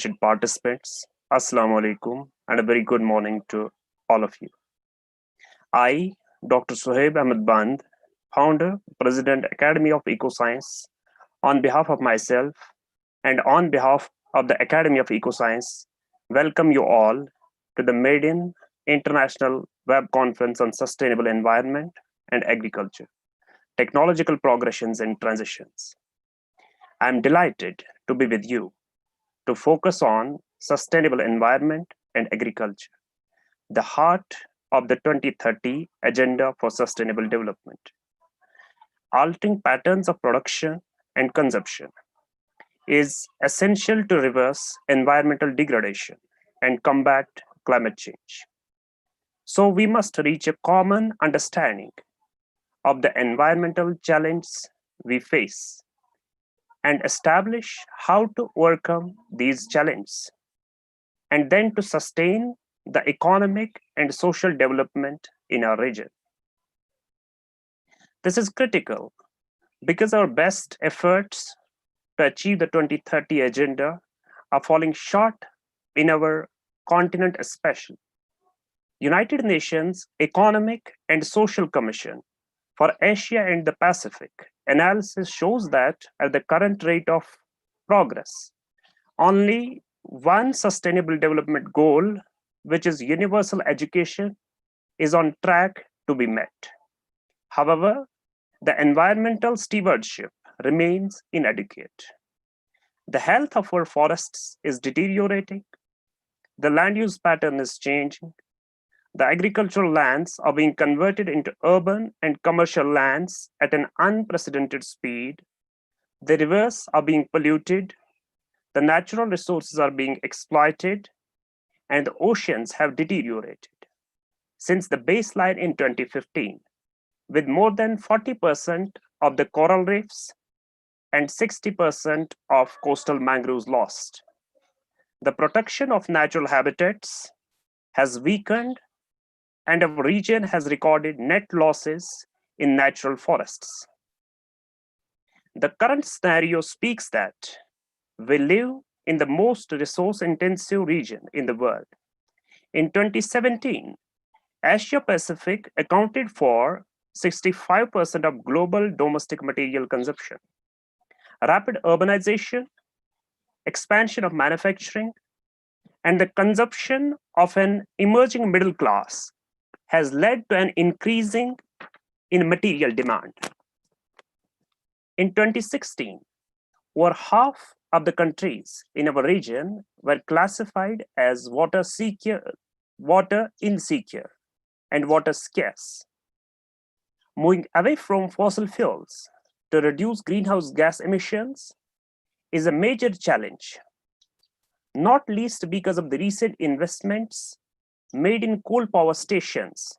participants, Assalamu alaikum, and a very good morning to all of you. I, Dr. Suhaib Ahmed Band, founder, president, Academy of EcoScience, on behalf of myself and on behalf of the Academy of EcoScience, welcome you all to the maiden International Web Conference on Sustainable Environment and Agriculture, Technological Progressions and Transitions. I'm delighted to be with you to focus on sustainable environment and agriculture, the heart of the 2030 Agenda for Sustainable Development. Altering patterns of production and consumption is essential to reverse environmental degradation and combat climate change. So we must reach a common understanding of the environmental challenge we face and establish how to overcome these challenges, and then to sustain the economic and social development in our region. This is critical because our best efforts to achieve the 2030 agenda are falling short in our continent especially. United Nations Economic and Social Commission for Asia and the Pacific analysis shows that at the current rate of progress, only one sustainable development goal, which is universal education, is on track to be met. However, the environmental stewardship remains inadequate. The health of our forests is deteriorating. The land use pattern is changing. The agricultural lands are being converted into urban and commercial lands at an unprecedented speed. The rivers are being polluted. The natural resources are being exploited, and the oceans have deteriorated since the baseline in 2015, with more than 40% of the coral reefs and 60% of coastal mangroves lost. The protection of natural habitats has weakened, and our region has recorded net losses in natural forests. The current scenario speaks that we live in the most resource-intensive region in the world. In 2017, Asia Pacific accounted for 65% of global domestic material consumption. Rapid urbanization, expansion of manufacturing, and the consumption of an emerging middle class has led to an increasing in material demand. In 2016, over half of the countries in our region were classified as water insecure, and water scarce. Moving away from fossil fuels to reduce greenhouse gas emissions is a major challenge, not least because of the recent investments made in coal power stations.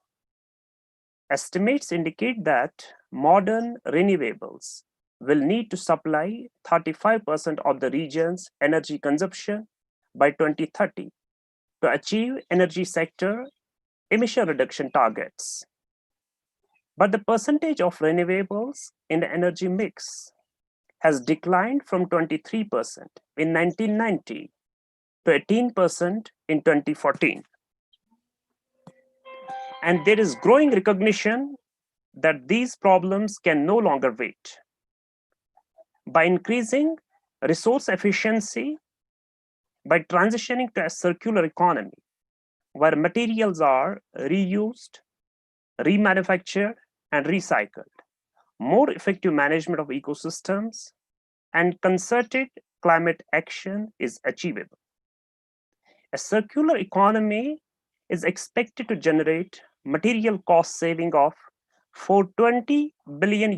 Estimates indicate that modern renewables will need to supply 35% of the region's energy consumption by 2030 to achieve energy sector emission reduction targets. But the percentage of renewables in the energy mix has declined from 23% in 1990 to 18% in 2014. And there is growing recognition that these problems can no longer wait. By increasing resource efficiency, by transitioning to a circular economy, where materials are reused, remanufactured, and recycled, more effective management of ecosystems, and concerted climate action is achievable. A circular economy is expected to generate material cost saving of $420 billion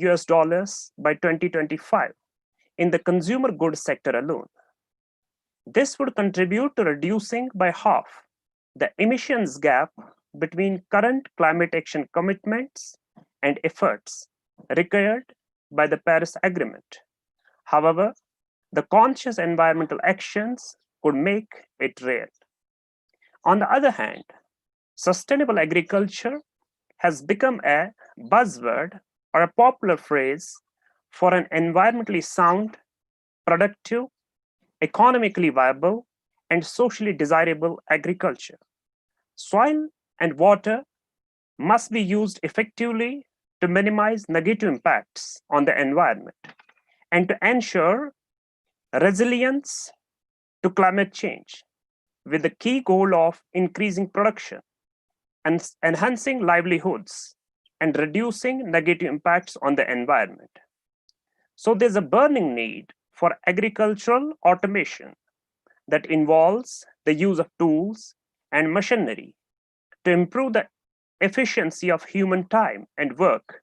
by 2025 in the consumer goods sector alone. This would contribute to reducing by half the emissions gap between current climate action commitments and efforts required by the Paris Agreement. However, the conscious environmental actions could make it real. On the other hand, sustainable agriculture has become a buzzword or a popular phrase for an environmentally sound, productive, economically viable, and socially desirable agriculture. Soil and water must be used effectively to minimize negative impacts on the environment and to ensure resilience to climate change, with the key goal of increasing production and enhancing livelihoods and reducing negative impacts on the environment. So there's a burning need for agricultural automation that involves the use of tools and machinery to improve the efficiency of human time and work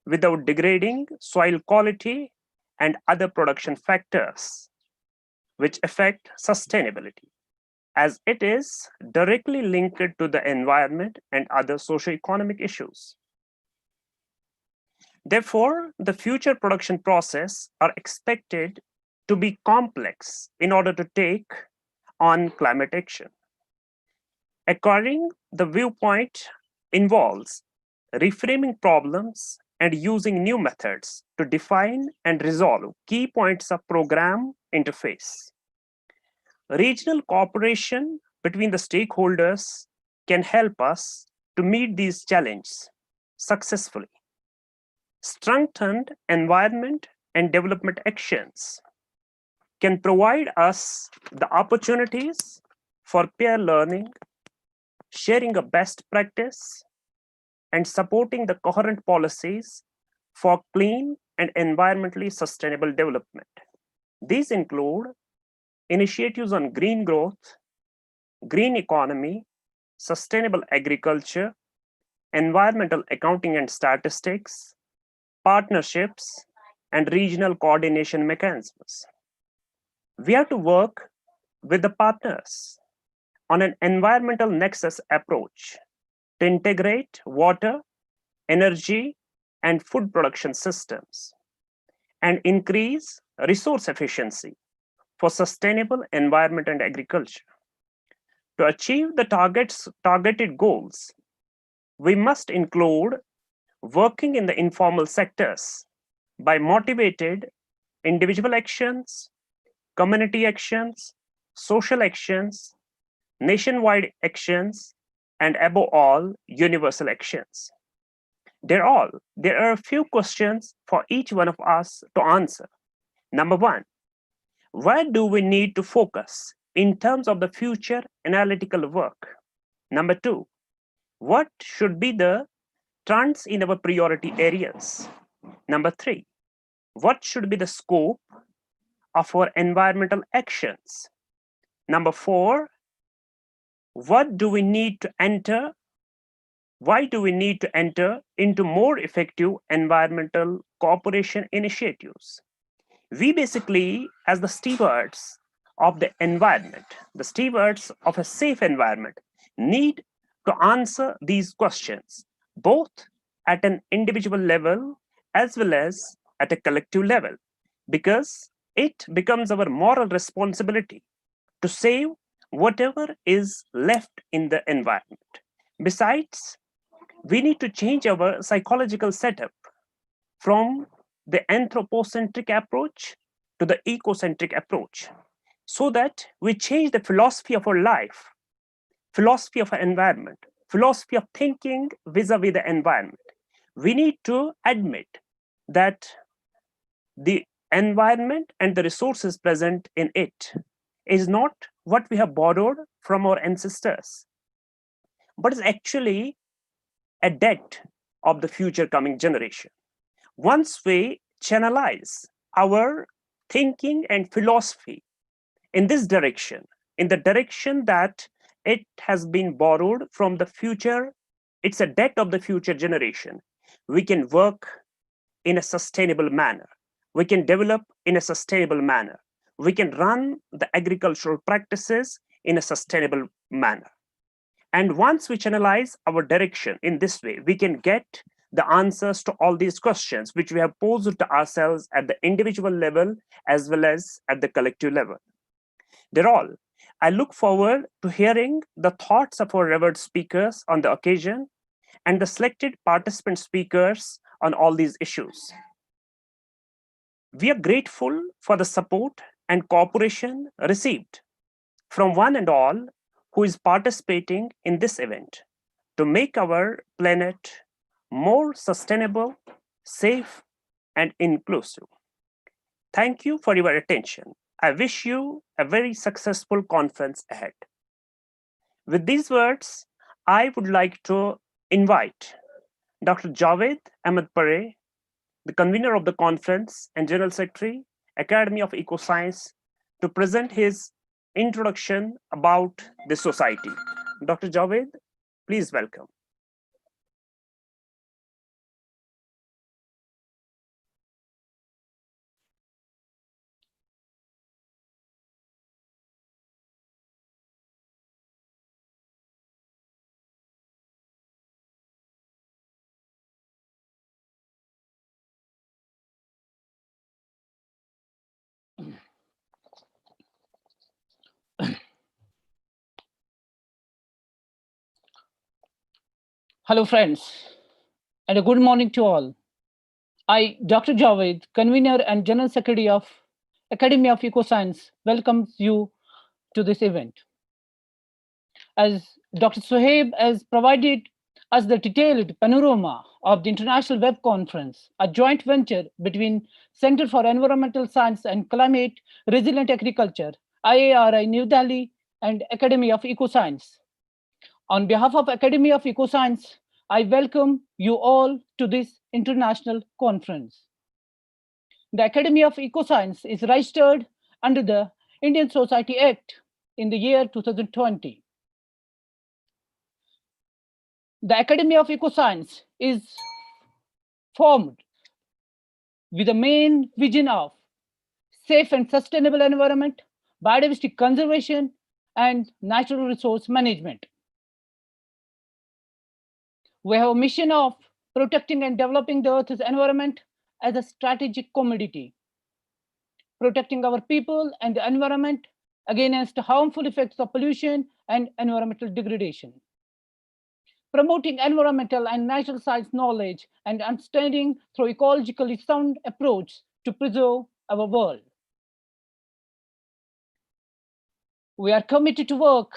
without degrading soil quality and other production factors which affect sustainability, as it is directly linked to the environment and other socio-economic issues. Therefore, the future production process are expected to be complex in order to take on climate action. According the viewpoint involves reframing problems and using new methods to define and resolve key points of program interface. Regional cooperation between the stakeholders can help us to meet these challenges successfully. Strengthened environment and development actions can provide us the opportunities for peer learning, sharing a best practice, and supporting the coherent policies for clean and environmentally sustainable development. These include initiatives on green growth, green economy, sustainable agriculture, environmental accounting and statistics, partnerships, and regional coordination mechanisms. We have to work with the partners on an environmental nexus approach to integrate water, energy, and food production systems and increase resource efficiency for sustainable environment and agriculture. To achieve the targeted goals, we must include working in the informal sectors by motivated individual actions, community actions, social actions, nationwide actions, and above all, universal actions. There are a few questions for each one of us to answer. Number one, where do we need to focus in terms of the future analytical work? Number two, what should be the trends in our priority areas? Number three, what should be the scope of our environmental actions? Number four, what do we need to enter? Why do we need to enter into more effective environmental cooperation initiatives? We basically, as the stewards of the environment, the stewards of a safe environment, need to answer these questions, both at an individual level as well as at a collective level, because it becomes our moral responsibility to save whatever is left in the environment. Besides, we need to change our psychological setup from the anthropocentric approach to the ecocentric approach so that we change the philosophy of our life, philosophy of our environment, philosophy of thinking vis-a-vis the environment. We need to admit that the environment and the resources present in it is not what we have borrowed from our ancestors, but is actually a debt of the future coming generation. Once we channelize our thinking and philosophy in this direction, in the direction that it has been borrowed from the future, it's a debt of the future generation, we can work in a sustainable manner. We can develop in a sustainable manner. We can run the agricultural practices in a sustainable manner. And once we channelize our direction in this way, we can get the answers to all these questions which we have posed to ourselves at the individual level as well as at the collective level. I look forward to hearing the thoughts of our revered speakers on the occasion and the selected participant speakers on all these issues. We are grateful for the support and cooperation received from one and all who is participating in this event to make our planet more sustainable, safe, and inclusive. Thank you for your attention. I wish you a very successful conference ahead. With these words, I would like to invite Dr. Javed Ahmed Pare, the convener of the conference and General Secretary, Academy of EcoScience, to present his introduction about the society. Dr. Javed, please welcome. Hello, friends, and a good morning to all. I, Dr. Javed, convener and General Secretary of Academy of EcoScience, welcomes you to this event. As Dr. Suhaib has provided us the detailed panorama of the International Web Conference, a joint venture between Center for Environmental Science and Climate Resilient Agriculture, IARI New Delhi, and Academy of EcoScience. On behalf of Academy of EcoScience, I welcome you all to this international conference. The Academy of EcoScience is registered under the Indian Society Act in the year 2020. The Academy of EcoScience is formed with the main vision of safe and sustainable environment, biodiversity conservation, and natural resource management. We have a mission of protecting and developing the Earth's environment as a strategic commodity, protecting our people and the environment against harmful effects of pollution and environmental degradation, promoting environmental and natural science knowledge and understanding through ecologically sound approach to preserve our world. We are committed to work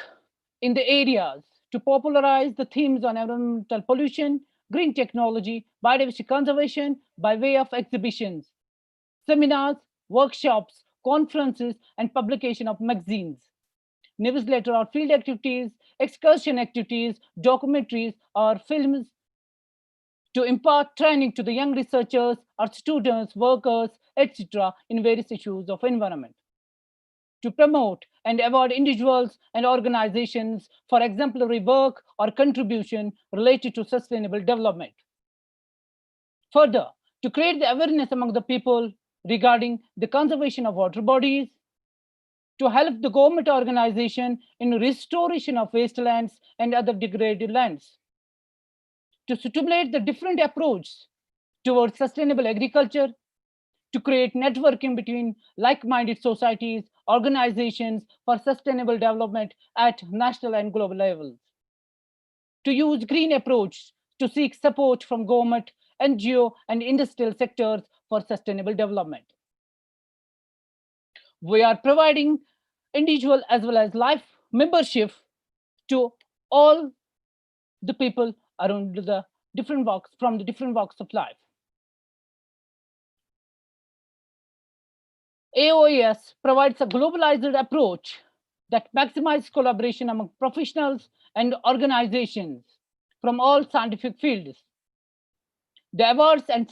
in the areas to popularize the themes on environmental pollution, green technology, biodiversity conservation by way of exhibitions, seminars, workshops, conferences, and publication of magazines, newsletter or field activities, excursion activities, documentaries, or films to impart training to the young researchers or students, workers, etc. in various issues of environment, to promote and award individuals and organizations for exemplary work or contribution related to sustainable development. Further, to create the awareness among the people regarding the conservation of water bodies, to help the government organization in restoration of wastelands and other degraded lands, to stimulate the different approach towards sustainable agriculture, to create networking between like-minded societies, organizations for sustainable development at national and global levels, to use green approach to seek support from government, NGO, and industrial sectors for sustainable development. We are providing individual as well as life membership to all the people around the different walks, from the different walks of life. AOES provides a globalized approach that maximizes collaboration among professionals and organizations from all scientific fields. The awards and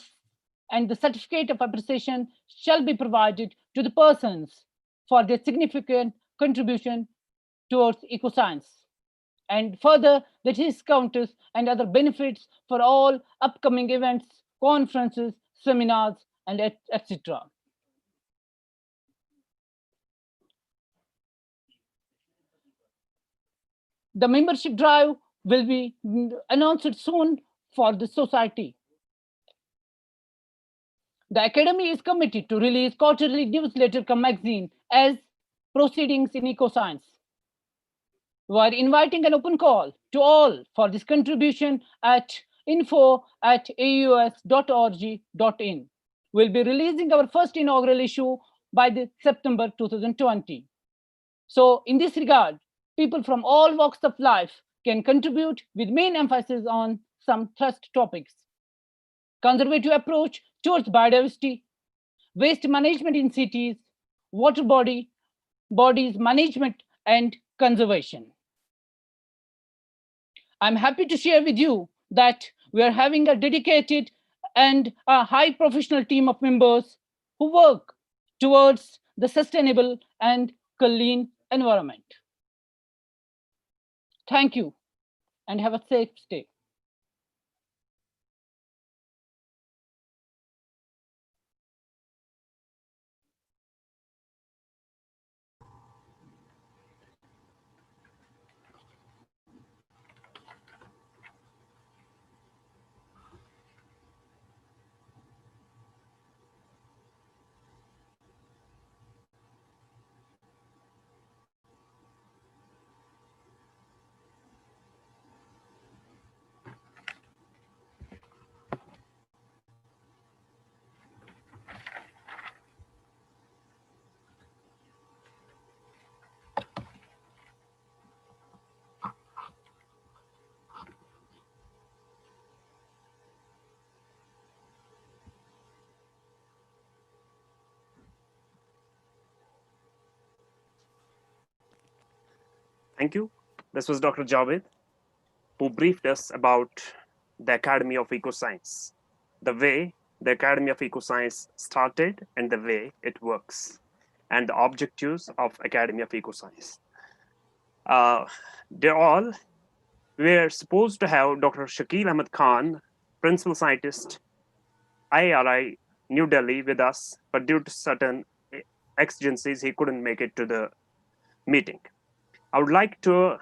the certificate of appreciation shall be provided to the persons for their significant contribution towards ecoscience, and further the discounts and other benefits for all upcoming events, conferences, seminars, and etc. The membership drive will be announced soon for the society. The Academy is committed to release quarterly newsletter magazine as Proceedings in Ecoscience. We are inviting an open call to all for this contribution at info@aos.org.in. We'll be releasing our first inaugural issue by September 2020. So in this regard, people from all walks of life can contribute with main emphasis on some thrust topics: conservative approach towards biodiversity, waste management in cities, water bodies management and conservation. I'm happy to share with you that we are having a dedicated and a high professional team of members who work towards the sustainable and clean environment. Thank you and have a safe stay. Thank you. This was Dr. Javed, who briefed us about the Academy of EcoScience, the way the Academy of EcoScience started and the way it works, and the objectives of Academy of EcoScience. They're all, we're supposed to have Dr. Shakil Ahmed Khan, Principal Scientist, IARI New Delhi with us, but due to certain exigencies, he couldn't make it to the meeting. I would like to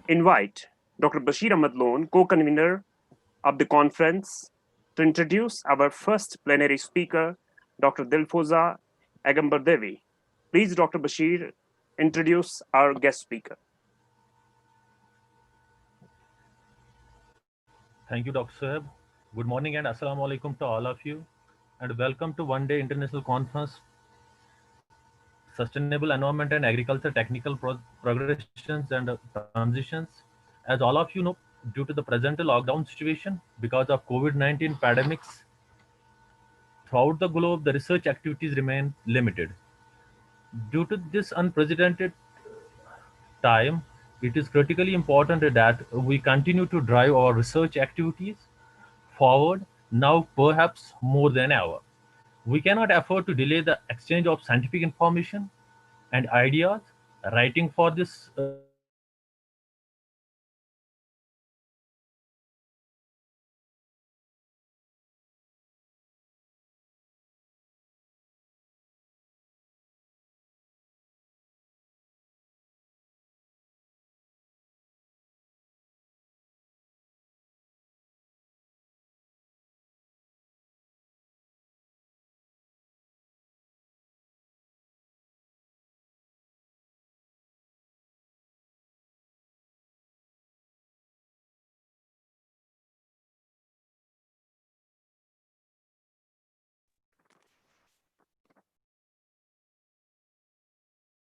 invite Dr. Bashir Ahmed Lone, co-convener of the conference, to introduce our first plenary speaker, Dr. Dilfoza Agambar Devi. Please, Dr. Bashir, introduce our guest speaker. Thank you, Dr. Soeb. Good morning and assalamu alaikum to all of you, and welcome to One Day International Conference, Sustainable Environment and Agriculture Technical Progressions and Transitions. As all of you know, due to the present lockdown situation because of COVID-19 pandemics, throughout the globe, the research activities remain limited. Due to this unprecedented time, it is critically important that we continue to drive our research activities forward now perhaps more than ever. We cannot afford to delay the exchange of scientific information and ideas. Writing for this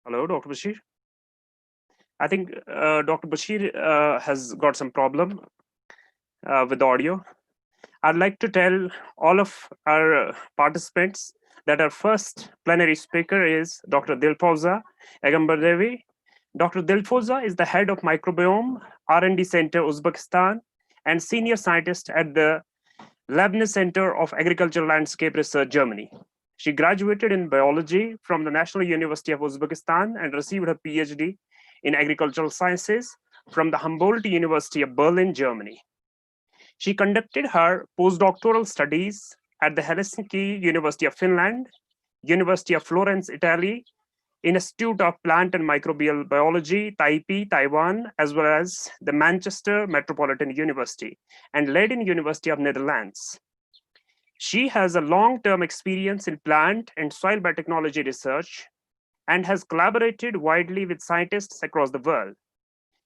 Hello, Dr. Bashir. I think Dr. Bashir has got some problem with the audio. I'd like to tell all of our participants that our first plenary speaker is Dr. Dilfoza Agambar Devi. Dr. Dilfoza is the head of Microbiome R&D Center, Uzbekistan, and senior scientist at the Leibniz Center of Agricultural Landscape Research, Germany. She graduated in biology from the National University of Uzbekistan and received her PhD in agricultural sciences from the Humboldt University of Berlin, Germany. She conducted her postdoctoral studies at the Helsinki University of Finland, University of Florence, Italy, Institute of Plant and Microbial Biology, Taipei, Taiwan, as well as the Manchester Metropolitan University and Leiden University of Netherlands. She has a long-term experience in plant and soil biotechnology research and has collaborated widely with scientists across the world.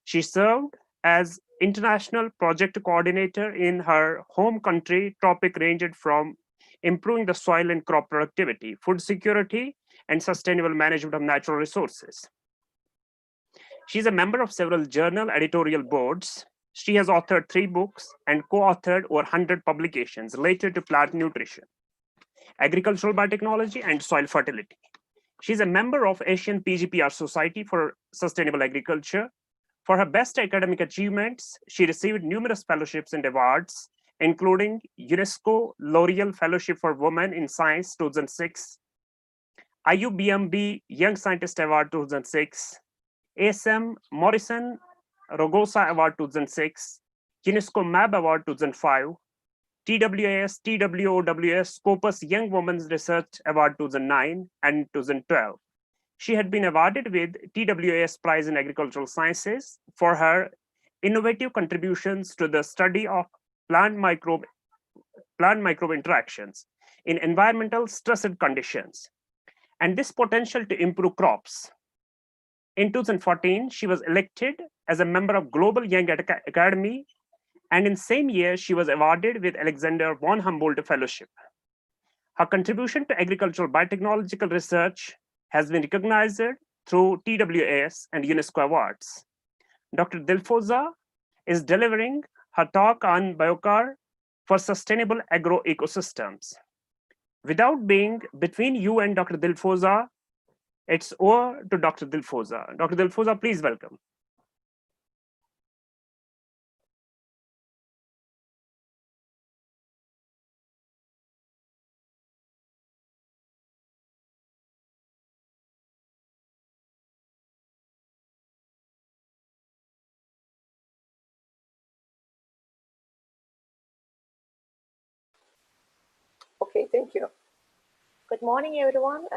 She served as international project coordinator in her home country. Topic ranged from improving the soil and crop productivity, food security, and sustainable management of natural resources. She's a member of several journal editorial boards. She has authored 3 books and co-authored over 100 publications related to plant nutrition, agricultural biotechnology, and soil fertility. She's a member of Asian PGPR Society for Sustainable Agriculture. For her best academic achievements, she received numerous fellowships and awards, including UNESCO L'Oreal Fellowship for Women in Science 2006, IUBMB Young Scientist Award 2006, ASM Morrison Rogosa Award 2006, UNESCO MAB Award 2005, TWAS TWOWS Scopus Young Women's Research Award 2009 and 2012. She had been awarded with TWAS Prize in Agricultural Sciences for her innovative contributions to the study of plant microbe interactions in environmental stressed conditions, and this potential to improve crops. In 2014, she was elected as a member of Global Young Academy, and in the same year, she was awarded with Alexander von Humboldt Fellowship. Her contribution to agricultural biotechnological research has been recognized through TWAS and UNESCO awards. Dr. Dilfoza is delivering her talk on Biochar for sustainable agro ecosystems. Without being between you and Dr. Dilfoza, it's over to Dr. Dilfoza. Dr. Dilfoza, please welcome. Okay, thank you. Good morning, everyone.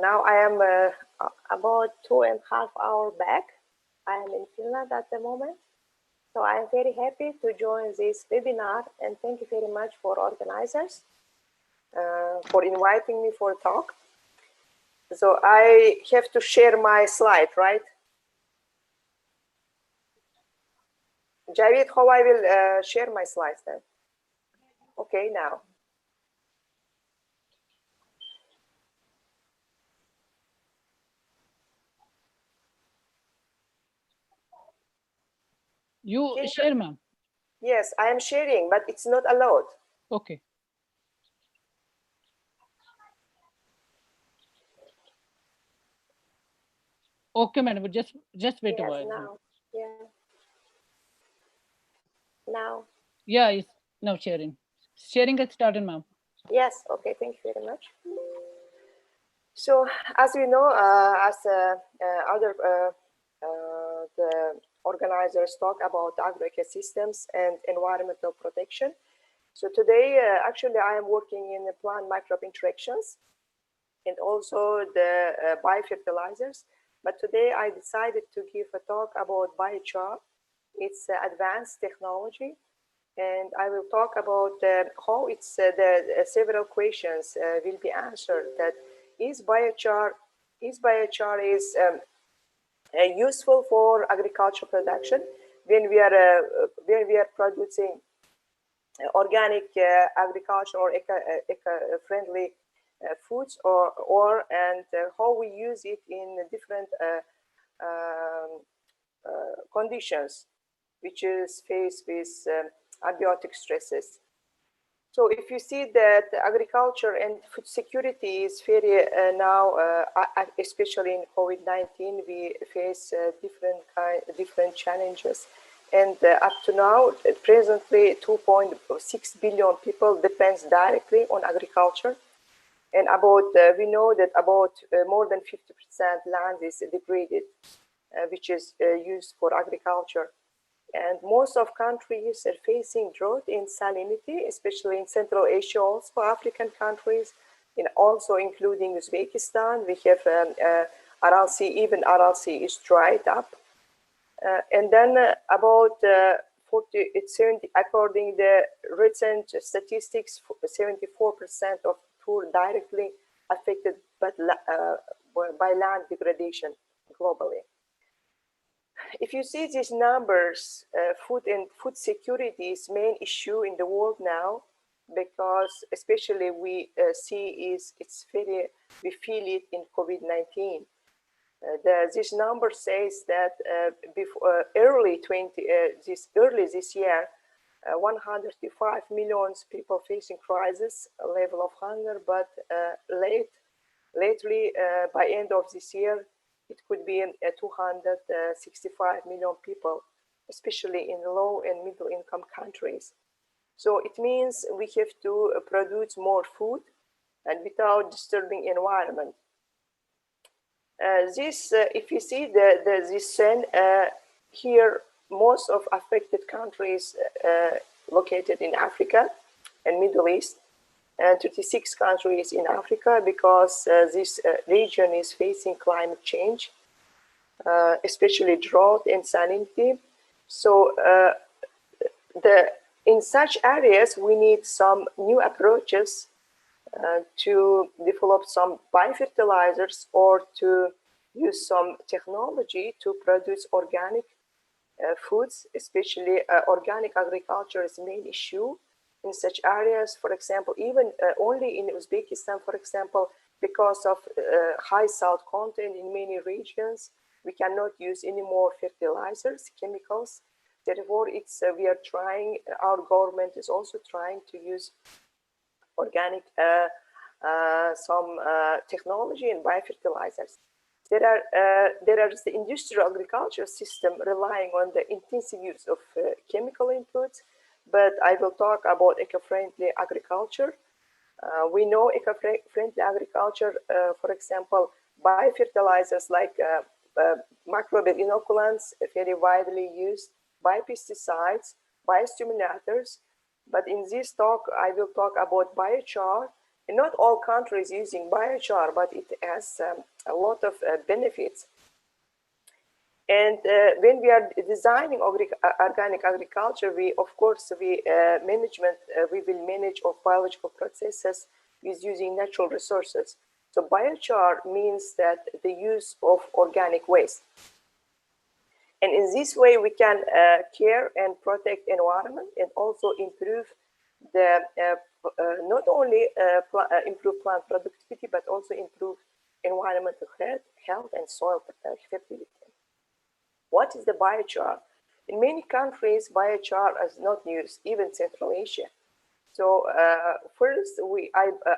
Now I am about 2.5 hours back. I am in Finland at the moment. So I am very happy to join this webinar, and thank you very much for organizers for inviting me for a talk. So I have to share my slide, right? Javid, how I will share my slides then? Okay, now. You share, ma'am. Yes, I am sharing, but it's not allowed. Okay. Okay, madam. Just wait a while. Now, yeah. Now. Yeah, it's now sharing. Sharing has started, ma'am. Yes. Okay. Thank you very much. So, as we know, as other the organizers talk about agroecosystems and environmental protection. So today, actually, I am working in the plant microbe interactions and also the biofertilizers. But today, I decided to give a talk about biochar. It's advanced technology, and I will talk about how it's the several questions will be answered. That is biochar useful for agricultural production when we are producing organic agriculture or eco-friendly foods, and how we use it in different conditions, which is faced with abiotic stresses. So if you see that agriculture and food security is very now, especially in COVID-19, we face different challenges. And up to now, presently, 2.6 billion people depends directly on agriculture. And we know that about more than 50% land is degraded, which is used for agriculture. And most of countries are facing drought in salinity, especially in Central Asia, also African countries, and also including Uzbekistan. We have Aral Sea, even Aral Sea is dried up. And then about according to the recent statistics, 74% of poor directly affected by land degradation globally. If you see these numbers, food and food security is main issue in the world now, because especially we feel it in COVID-19. This number says that before early this year, 155 million people facing crisis level of hunger, but lately, by end of this year, it could be 265 million people, especially in low and middle income countries. So it means we have to produce more food and without disturbing environment. If you see this trend here, most of affected countries located in Africa and Middle East, and 36 countries in Africa, because this region is facing climate change, especially drought and salinity. So in such areas, we need some new approaches to develop some biofertilizers or to use some technology to produce organic foods, especially organic agriculture is the main issue in such areas. For example, even only in Uzbekistan, for example, because of high salt content in many regions, we cannot use any more fertilizers, chemicals. Therefore, we are trying, our government is also trying to use organic some technology and biofertilizers. There is the industrial agriculture system relying on the intensive use of chemical inputs, but I will talk about eco-friendly agriculture. We know eco-friendly agriculture, for example, biofertilizers like microbial inoculants, very widely used, biopesticides, biostimulators. But in this talk, I will talk about biochar. And not all countries using biochar, but it has a lot of benefits. And when we are designing organic agriculture, we will manage of biological processes with using natural resources. So biochar means that the use of organic waste. And in this way, we can care and protect environment and also improve the not only improve plant productivity, but also improve environmental health and soil fertility. What is the biochar? In many countries, biochar is not used, even Central Asia. So first,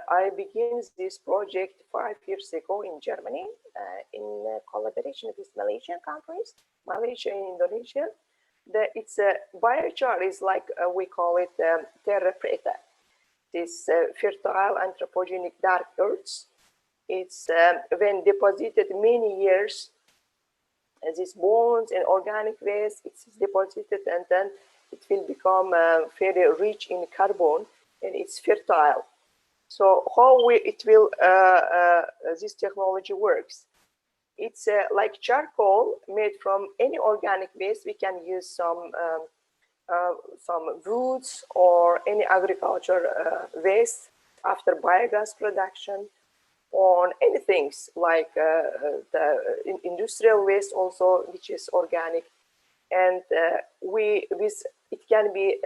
I began this project 5 years ago in Germany in collaboration with Malaysian countries, Malaysia and Indonesia. Biochar is like we call it terra preta. This fertile anthropogenic dark earths. It's when deposited many years, these bones and organic waste, it's deposited and then it will become very rich in carbon and it's fertile. So how this technology works? It's like charcoal made from any organic waste. We can use some roots or any agriculture waste after biogas production, on anything like the industrial waste also, which is organic. And it can be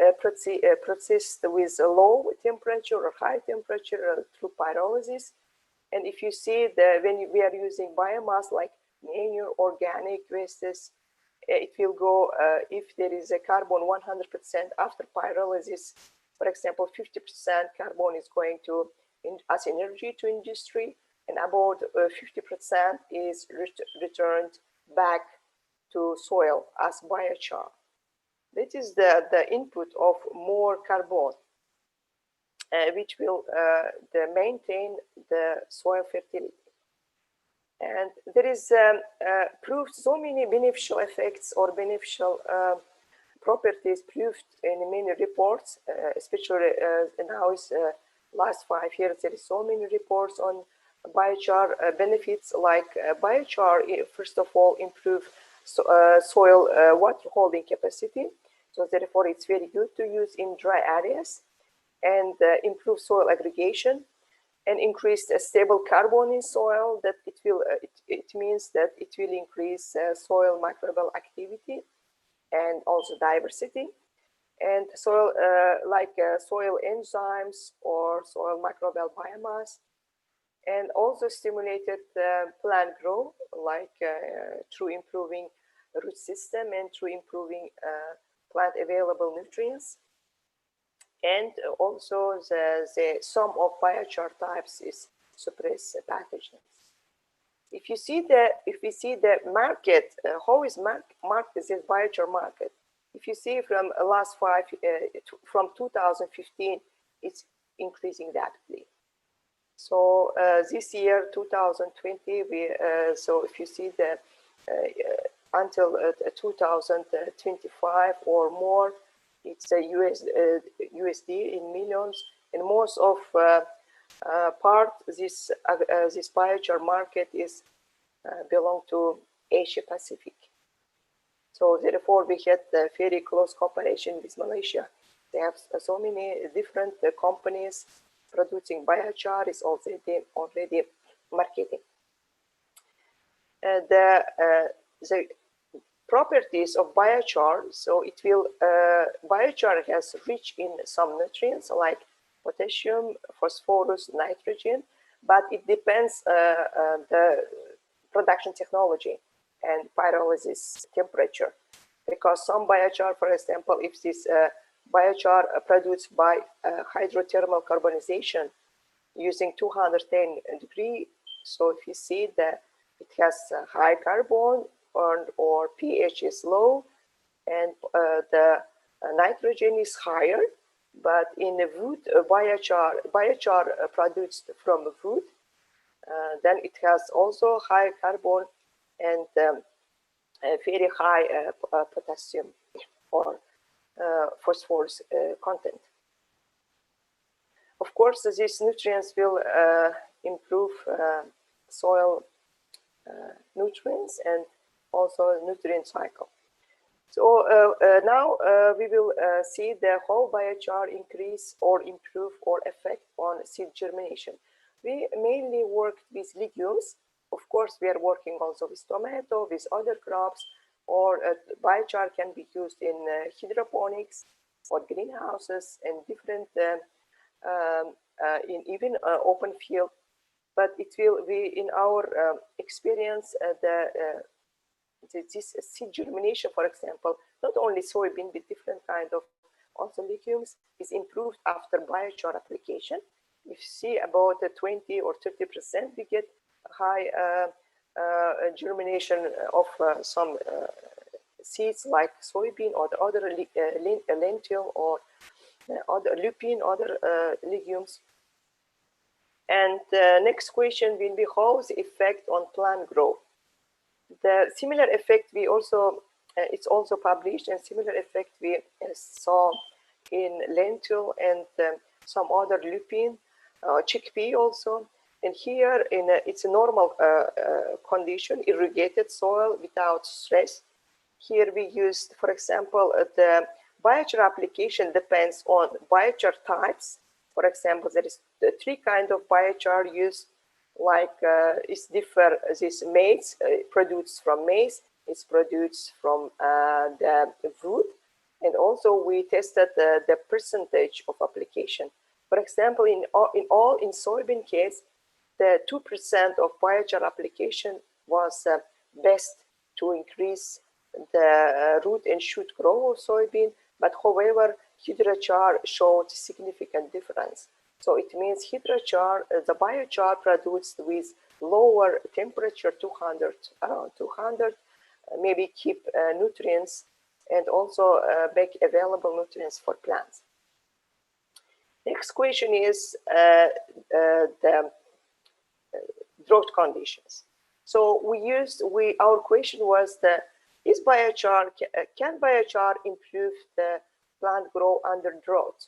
processed with a low temperature or high temperature through pyrolysis. And if you see when we are using biomass like manure, organic wastes, it will go, if there is a carbon 100% after pyrolysis, for example, 50% carbon is going to as energy to industry, and about 50% is returned back to soil as biochar. That is the input of more carbon, which will maintain the soil fertility. And there is proved so many beneficial effects or beneficial properties proved in many reports, especially now is last 5 years. There is so many reports on biochar benefits, like biochar, first of all, improve soil water holding capacity. So therefore, it's very good to use in dry areas, and improve soil aggregation and increase stable carbon in soil. That it means that it will increase soil microbial activity and also diversity, and soil soil enzymes or soil microbial biomass. and also stimulated plant growth, like through improving root system and through improving plant available nutrients. And also the sum of biochar types is suppress pathogens. If we see the market, how is market this biochar market? If you see from from 2015, it's increasing rapidly. So this year, 2020, so if you see the until 2025 or more, it's a USD in millions, and most of part this biochar market is belong to Asia Pacific. So therefore, we had a very close cooperation with Malaysia. They have so many different companies producing biochar is already marketing. The properties of biochar, so it will biochar has rich in some nutrients like potassium, phosphorus, nitrogen, but it depends the production technology and pyrolysis temperature, because some biochar, for example, if this biochar produced by hydrothermal carbonization using 210 degrees, so if you see that it has high carbon or pH is low and the nitrogen is higher, but in the wood biochar produced from wood, then it has also high carbon and very high potassium or phosphorus content. Of course, these nutrients will improve soil nutrients and also nutrient cycle. So now we will see the whole biochar increase or improve or affect on seed germination. We mainly worked with legumes. Of course, we are working also with tomato, with other crops, or biochar can be used in hydroponics or greenhouses and different, in even open field. But it will be, in our experience, this seed germination, for example, not only soybean, but different kind of also legumes is improved after biochar application. If you see about 20 or 30%, we get high germination of some seeds like soybean or the other lentil or other lupine, other legumes. And the next question will be how's the effect on plant growth? The similar effect we also, it's also published, and similar effect we saw in lentil and some other lupine, chickpea also. And here it's a normal condition, irrigated soil without stress. Here we used, for example, the biochar application depends on biochar types. For example, there is the 3 kinds of biochar used, like it's differ, this maize, produced from maize, it's produced from the wood, and also we tested the percentage of application. For example, in soybean case, the 2% of biochar application was best to increase the root and shoot growth of soybean, but however, hydrochar showed significant difference. So it means hydrochar, the biochar produced with lower temperature, 200, around 200, maybe keep nutrients and also make available nutrients for plants. Next question is the drought conditions. So our question was is biochar, can biochar improve the plant growth under drought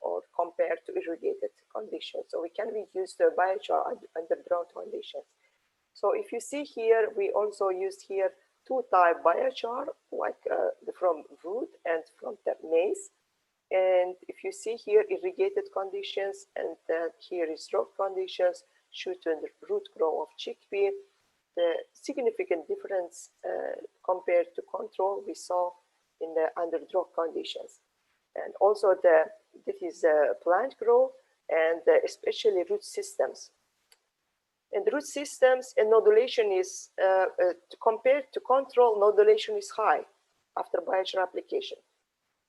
or compared to irrigated conditions? So can we use the biochar under drought conditions? So if you see here, we also used here 2 types biochar, like from wood and from the maize. And if you see here, irrigated conditions, and here is drought conditions, shoot and root growth of chickpea, the significant difference compared to control we saw in the under drought conditions. And also this is plant growth and especially root systems. In the root systems, and nodulation is, compared to control, nodulation is high after biochar application.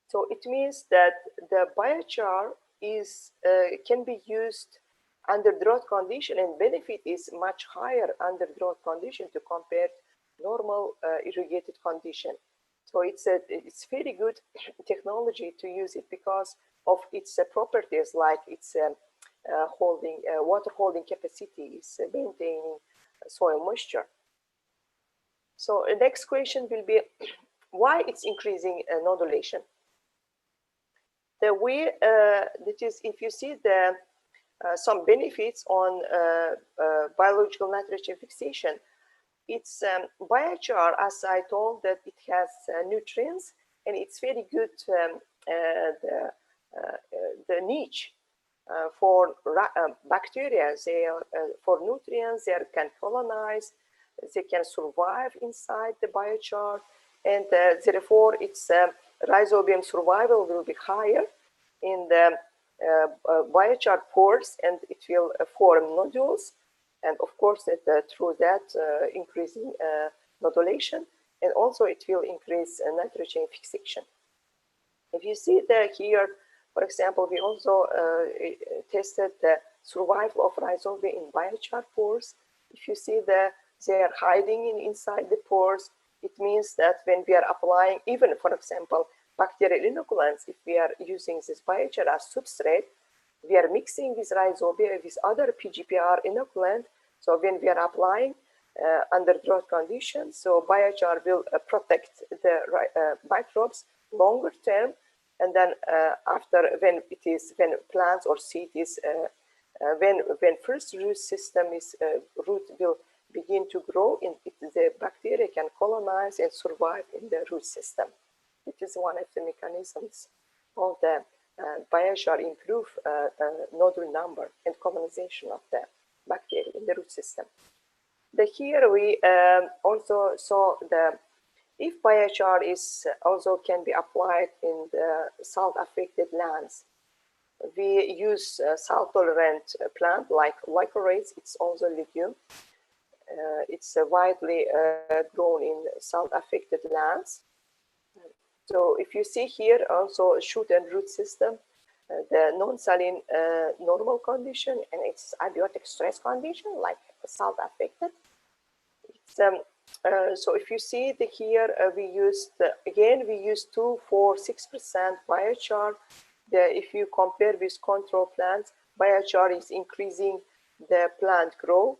So it means that the biochar is, can be used under drought condition, and benefit is much higher under drought condition to compare normal irrigated condition. So it's very good technology to use it because of its properties, like its water holding capacity, is maintaining soil moisture. So the next question will be why it's increasing nodulation. The way that is, if you see the some benefits on biological nitrogen fixation, it's biochar, as I told, that it has nutrients, and it's very good the niche for bacteria. They for nutrients, they can colonize, they can survive inside the biochar, and therefore its rhizobium survival will be higher in the biochar pores, and it will form nodules, and of course through that increasing nodulation, and also it will increase nitrogen fixation. If you see that here, for example, we also tested the survival of rhizobia in biochar pores. If you see that they are hiding inside the pores, it means that when we are applying, even for example, bacterial inoculants, if we are using this biochar as substrate, we are mixing this rhizobia with other PGPR inoculant. So when we are applying under drought conditions, so biochar will protect the microbes longer term. And then after, when plants or seed is, when first root system is, root will begin to grow, the bacteria can colonize and survive in the root system. It is one of the mechanisms of the biochar improve nodule number and colonization of the bacteria in the root system. Here we also saw the, if biochar is also can be applied in the salt-affected lands. We use salt-tolerant plant like licorice. It's also a legume. It's widely grown in salt-affected lands. So if you see here also shoot and root system, the non-saline normal condition, and it's abiotic stress condition like salt affected. So if you see here, we used, again, we used 2, 4, 6% biochar. If you compare with control plants, biochar is increasing the plant growth.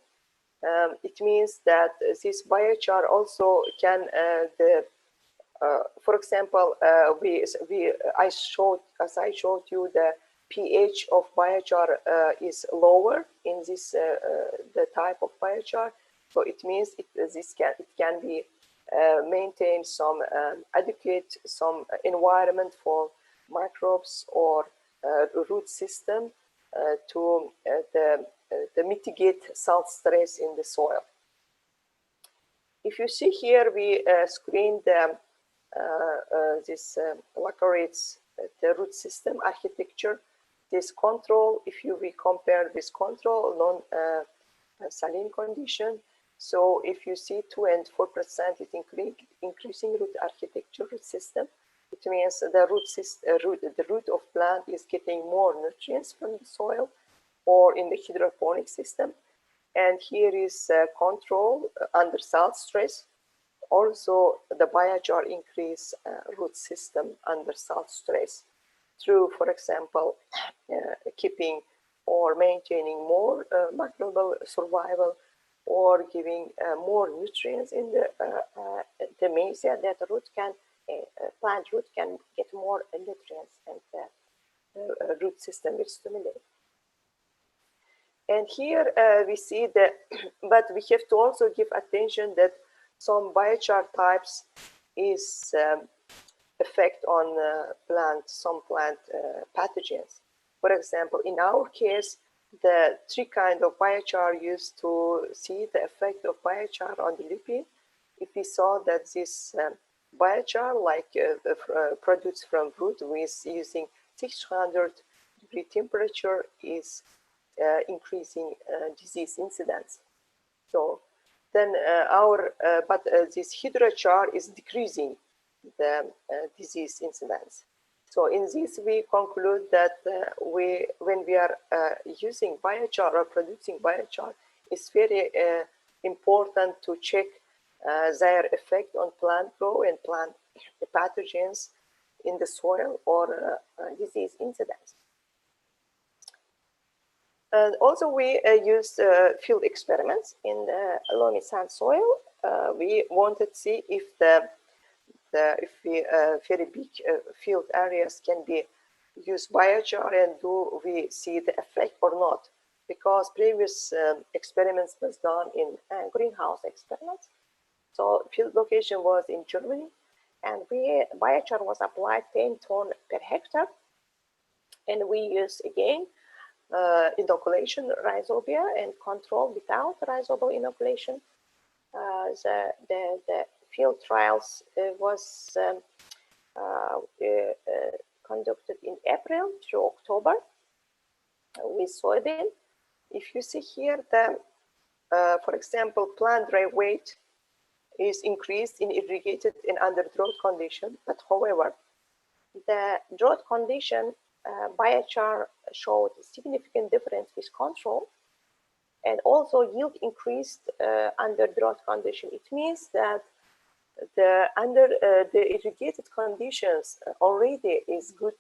It means that this biochar also can, for example, as I showed you, the pH of biochar is lower in this the type of biochar. So it means it can be maintain some adequate environment for microbes or root system to mitigate salt stress in the soil. If you see here, we screened this licorice, the root system architecture. This control, if we compare this control non-saline condition, so if you see 2 and 4% is increasing root architecture root system, it means the root of plant is getting more nutrients from the soil or in the hydroponic system. And here is control under salt stress. Also, the biochar increase root system under salt stress through, for example, keeping or maintaining more microbial survival, or giving more nutrients in the media that plant root can get more nutrients, and the root system will stimulate. And here we see that, but we have to also give attention that some biochar types is effect on some plant pathogens. For example, in our case, the 3 kinds of biochar used to see the effect of biochar on the lupin. If we saw that this biochar, like produced from root with using 600-degree temperature, is increasing disease incidence. So then this hydrochar is decreasing the disease incidence. So in this, we conclude that when we are using biochar or producing biochar, it's very important to check their effect on plant growth and plant pathogens in the soil or disease incidence. And also, we used field experiments in the loamy sand soil. We wanted to see if very big field areas can be use biochar, and do we see the effect or not? Because previous experiments was done in greenhouse experiments. So field location was in Germany, and biochar was applied 10 tons per hectare, and we used again inoculation rhizobia and control without rhizobal inoculation. The field trials was conducted in April through October with soybean. If you see here, for example, plant dry weight is increased in irrigated and under drought condition. But however, the drought condition, biochar showed significant difference with control, and also yield increased under drought condition. It means that under the irrigated conditions already is good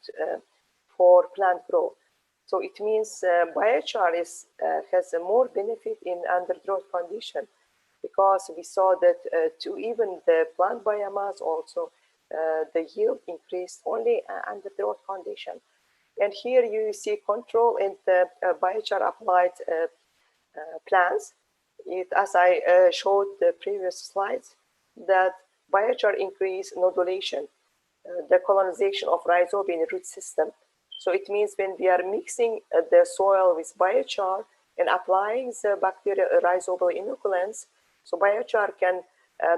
for plant growth. So it means biochar has a more benefit in under drought condition, because we saw that to even the plant biomass also the yield increased only under drought condition. And here you see control in the biochar applied plants. As I showed the previous slides, that biochar increase nodulation, the colonization of rhizobia in the root system. So it means when we are mixing the soil with biochar and applying the bacteria rhizobal inoculants, so biochar can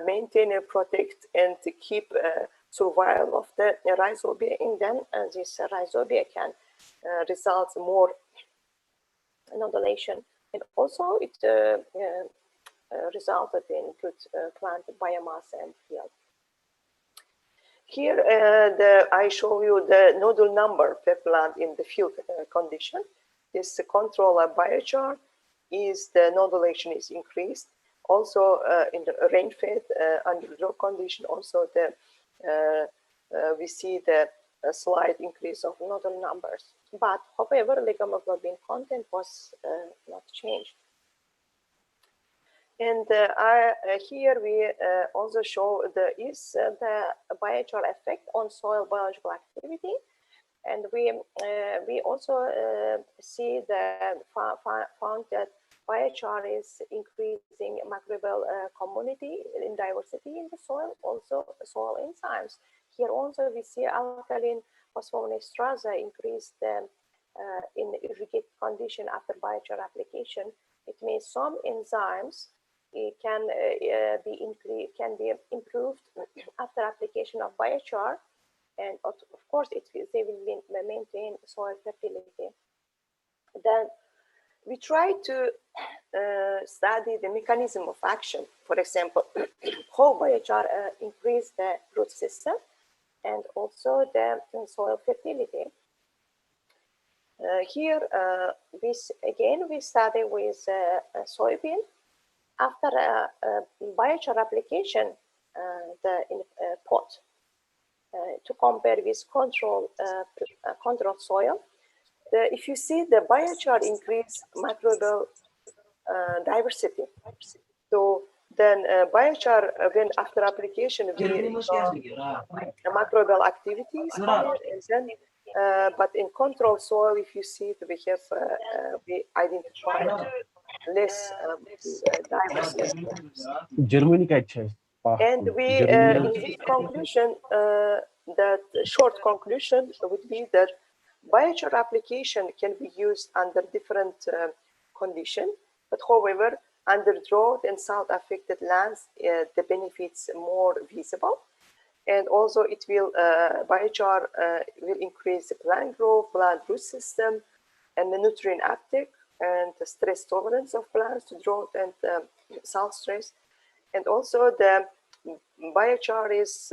maintain and protect and to keep survival of the rhizobia, and then this rhizobia can result more nodulation, and also it resulted in good plant biomass and yield. Here I show you the nodule number per plant in the field condition. This control of biochar is the nodulation is increased. Also in the rain-fed under drought condition, also we see the slight increase of nodule numbers. But however, legumoglobin content was not changed. And here we also show the biochar effect on soil biological activity, and we also see found that biochar is increasing microbial community in diversity in the soil, also soil enzymes. Here also we see alkaline phosphonestrase increased in irrigated condition after biochar application. It means some enzymes can be improved after application of biochar, and of course they will maintain soil fertility. Then we try to study the mechanism of action. For example, how biochar increase the root system and also the soil fertility. Here we study with soybean. After biochar application in pot to compare with control soil, if you see the biochar increase microbial diversity. So then biochar, when after application, we saw microbial activities higher, and then but in control soil, if you see, we have we identified less diversity. And we in this conclusion, that short conclusion would be that biochar application can be used under different conditions, but however, under drought and south affected lands, the benefits more visible. And also it will, biochar will increase the plant growth, plant root system, and the nutrient uptake, and the stress tolerance of plants to drought and salt stress. And also the biochar is,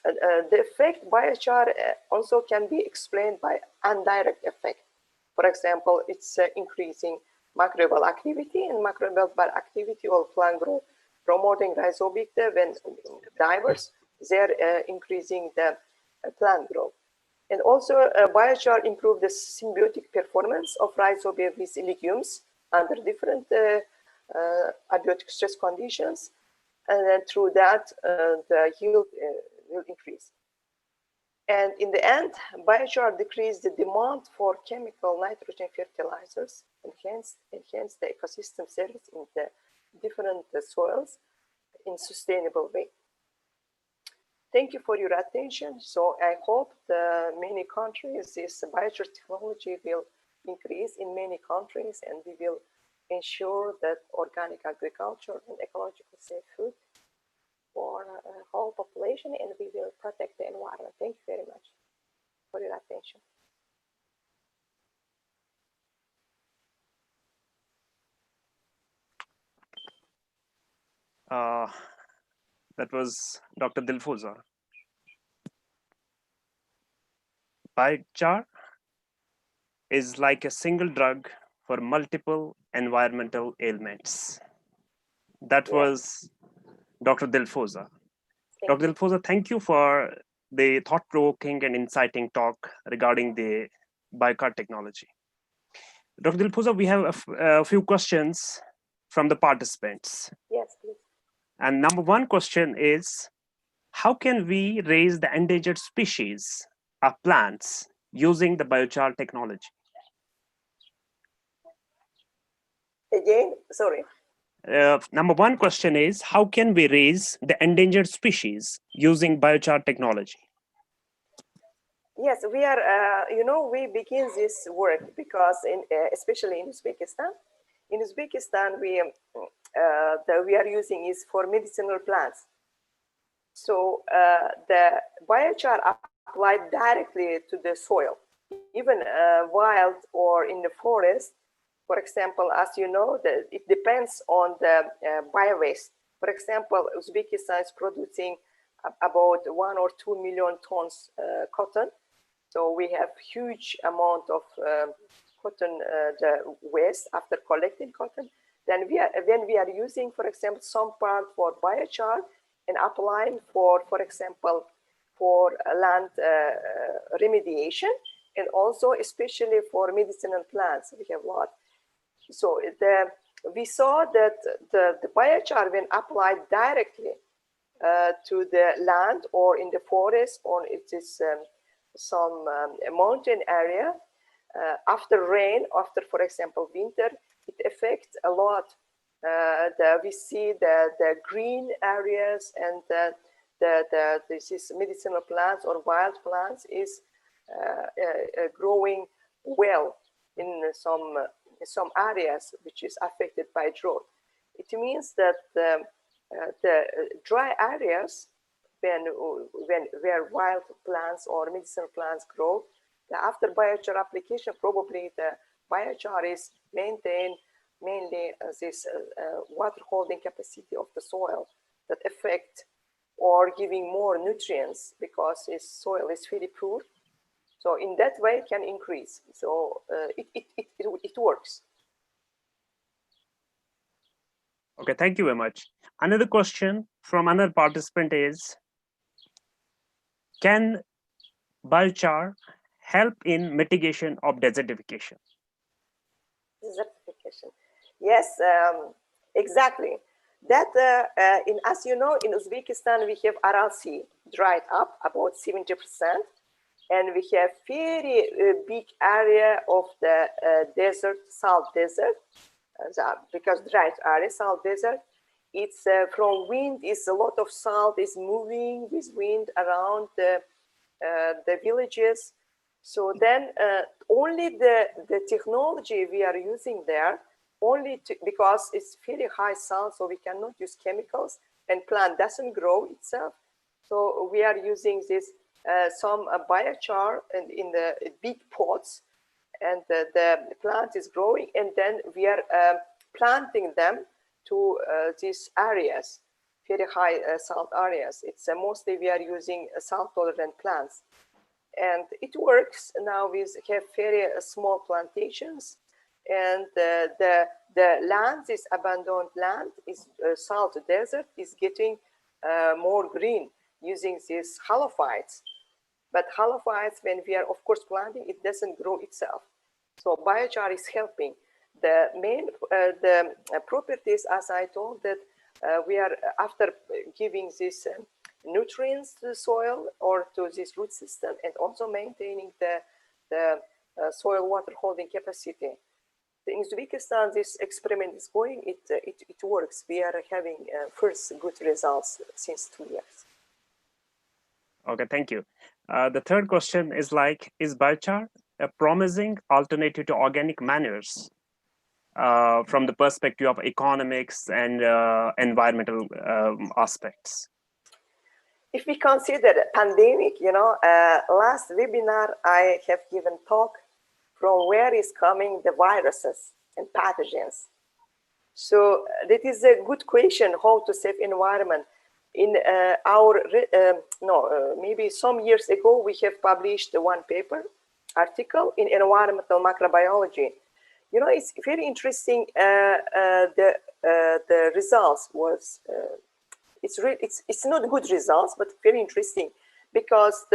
the effect biochar also can be explained by indirect effect. For example, it's increasing microbial activity, and microbial activity of plant growth, promoting rhizobacteria when diverse, they're increasing the plant growth. And also biochar improve the symbiotic performance of rhizobacteria with legumes under different abiotic stress conditions. And then through that, the yield will increase. And in the end, biochar decreased the demand for chemical nitrogen fertilizers and hence the ecosystem service in the different soils in sustainable way. Thank you for your attention. So I hope the many countries, this biochar technology will increase in many countries, and we will ensure that organic agriculture and ecological safe food for whole population, and we will protect the environment. Thank you very much for your attention. That was Dr. Dilfuza. Biochar is like a single drug for multiple environmental ailments. That was Dr. Dilfuza. Dr. Dilfuza, thank you for the thought-provoking and inciting talk regarding the Biochar technology. Dr. Dilfuza, we have a few questions from the participants. Yes, please. And number one question is, how can we raise the endangered species of plants using the biochar technology? Again, sorry. Number one question is, how can we raise the endangered species using biochar technology? Yes, we are, we begin this work because especially in Uzbekistan. In Uzbekistan, we are using is for medicinal plants. So the biochar applied directly to the soil, even wild or in the forest. For example, as you know, it depends on the bio-waste. For example, Uzbekistan is producing about 1 or 2 million tons cotton. So we have huge amount of cotton the waste after collecting cotton. Then when we are using, for example, some part for biochar and applying for example, for land remediation, and also especially for medicinal plants, we have a lot. So we saw that the biochar, when applied directly to the land or in the forest, or it is some mountain area, after rain, after, for example, winter, it affects a lot. We see the green areas, and this is medicinal plants or wild plants is growing well in some areas which is affected by drought. It means that the dry areas, where wild plants or medicinal plants grow, after biochar application, probably the biochar is maintained mainly this water holding capacity of the soil that affect or giving more nutrients because its soil is very poor. So in that way, it can increase. So it works. Okay, thank you very much. Another question from another participant is, can biochar help in mitigation of desertification? Desertification. Yes, exactly. That, as you know, in Uzbekistan, we have Aral Sea dried up about 70%. And we have very big area of the desert, salt desert, because dried area, salt desert. It's from wind, is a lot of salt is moving with wind around the villages. So then only the technology we are using there, because it's very high salt, so we cannot use chemicals, and plant doesn't grow itself. So we are using this some biochar in the big pots, and the plant is growing, and then we are planting them to these areas, very high salt areas. It's mostly we are using salt tolerant plants, and it works. Now we have very small plantations, and the land, this abandoned land, is salt desert, is getting more green using these halophytes. But halophytes, when we are of course planting, it doesn't grow itself. So biochar is helping. The main properties, as I told, that we are, after giving these nutrients to the soil or to this root system, and also maintaining the soil water holding capacity. In Uzbekistan, this experiment is going, it works. We are having first good results since 2 years. Okay, thank you. The third question is like, is biochar a promising alternative to organic manures from the perspective of economics and environmental aspects? If we consider the pandemic, you know, last webinar I have given talk from where is coming the viruses and pathogens. So that is a good question, how to save environment. In maybe some years ago, we have published one paper article in environmental macrobiology. You know, it's very interesting. The results was it's not good results, but very interesting, because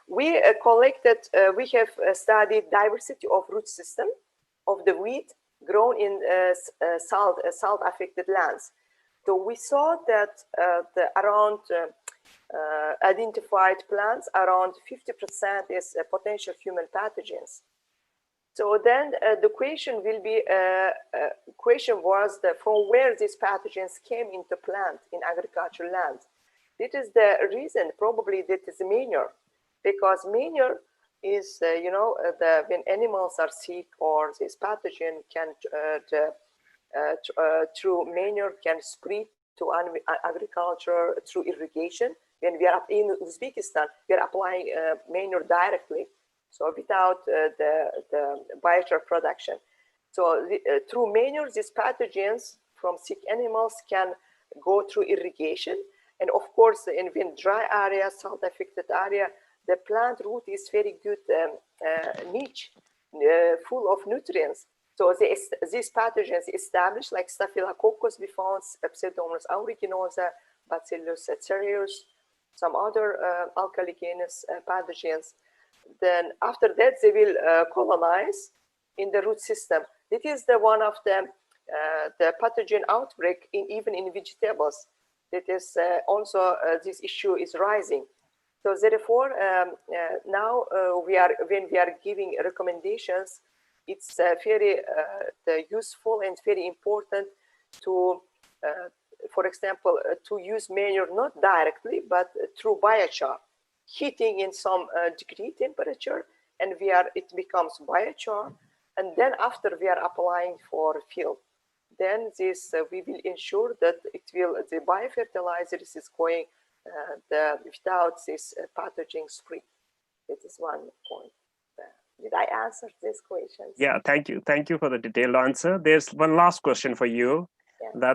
we collected, we have studied diversity of root system of the wheat grown in salt affected lands. So we saw that around identified plants, around 50% is potential human pathogens. So then the question will be, question was from where these pathogens came into plant in agricultural land. This is the reason, probably that is manure, because manure is, you know, when animals are sick, or this pathogen can, through manure can spread to agriculture through irrigation. When we are in Uzbekistan, we are applying manure directly, so without the biochar production. So through manure, these pathogens from sick animals can go through irrigation. And of course, in dry area, salt affected area, the plant root is very good niche, full of nutrients. So these pathogens established, like Staphylococcus we found, Pseudomonas aeruginosa, Bacillus cereus, some other alkaligenous pathogens. Then after that, they will colonize in the root system. This is the one of the pathogen outbreak even in vegetables. That is also this issue is rising. So therefore, now when we are giving recommendations, it's very useful and very important to, for example, to use manure not directly, but through biochar, heating in some degree temperature, and it becomes biochar, and then after we are applying for field. Then this we will ensure that the biofertilizer is going without this pathogen spread. That is one point. Did I answer these questions? Yeah, thank you. Thank you for the detailed answer. There's one last question for you. Yeah.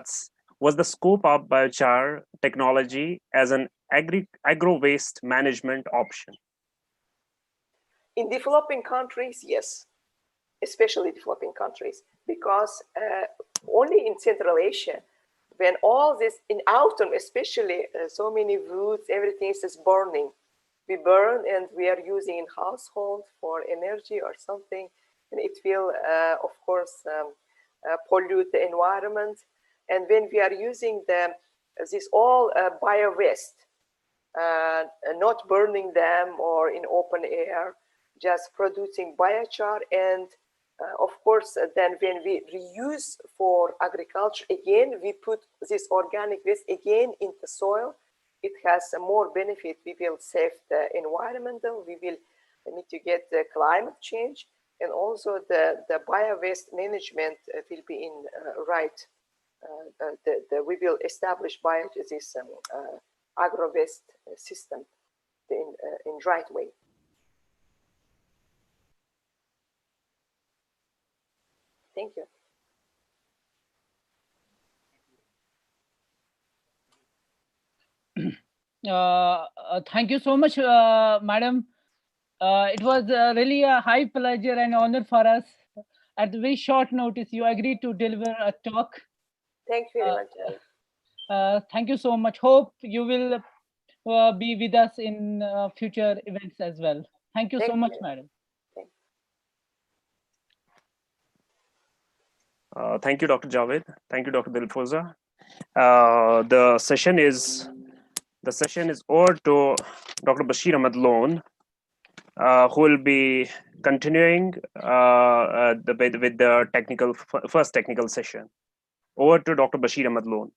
Was the scope of biochar technology as an agro-waste management option? In developing countries, yes, especially developing countries, because only in Central Asia, when all this, in autumn especially, so many woods, everything is burning. We burn and we are using in household for energy or something, and it will, of course, pollute the environment. And when we are using this all bio-waste, not burning them or in open air, just producing biochar, and of course, then when we reuse for agriculture, again, we put this organic waste again into soil. It has more benefit. We will save the environmental, we will mitigate the climate change, and also the bio-waste management will be in right. We will establish this agro-waste system in right way. Thank you. Thank you so much, madam. It was really a high pleasure and honor for us. At very short notice, you agreed to deliver a talk. Thank you very much. Thank you so much. Hope you will be with us in future events as well. Thank you so much, madam. Thank you, Dr. Javed. Thank you, Dr. Dilfoza. The session is over to Dr. Bashir Ahmed Lone, who will be continuing with the first technical session. Over to Dr. Bashir Ahmed Lone.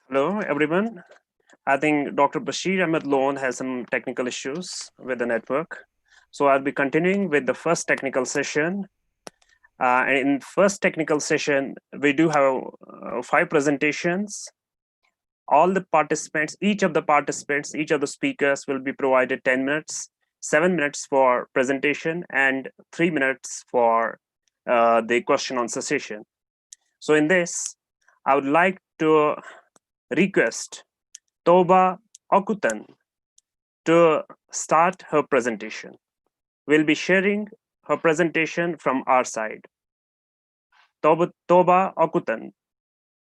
Hello, everyone. I think Dr. Bashir Ahmed Lone has some technical issues with the network. So I'll be continuing with the first technical session. And in first technical session, we do have 5 presentations. All the participants, each of the speakers will be provided 10 minutes, 7 minutes for presentation, and 3 minutes for the question answer session. So in this, I would like to request Toba Okutan to start her presentation. We'll be sharing her presentation from our side. Toba Okutan,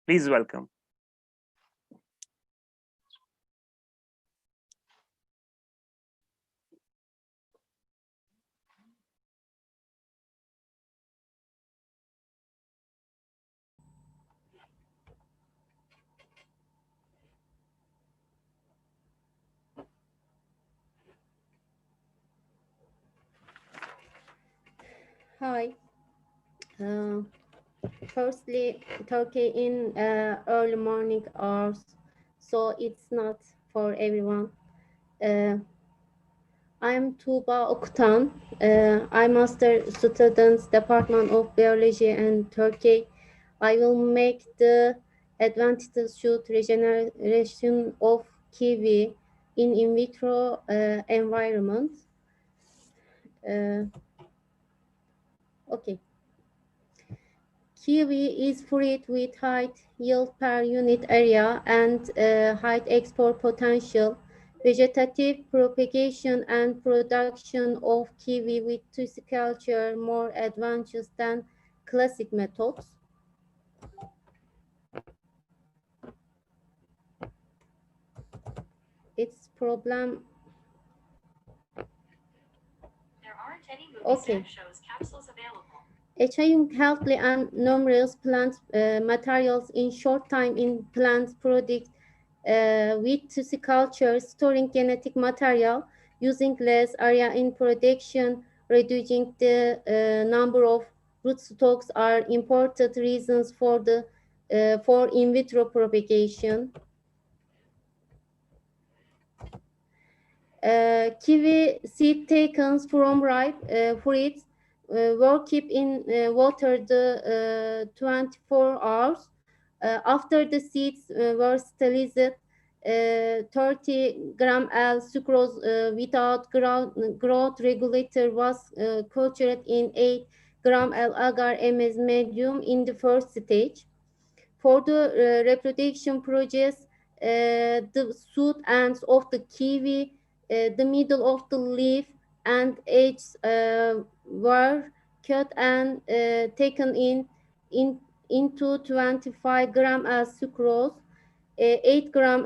please welcome. Hi. Firstly, Turkey in early morning hours, so it's not for everyone. I'm Tuba Okutan. I master students Department of Biology and Turkey. I will make the advantages shoot regeneration of kiwi in vitro environment. Okay. Kiwi is fruit with high yield per unit area and high export potential. Vegetative propagation and production of kiwi with culture more advanced than classic methods. Its problem. There aren't any movie shows capsules available. Achieving healthy and numerous plant materials in short time in plant products with culture, storing genetic material, using less area in production, reducing the number of rootstocks are important reasons for the for in vitro propagation. Kiwi seed taken from ripe fruits were kept in water the 24 hours. After the seeds were sterilized, 30 gram L sucrose without growth regulator was cultured in 8 gram L agar MS medium in the first stage. For the reproduction process, the shoot ends of the kiwi, the middle of the leaf and edges were cut and taken into 25 gram as sucrose, 8 gram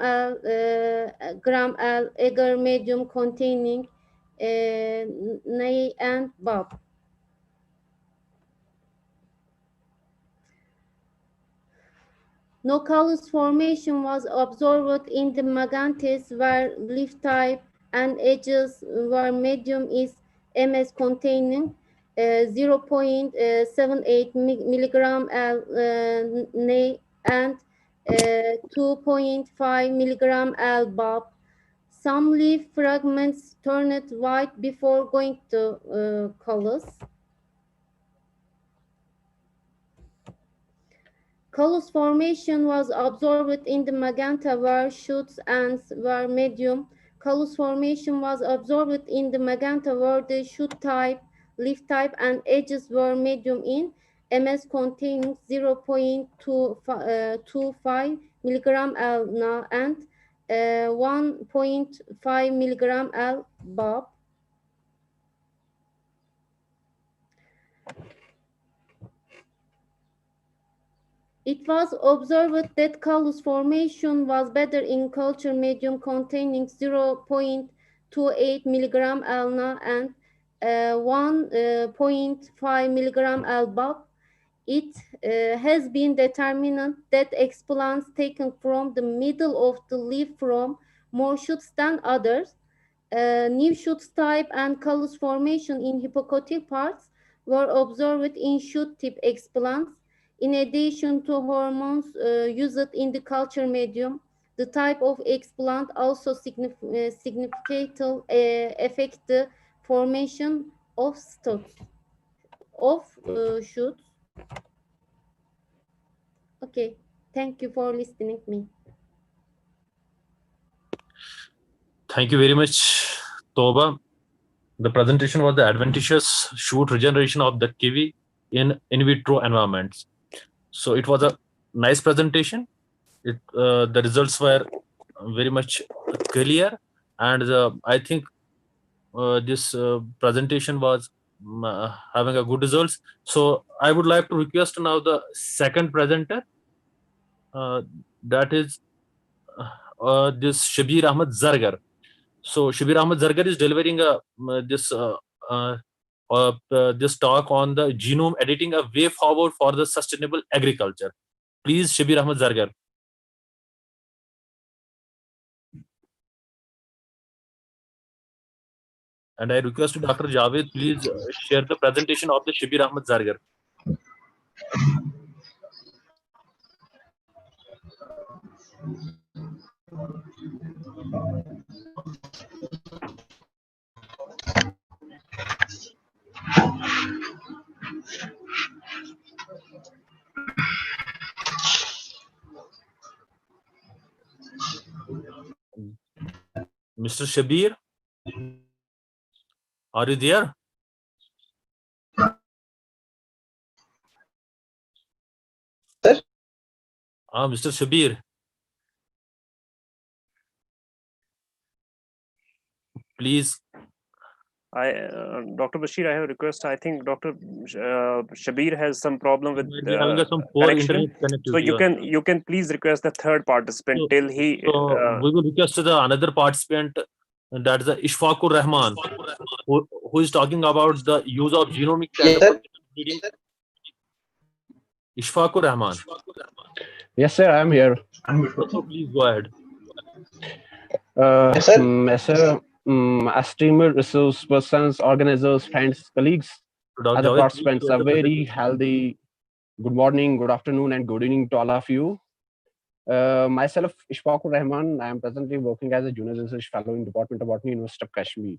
agar medium containing nay and bulb. No callus formation was observed in the Magantes where leaf type and edges were medium is MS containing 0.78 milligram and 2.5 milligram L-BOP. Some leaf fragments turned white before going to callus. Callus formation was observed in the magenta where shoots ends were medium. Callus formation was observed in the magenta where the shoot type, leaf type, and edges were medium in MS containing 0.25 milligram L and 1.5 milligram L BOB. It was observed that callus formation was better in culture medium containing 0.28 milligram LNA and 1.5 milligram LBOB. It has been determined that explants taken from the middle of the leaf form more shoots than others. New shoot type and callus formation in hypocotyl parts were observed in shoot tip explants. In addition to hormones used in the culture medium, the type of explant also significantly affect the formation of shoots. Okay, thank you for listening to me. Thank you very much, Toba. The presentation was the adventitious shoot regeneration of the kiwi in vitro environments. So it was a nice presentation. The results were very much clear, and I think this presentation was having a good results. So I would like to request now the second presenter, that is this Shabir Ahmed Zargar. So Shabir Ahmed Zargar is delivering this talk on the genome editing, a way forward for the sustainable agriculture. Please, Shabir Ahmed Zargar. And I request to Dr. Javed, please share the presentation of the Shabir Ahmed Zargar. Mr. Shabir, are you there? Sir? Mr. Shabir. Please. Dr. Bashir, I have a request. I think Dr. Shabir has some problem with some poor connection. internet connectivity. So you can please request the third participant till he. We will request the another participant, that is the Ishfaqur Rahman, who is talking about the use of genomics. Yes, sir. Ishfaqur Rahman. Yes, sir, I am here. So please go ahead. Yes, sir. Sir, esteemed resource persons, organizers, friends, colleagues, other participants, a very healthy good morning, good afternoon, and good evening to all of you. Myself, Ishfaqur Rahman, I am presently working as a junior research fellow in Department of Botany, University of Kashmir.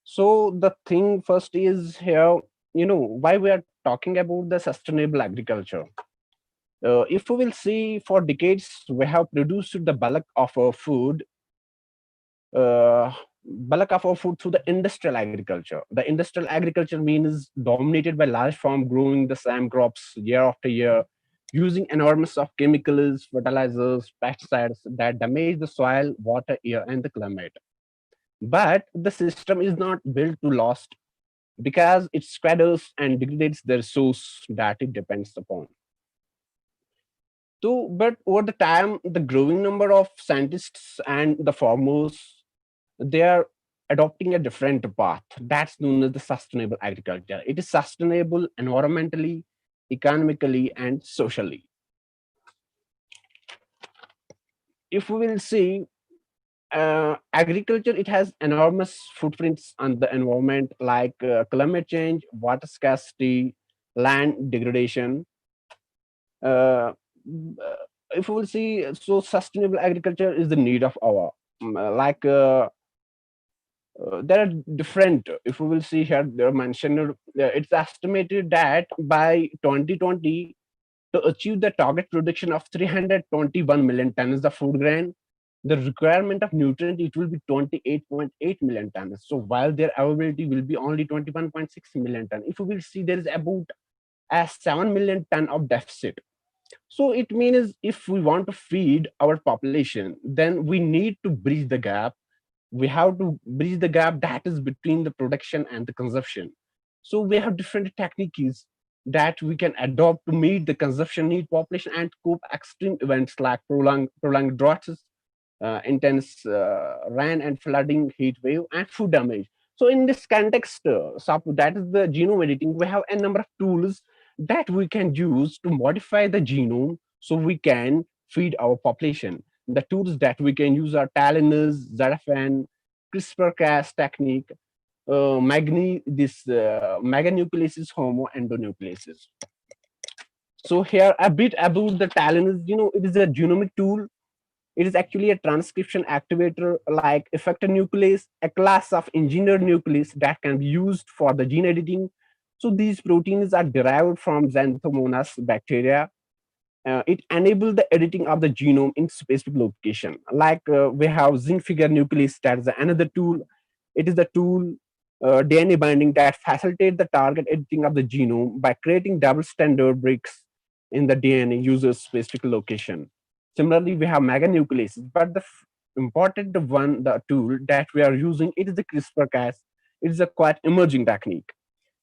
So the thing first is here, why we are talking about the sustainable agriculture. If we will see, for decades, we have produced the bulk of our food through the industrial agriculture. The industrial agriculture means dominated by large farm growing the same crops year after year, using enormous of chemicals, fertilizers, pesticides that damage the soil, water, air, and the climate. But the system is not built to last because it squanders and degrades the resource that it depends upon. But over the time, the growing number of scientists and the farmers, they are adopting a different path that's known as the sustainable agriculture. It is sustainable environmentally, economically, and socially. If we will see, agriculture, it has enormous footprints on the environment, like climate change, water scarcity, land degradation. if we will see, so sustainable agriculture is the need of our there are different, if we will see here, they are mentioned, it's estimated that by 2020, to achieve the target production of 321 million tons of food grain, the requirement of nutrient, it will be 28.8 million tons. So while their availability will be only 21.6 million tons, if we will see, there is about a 7 million ton of deficit. So it means if we want to feed our population, then we need to bridge the gap. We have to bridge the gap that is between the production and the consumption. So we have different techniques that we can adopt to meet the consumption need population and cope extreme events like prolonged droughts, intense rain and flooding, heat wave, and food damage. So in this context, that is the genome editing, we have a number of tools that we can use to modify the genome so we can feed our population. The tools that we can use are Talinus, Zarafan, CRISPR-Cas technique, meganucleases, homoendonucleases. So here a bit about the Talinus. It is a genomic tool. It is actually a transcription activator like effector nuclease, a class of engineered nuclease that can be used for the gene editing. So these proteins are derived from Xanthomonas bacteria. It enables the editing of the genome in specific location. Like we have zinc finger nuclease, that is another tool. It is the tool DNA binding that facilitates the target editing of the genome by creating double stranded breaks in the DNA user's specific location. Similarly, we have meganucleases, but the important one, the tool that we are using, it is the CRISPR-Cas. It is a quite emerging technique.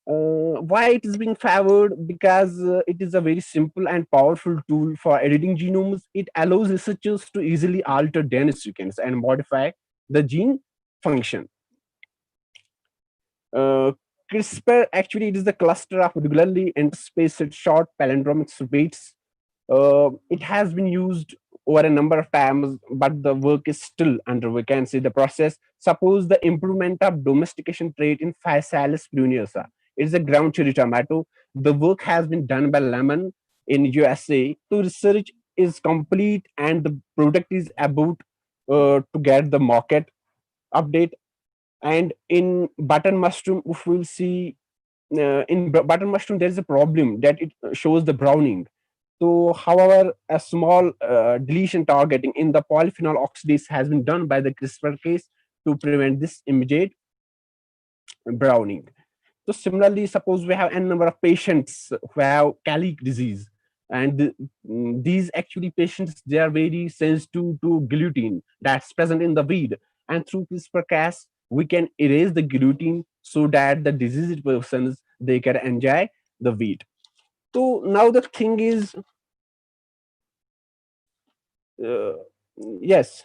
Why it is being favored? Because it is a very simple and powerful tool for editing genomes. It allows researchers to easily alter DNA sequence and modify the gene function. CRISPR, actually, it is the cluster of regularly interspaced short palindromic repeats. It has been used over a number of times, but the work is still under, we can see, the process. Suppose the improvement of domestication trait in Physalis spuriosa. It's a ground cherry tomato. The work has been done by Lemon in USA. So research is complete and the product is about to get the market update. And in button mushroom, if we'll see, in button mushroom, there is a problem that it shows the browning. So, however, a small deletion targeting in the polyphenol oxidase has been done by the CRISPR case to prevent this immediate browning. So, similarly, suppose we have a number of patients who have celiac disease, and these actually patients, they are very sensitive to gluten that's present in the wheat, and through CRISPR-Cas we can erase the gluten so that the diseased persons, they can enjoy the wheat. So now the thing is, yes,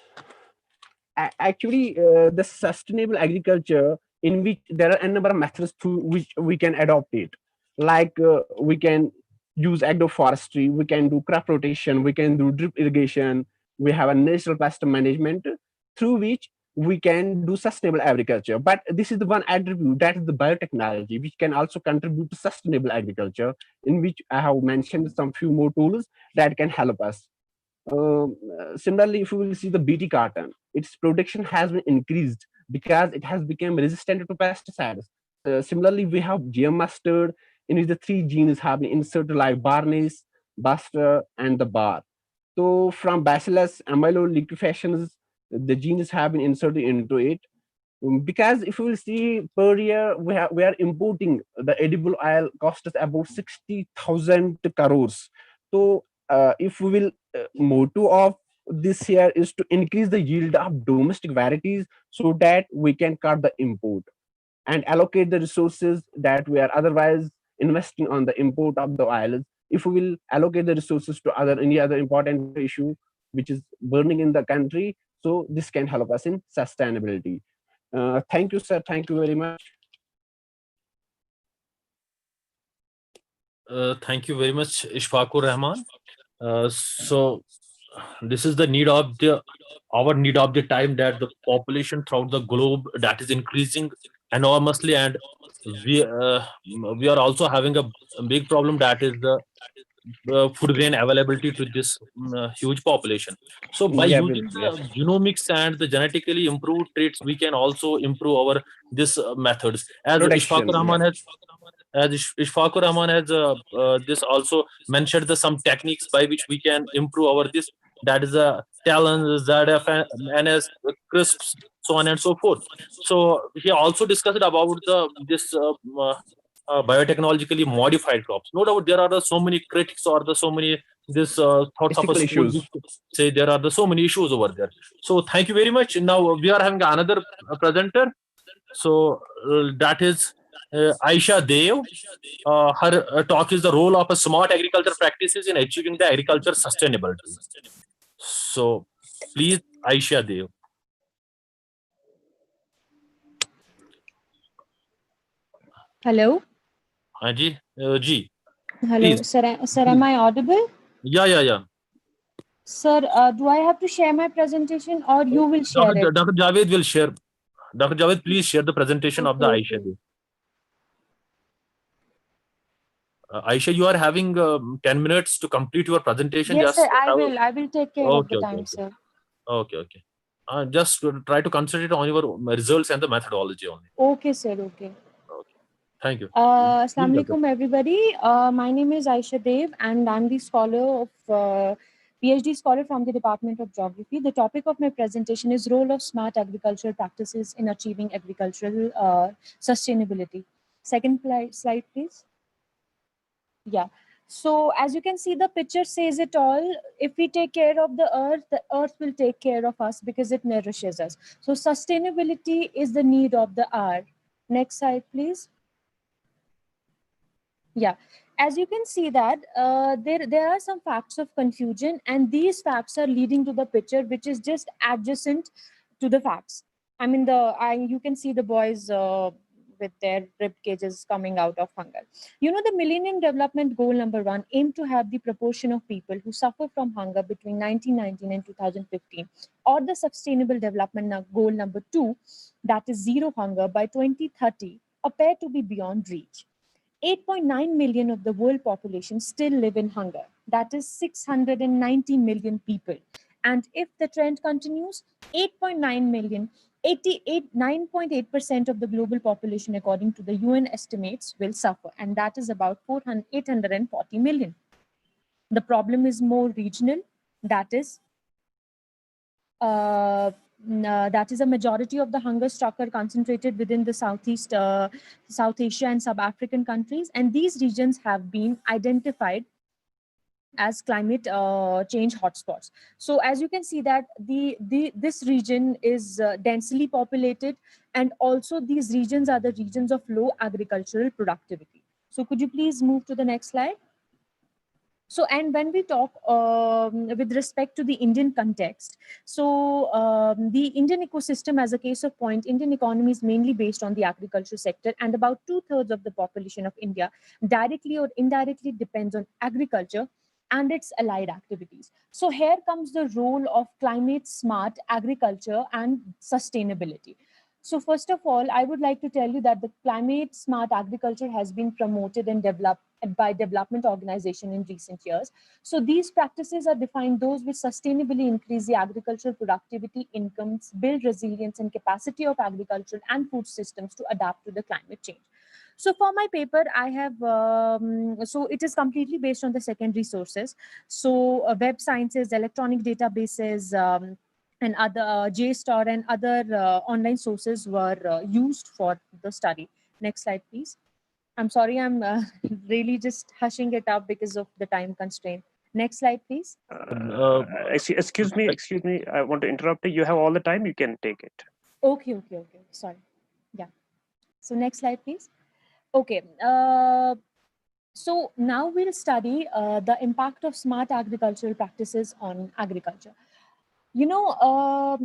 actually, the sustainable agriculture, in which there are a number of methods through which we can adopt it. Like we can use agroforestry, we can do crop rotation, we can do drip irrigation, we have a natural pest management through which we can do sustainable agriculture. But this is the one attribute, that is the biotechnology, which can also contribute to sustainable agriculture, in which I have mentioned some few more tools that can help us. Similarly, if we will see the BT carton, its production has been increased because it has become resistant to pesticides. Similarly, we have GM mustard, in which the three genes have been inserted like Barnes, Buster, and the Bar. So from Bacillus amyloliquefaciens, the genes have been inserted into it. Because if we will see per year, we are importing the edible oil cost us about 60,000 crores. So if we will motto of this year is to increase the yield of domestic varieties so that we can cut the import and allocate the resources that we are otherwise investing on the import of the oils. If we will allocate the resources to any other important issue which is burning in the country, so this can help us in sustainability. Thank you, sir. Thank you very much. Thank you very much, Ishfaqur Rahman. So this is the need of our need of the time, that the population throughout the globe that is increasing enormously, and we are also having a big problem, that is the food grain availability to this huge population. So by using the genomics and the genetically improved traits, we can also improve our this methods. As Ishfaqur Rahman has this also mentioned the some techniques by which we can improve our this, that is a talons, ZF, NS, crisps, so on and so forth. So he also discussed about the this biotechnologically modified crops. No doubt there are so many critics or so many this thoughts of a school which say there are so many issues over there. So thank you very much. Now we are having another presenter. So that is Aisha Dev. Her talk is the role of a smart agriculture practices in achieving the agriculture sustainability. So please, Aisha Dev. Hello. Ji. Hello, please. sir, am I audible? Yeah. Sir, do I have to share my presentation or you will share it? Dr. Javed will share. Dr. Javed, please share the presentation of the Aisha Dev. Aisha, you are having 10 minutes to complete your presentation. Yes, sir, I will take care of the time, sir. Okay. Just try to concentrate on your results and the methodology only. Okay, sir, okay. Thank you. Assalamu alaikum, everybody. My name is Aisha Dev and I'm the scholar of PhD scholar from the Department of Geography. The topic of my presentation is role of smart agricultural practices in achieving agricultural sustainability. Second slide, please. Yeah. So as you can see, the picture says it all. If we take care of the earth will take care of us because it nourishes us. So sustainability is the need of the hour. Next slide, please. Yeah. As you can see that there are some facts of confusion, and these facts are leading to the picture, which is just adjacent to the facts. I mean, you can see the boys with their rib cages coming out of hunger. You know, the Millennium Development Goal number 1 aimed to have the proportion of people who suffer from hunger between 1919 and 2015, or the Sustainable Development Goal number 2, that is zero hunger by 2030, appear to be beyond reach. 8.9 million of the world population still live in hunger. That is 690 million people. And if the trend continues, 8.9 million, 9.8% of the global population, according to the UN estimates, will suffer. And that is about 840 million. The problem is more regional. That is a majority of the hunger shock are concentrated within the South Asia and sub-African countries, and these regions have been identified as climate change hotspots. So as you can see that this region is densely populated, and also these regions are the regions of low agricultural productivity. So could you please move to the next slide? So, and when we talk with respect to the Indian context, so the Indian ecosystem, as a case of point, Indian economy is mainly based on the agriculture sector, and about 2/3 of the population of India directly or indirectly depends on agriculture and its allied activities. So here comes the role of climate smart agriculture and sustainability. So first of all, I would like to tell you that the climate smart agriculture has been promoted and developed by development organization in recent years. So these practices are defined those which sustainably increase the agricultural productivity, incomes, build resilience and capacity of agricultural and food systems to adapt to the climate change. So for my paper, I have, so it is completely based on the secondary sources. So web sciences, electronic databases, and other JSTOR and other online sources were used for the study. Next slide, please. I'm sorry, I'm really just hushing it up because of the time constraint. Next slide, please. Excuse me. I want to interrupt you. You have all the time. You can take it. Okay. Sorry. Yeah. So next slide, please. Okay. So now we'll study the impact of smart agricultural practices on agriculture. You know,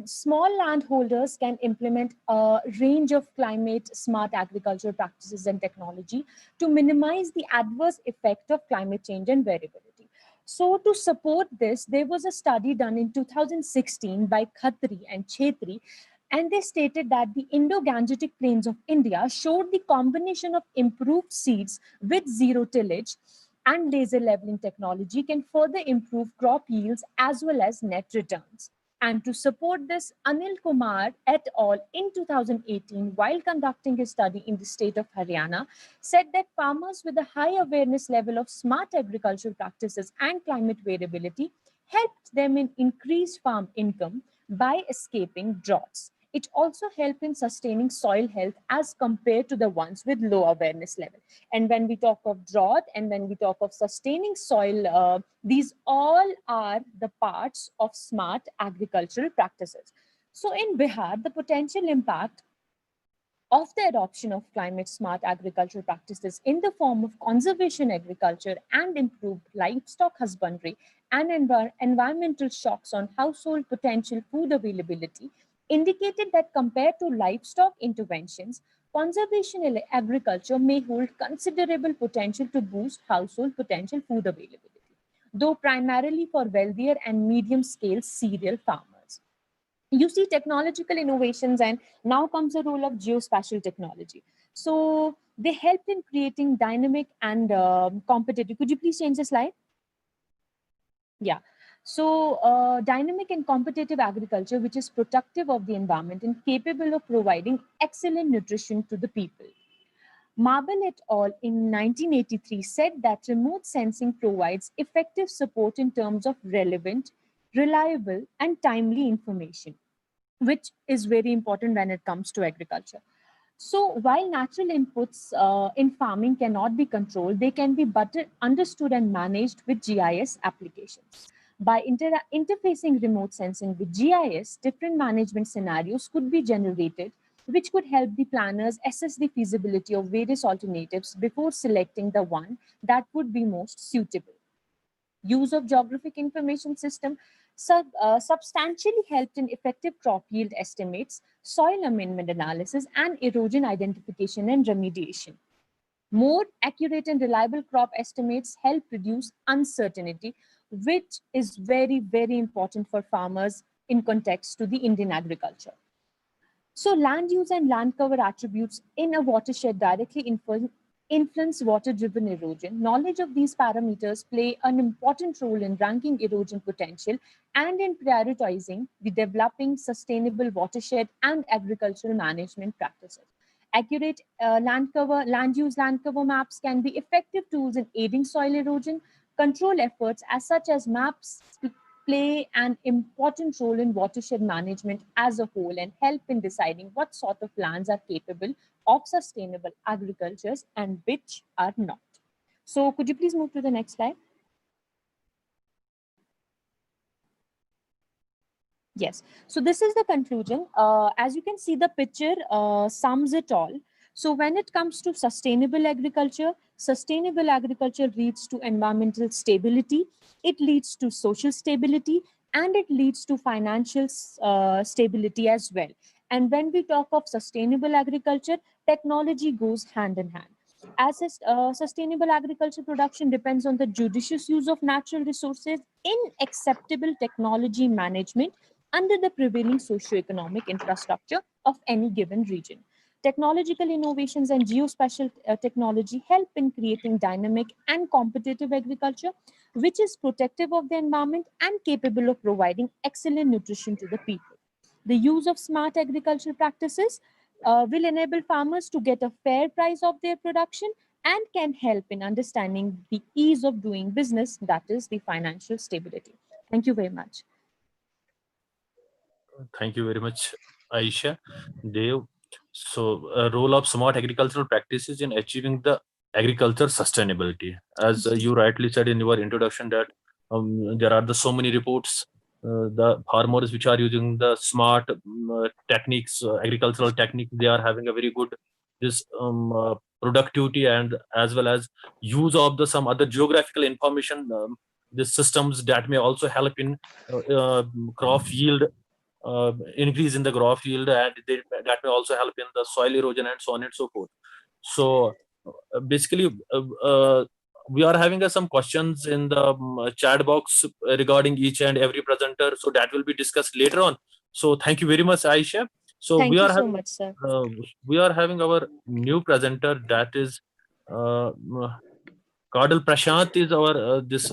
small landholders can implement a range of climate smart agricultural practices and technology to minimize the adverse effect of climate change and variability. So to support this, there was a study done in 2016 by Khatri and Chetri, and they stated that the Indo-Gangetic plains of India showed the combination of improved seeds with zero tillage and laser leveling technology can further improve crop yields as well as net returns. And to support this, Anil Kumar et al. In 2018, while conducting a study in the state of Haryana, said that farmers with a high awareness level of smart agricultural practices and climate variability helped them in increased farm income by escaping droughts. It also helped in sustaining soil health as compared to the ones with low awareness level. And when we talk of drought and when we talk of sustaining soil, these all are the parts of smart agricultural practices. So in Bihar, the potential impact of the adoption of climate smart agricultural practices in the form of conservation agriculture and improved livestock husbandry and environmental shocks on household potential food availability indicated that compared to livestock interventions, conservation agriculture may hold considerable potential to boost household potential food availability, though primarily for wealthier and medium-scale cereal farmers. You see technological innovations, and now comes the role of geospatial technology. So they helped in creating dynamic and competitive. Could you please change the slide? Yeah. So dynamic and competitive agriculture, which is protective of the environment and capable of providing excellent nutrition to the people. Marble et al. In 1983 said that remote sensing provides effective support in terms of relevant, reliable, and timely information, which is very important when it comes to agriculture. So while natural inputs in farming cannot be controlled, they can be better understood and managed with GIS applications. By interfacing remote sensing with GIS, different management scenarios could be generated, which could help the planners assess the feasibility of various alternatives before selecting the one that would be most suitable. Use of geographic information system substantially helped in effective crop yield estimates, soil amendment analysis, and erosion identification and remediation. More accurate and reliable crop estimates help reduce uncertainty, which is very, very important for farmers in context to the Indian agriculture. So land use and land cover attributes in a watershed directly influence water-driven erosion. Knowledge of these parameters play an important role in ranking erosion potential and in prioritizing the developing sustainable watershed and agricultural management practices. Accurate land use land cover maps can be effective tools in aiding soil erosion control efforts, as such as maps play an important role in watershed management as a whole and help in deciding what sort of lands are capable of sustainable agricultures and which are not. So could you please move to the next slide? Yes, so this is the conclusion. As you can see, the picture sums it all. So when it comes to sustainable agriculture leads to environmental stability, it leads to social stability, and it leads to financial stability as well. And when we talk of sustainable agriculture, technology goes hand in hand. As sustainable agriculture production depends on the judicious use of natural resources in acceptable technology management under the prevailing socio-economic infrastructure of any given region. Technological innovations and geospatial technology help in creating dynamic and competitive agriculture, which is protective of the environment and capable of providing excellent nutrition to the people. The use of smart agricultural practices will enable farmers to get a fair price of their production and can help in understanding the ease of doing business, that is the financial stability. Thank you very much. Thank you very much, Aisha. Dave. So, role of smart agricultural practices in achieving the agriculture sustainability. As you rightly said in your introduction, that there are so many reports. The farmers which are using the smart techniques, agricultural techniques, they are having a very good productivity, and as well as use of the some other geographical information. The systems that may also help in crop yield. Increase in the crop yield, and that may also help in the soil erosion and so on and so forth. So basically, we are having some questions in the chat box regarding each and every presenter. So that will be discussed later on. So thank you very much, Aisha. So thank you so much, sir. We are having our new presenter, that is Cardal Prashant is our this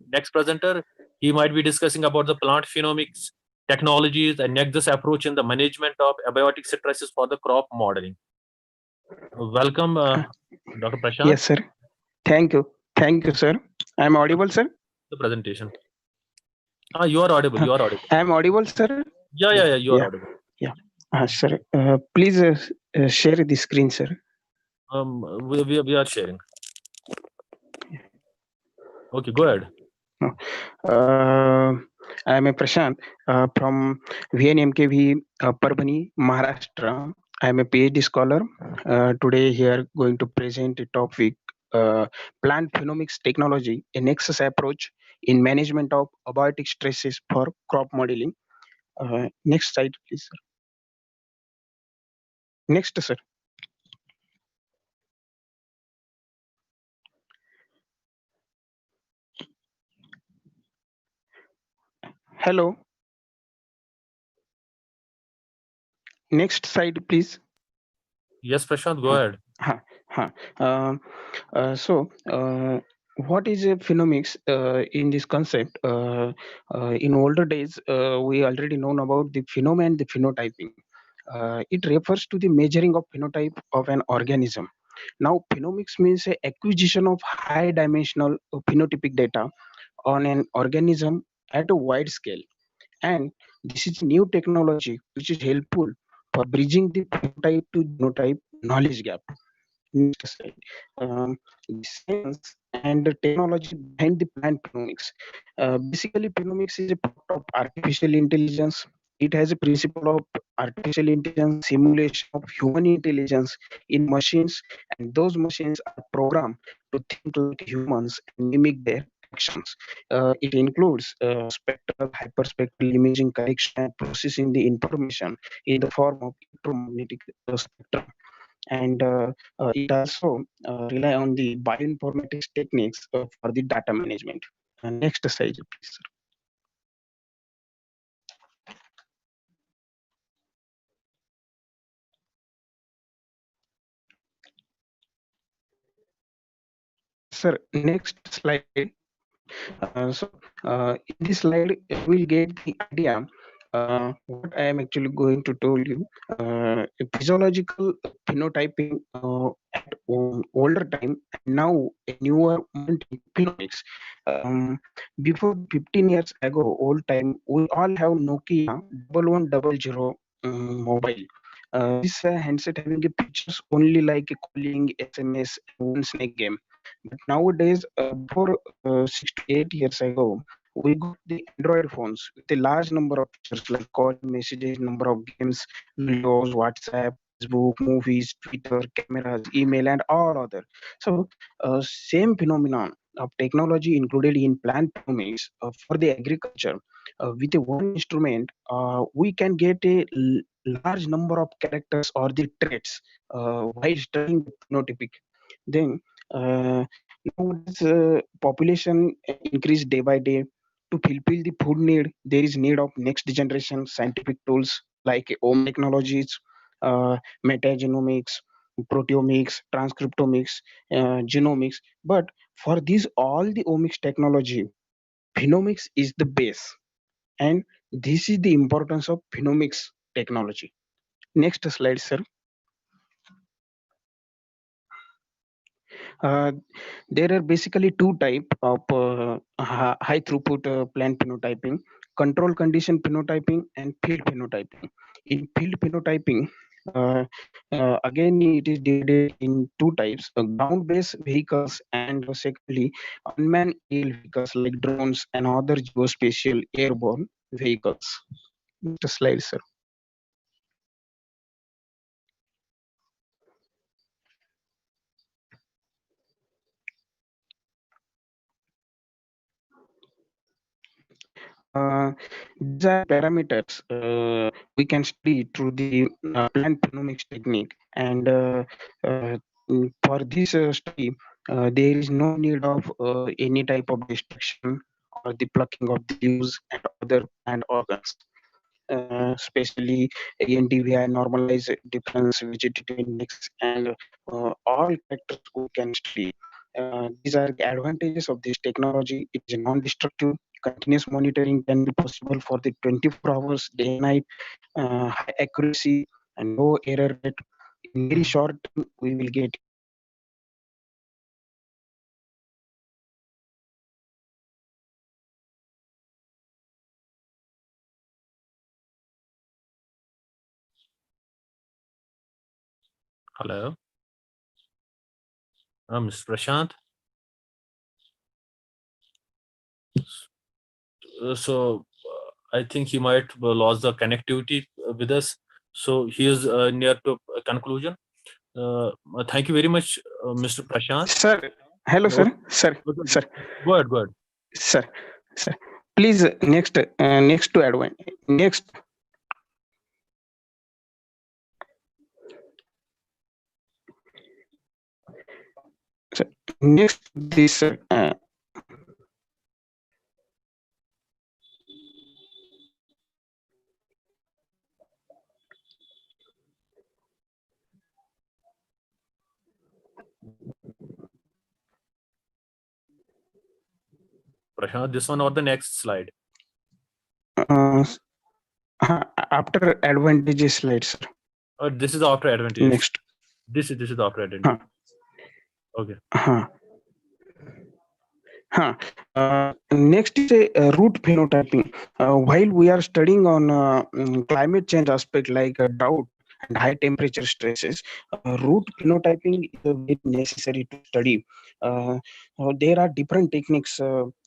next presenter. He might be discussing about the plant phenomics technologies and nexus approach in the management of abiotic stresses for the crop modeling. Welcome, Dr. Prashant. Yes, sir. Thank you. Thank you, sir. I'm audible, sir? The presentation. You are audible. You are audible. I'm audible, sir? Yeah, you are audible. Yeah. Sir, please share the screen, sir. We are sharing. Okay, go ahead. I'm a Prashant from VNMKV Parbhani, Maharashtra. I'm a PhD scholar. Today here going to present a topic, plant phenomics technology, a nexus approach in management of abiotic stresses for crop modeling. Next slide, please, sir. Next, sir. Hello. Next slide, please. Yes, Prashant, go ahead. What is a phenomics in this concept? In older days, we already known about the phenom and the phenotyping. It refers to the measuring of phenotype of an organism. Now, phenomics means a acquisition of high dimensional phenotypic data on an organism at a wide scale. And this is new technology which is helpful for bridging the phenotype to genotype knowledge gap. Next slide. The science and the technology behind the plant phenomics. Basically, phenomics is a part of artificial intelligence. It has a principle of artificial intelligence, simulation of human intelligence in machines, and those machines are programmed to think like humans and mimic their actions. It includes spectral, hyperspectral imaging collection and processing the information in the form of electromagnetic spectrum, and it also rely on the bioinformatics techniques for the data management. Next slide, please. Sir, next slide. In this slide, you will get the idea what I am actually going to tell you. Physiological phenotyping at older time, and now a newer phenomics. Before 15 years ago, old time, we all have Nokia 1100 mobile. This handset having a pictures only like a calling, SMS, and one snake game. But nowadays, before 6 to 8 years ago, we got the Android phones with a large number of features like call, messages, number of games, videos, WhatsApp, Facebook, movies, Twitter, cameras, email, and all other. So, same phenomenon of technology included in plant phenomics for the agriculture. With a one instrument, we can get a large number of characters or the traits while studying the phenotypic. Then nowadays, population increase day by day. To fulfill the food need, there is need of next generation scientific tools like omic technologies, metagenomics, proteomics, transcriptomics, genomics. But for these all the omics technology, phenomics is the base, and this is the importance of phenomics technology. Next slide, sir. Uh, there are basically two type of high throughput plant phenotyping: control condition phenotyping and field phenotyping. In field phenotyping, again it is divided in two types: ground based vehicles, and secondly unmanned aerial vehicles like drones and other geospatial airborne vehicles. Next slide, sir. These are parameters we can study through the plant phenomics technique, and for this study, there is no need of any type of destruction or the plucking of the leaves and other plant organs. Especially ANTVI normalize difference vegetative index and all factors we can study. These are the advantages of this technology. It is non-destructive. Continuous monitoring can be possible for the 24 hours, day and night, high accuracy and low error rate. In very short time, we will get. Hello, Mr. Prashant. I think he might lost the connectivity with us. So he is near to a conclusion. Thank you very much, Mr. Prashant. Sir, hello, sir. Sir, sir. Go ahead, go ahead. Sir, sir. Please, next to advance. Next. Sir, next, this. Prashant, this one or the next slide? After advantages slide, sir. This is after advantages. Next. This is after advantages. Okay. Next is a root phenotyping. While we are studying on climate change aspect like drought and high temperature stresses, root phenotyping is very necessary to study. There are different techniques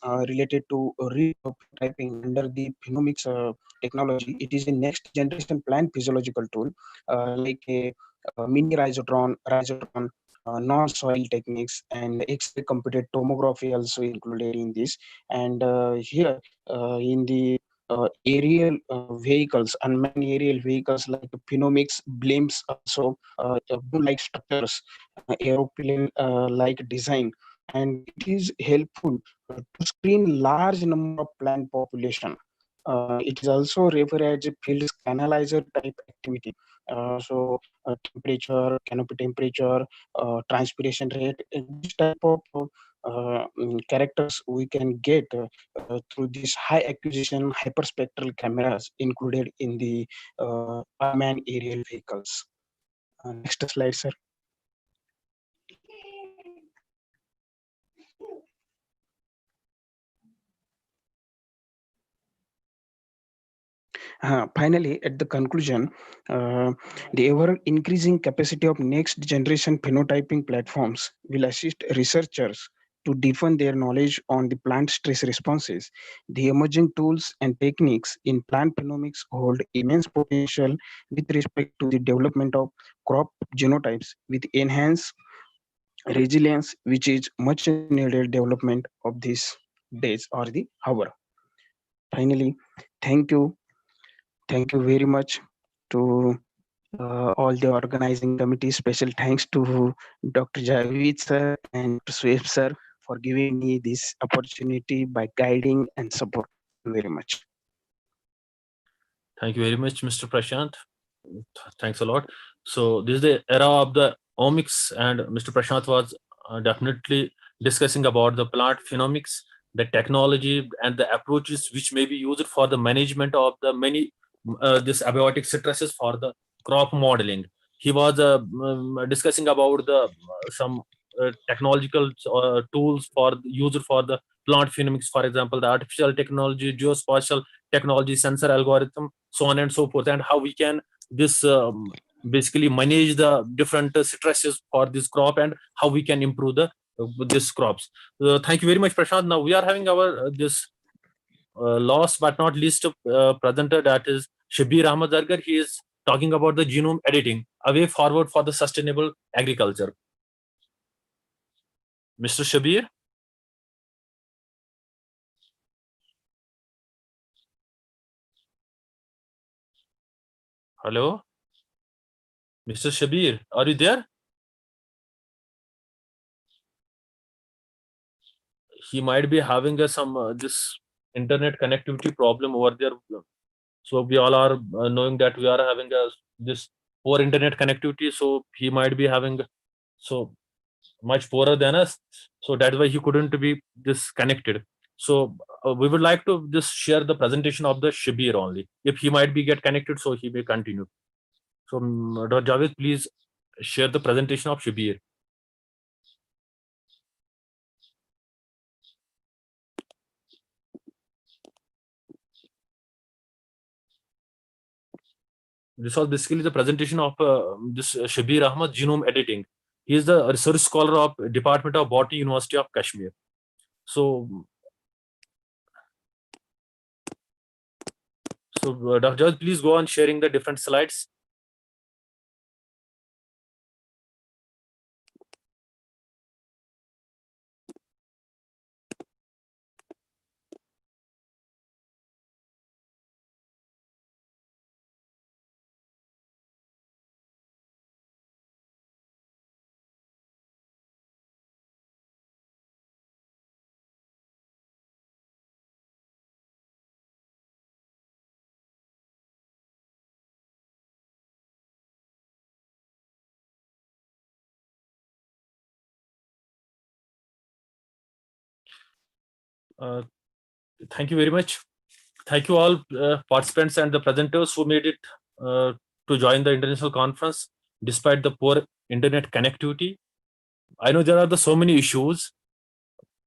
related to root phenotyping under the phenomics technology. It is a next generation plant physiological tool like a mini rhizotron, non-soil techniques, and X-ray computed tomography also included in this. And here in the aerial vehicles, unmanned aerial vehicles like phenomics, blimps, also like structures, aeroplane-like design, and it is helpful to screen large number of plant population. It is also referred as a field analyzer type activity. Temperature, canopy temperature, transpiration rate, this type of characters we can get through these high acquisition hyperspectral cameras included in the unmanned aerial vehicles. Next slide, sir. Finally, at the conclusion, the ever increasing capacity of next generation phenotyping platforms will assist researchers to deepen their knowledge on the plant stress responses. The emerging tools and techniques in plant phenomics hold immense potential with respect to the development of crop genotypes with enhanced resilience, which is much needed development of these days or the hour. Finally, thank you very much to all the organizing committee. Special thanks to Dr. Javid sir and Sweb sir for giving me this opportunity by guiding and support. Thank you very much. Thank you very much, Mr. Prashant. Thanks a lot. So this is the era of the omics, and Mr. Prashant was definitely discussing about the plant phenomics, the technology, and the approaches which may be used for the management of the many this abiotic stresses for the crop modeling. He was discussing about the some technological tools for used for the plant phenomics, for example, the artificial technology, geospatial technology, sensor algorithm, so on and so forth, and how we can this basically manage the different stresses for this crop and how we can improve the this crops. Thank you very much, Prashant. Now we are having our this last but not least presenter, that is Shabir Ahmad Zargar. He is talking about the genome editing, a way forward for the sustainable agriculture. Mr. Shabir? Hello? Mr. Shabir, are you there? He might be having some this internet connectivity problem over there. So we all are knowing that we are having this poor internet connectivity. So he might be having, so much poorer than us, so that's why he couldn't be disconnected. So we would like to just share the presentation of the Shabir only. If he might be get connected, so he may continue. So Dr. Javed, please share the presentation of Shabir. This was basically the presentation of this Shabir Ahmad, genome editing. He is the research scholar of Department of Botany, University of Kashmir. So Dr. Javed, please go on sharing the different slides. Thank you very much. Thank you all participants and the presenters who made it to join the international conference despite the poor internet connectivity. I know there are so many issues,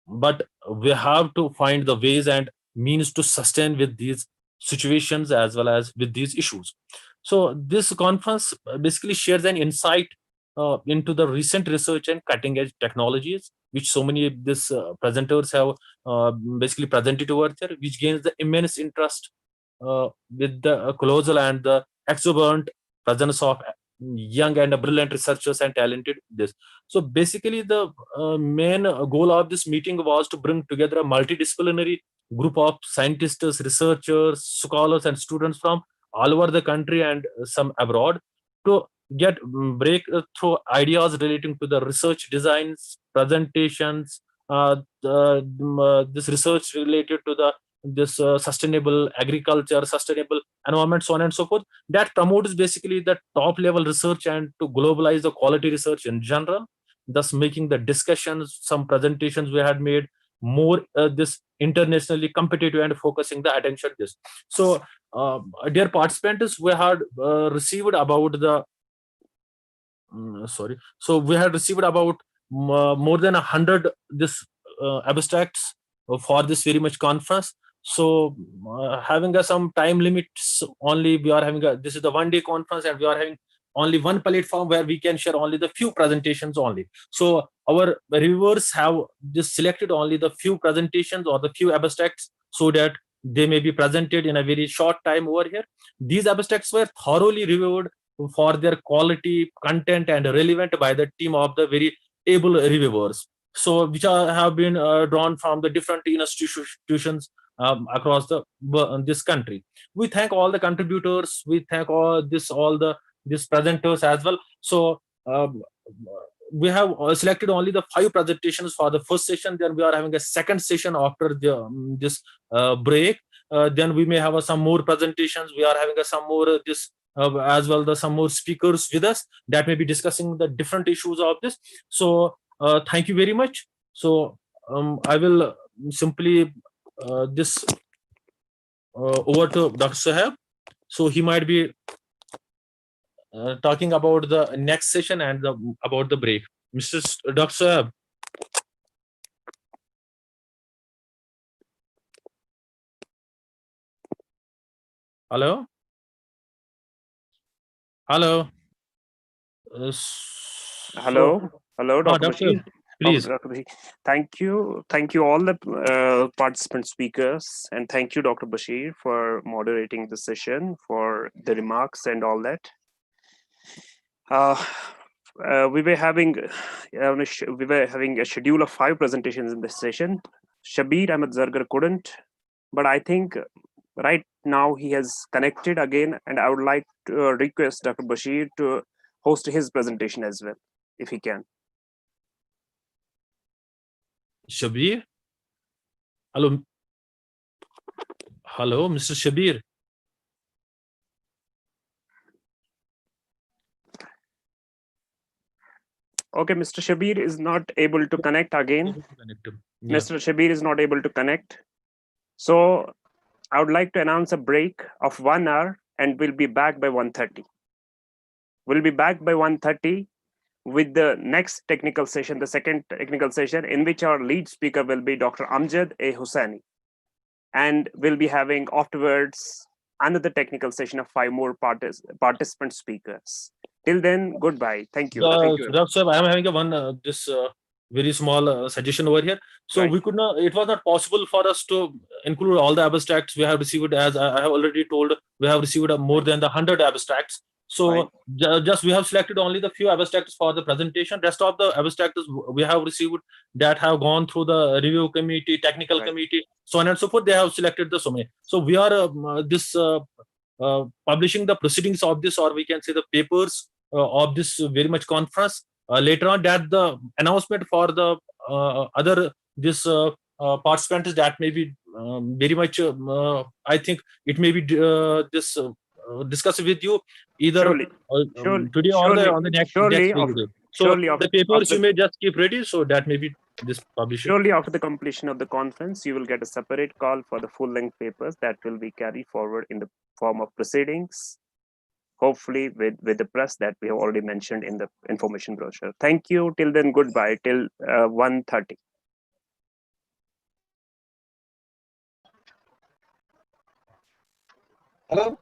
but we have to find the ways and means to sustain with these situations as well as with these issues. So this conference basically shares an insight into the recent research and cutting edge technologies which so many of these presenters have basically presented over there, which gains the immense interest with the colossal and the exuberant presence of young and brilliant researchers and talented this. So basically the main goal of this meeting was to bring together a multidisciplinary group of scientists, researchers, scholars and students from all over the country and some abroad to get breakthrough ideas relating to the research designs, presentations, this research related to the sustainable agriculture, sustainable environment, so on and so forth, that promotes basically the top level research and to globalize the quality research in general, thus making the discussions, some presentations we had made more this internationally competitive and focusing the attention this. So dear participants, we had received about the so we had received about more than 100 this abstracts for this very much conference. So having some time limits only, we are having this is the 1 day conference and we are having only one platform where we can share only the few presentations only. So our reviewers have just selected only the few presentations or the few abstracts so that they may be presented in a very short time over here. These abstracts were thoroughly reviewed for their quality, content and relevant by the team of the very able reviewers, so which have been drawn from the different institutions across this country. We thank all the contributors, we thank all the these presenters as well. So we have selected only the 5 presentations for the first session, then we are having a second session after the this break. Then we may have some more presentations, we are having some more this as well some more speakers with us that may be discussing the different issues of this. So thank you very much. So I will simply this over to Dr. Sahab. So he might be talking about the next session and about the break. Mr. Dr. Sahab. Hello. Hello. Hello, Dr. Bashir. Please. Thank you all the participant speakers, and thank you, Dr. Bashir, for moderating the session, for the remarks and all that. We were having a schedule of 5 presentations in this session. Shabir Ahmed Zargar couldn't, but I think right now he has connected again, and I would like to request Dr. Bashir to host his presentation as well, if he can. Shabir? Hello, Mr. Shabir. Okay, Mr. Shabir is not able to connect again. Yeah. Mr. Shabir is not able to connect. So I would like to announce a break of 1 hour and we'll be back by 1:30. We'll be back by 1:30 with the next technical session, the second technical session, in which our lead speaker will be Dr. Amjad A. Hussaini. And we'll be having afterwards another technical session of 5 more participant speakers. Till then, goodbye. Thank you. Thank you. Raghav sir, I am having a one this very small suggestion over here. So Right. we could not. It was not possible for us to include all the abstracts we have received. As I have already told, we have received more than the 100 abstracts. So Right. just we have selected only the few abstracts for the presentation. Rest of the abstracts we have received that have gone through the review committee, technical Right. committee, so on and so forth. They have selected the so many. So we are publishing the proceedings of this, or we can say the papers of this very much conference. Later on, that the announcement for the other this participants, that may be very much. I think it may be this discussed with you either Surely. Surely. today or on the next Surely. week day. So Surely the after, papers you may just keep ready, so that may be this published. surely after the completion of the conference, you will get a separate call for the full-length papers that will be carried forward in the form of proceedings, hopefully with the press that we have already mentioned in the information brochure. Thank you. Till then, goodbye. Till 1:30. Hello.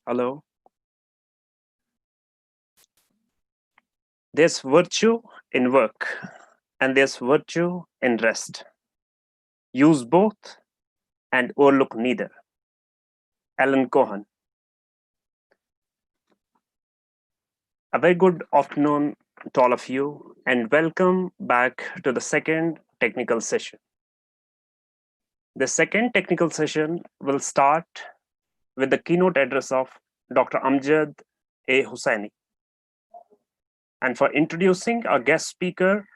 Hello. There's virtue in work and there's virtue in rest. Use both and overlook neither. Alan Cohen. A very good afternoon to all of you and welcome back to the second technical session. The second technical session will start with the keynote address of Dr. Amjad A. Hussaini. And for introducing our guest speaker,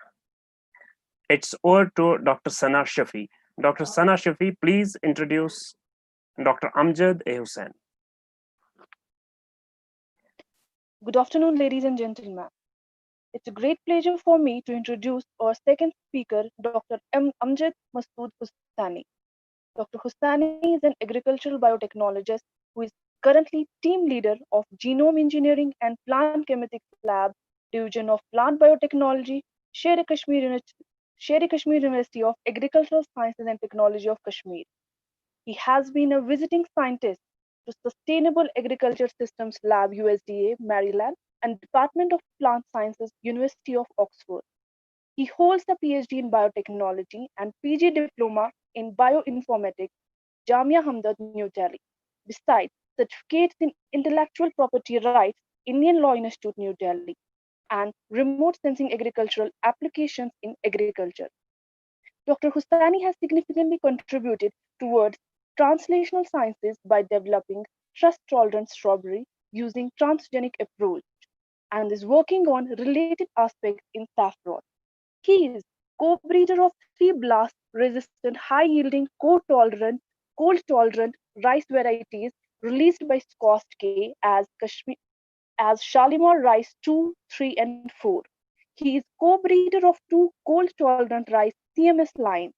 it's over to Dr. Sana Shafi. Dr. Sana Shafi, please introduce Dr. Amjad A. Hussaini. Good afternoon, ladies and gentlemen. It's a great pleasure for me to introduce our second speaker, Dr. Amjad Masood Hussaini. Dr. Hussaini is an agricultural biotechnologist who is currently team leader of Genome Engineering and Plant Kinetics Lab, Division of Plant Biotechnology, Sher-e-Kashmir University of Agricultural Sciences and Technology of Kashmir. He has been a visiting scientist to Sustainable Agriculture Systems Lab, USDA, Maryland, and Department of Plant Sciences, University of Oxford. He holds a PhD in biotechnology and PG diploma in bioinformatics, Jamia Hamdard, New Delhi. Besides, certificates in intellectual property rights, Indian Law Institute, New Delhi, and remote sensing agricultural applications in agriculture. Dr. Hussaini has significantly contributed towards translational sciences by developing stress-tolerant strawberry using transgenic approach and is working on related aspects in saffron. He is co-breeder of 3 blast-resistant, high-yielding, cold-tolerant rice varieties released by SKUASK-K as Shalimar Rice 2, 3, and 4. He is co-breeder of 2 cold-tolerant rice CMS lines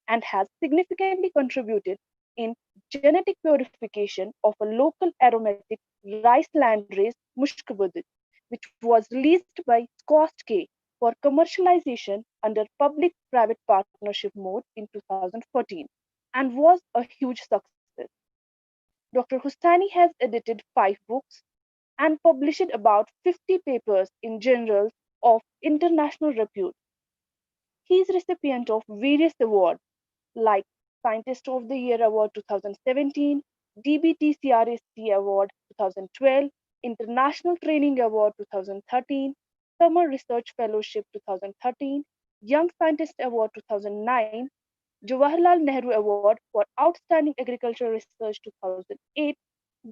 and has significantly contributed in genetic purification of a local aromatic rice landrace Mushkbudit, which was released by SKUASK-K for commercialization under public-private partnership mode in 2014 and was a huge success. Dr. Hussaini has edited 5 books and published about 50 papers in journals of international repute. He is recipient of various awards like Scientist of the Year Award 2017, DBT-CRST Award 2012, International Training Award 2013, Summer Research Fellowship 2013, Young Scientist Award 2009, Jawaharlal Nehru Award for Outstanding Agricultural Research 2008,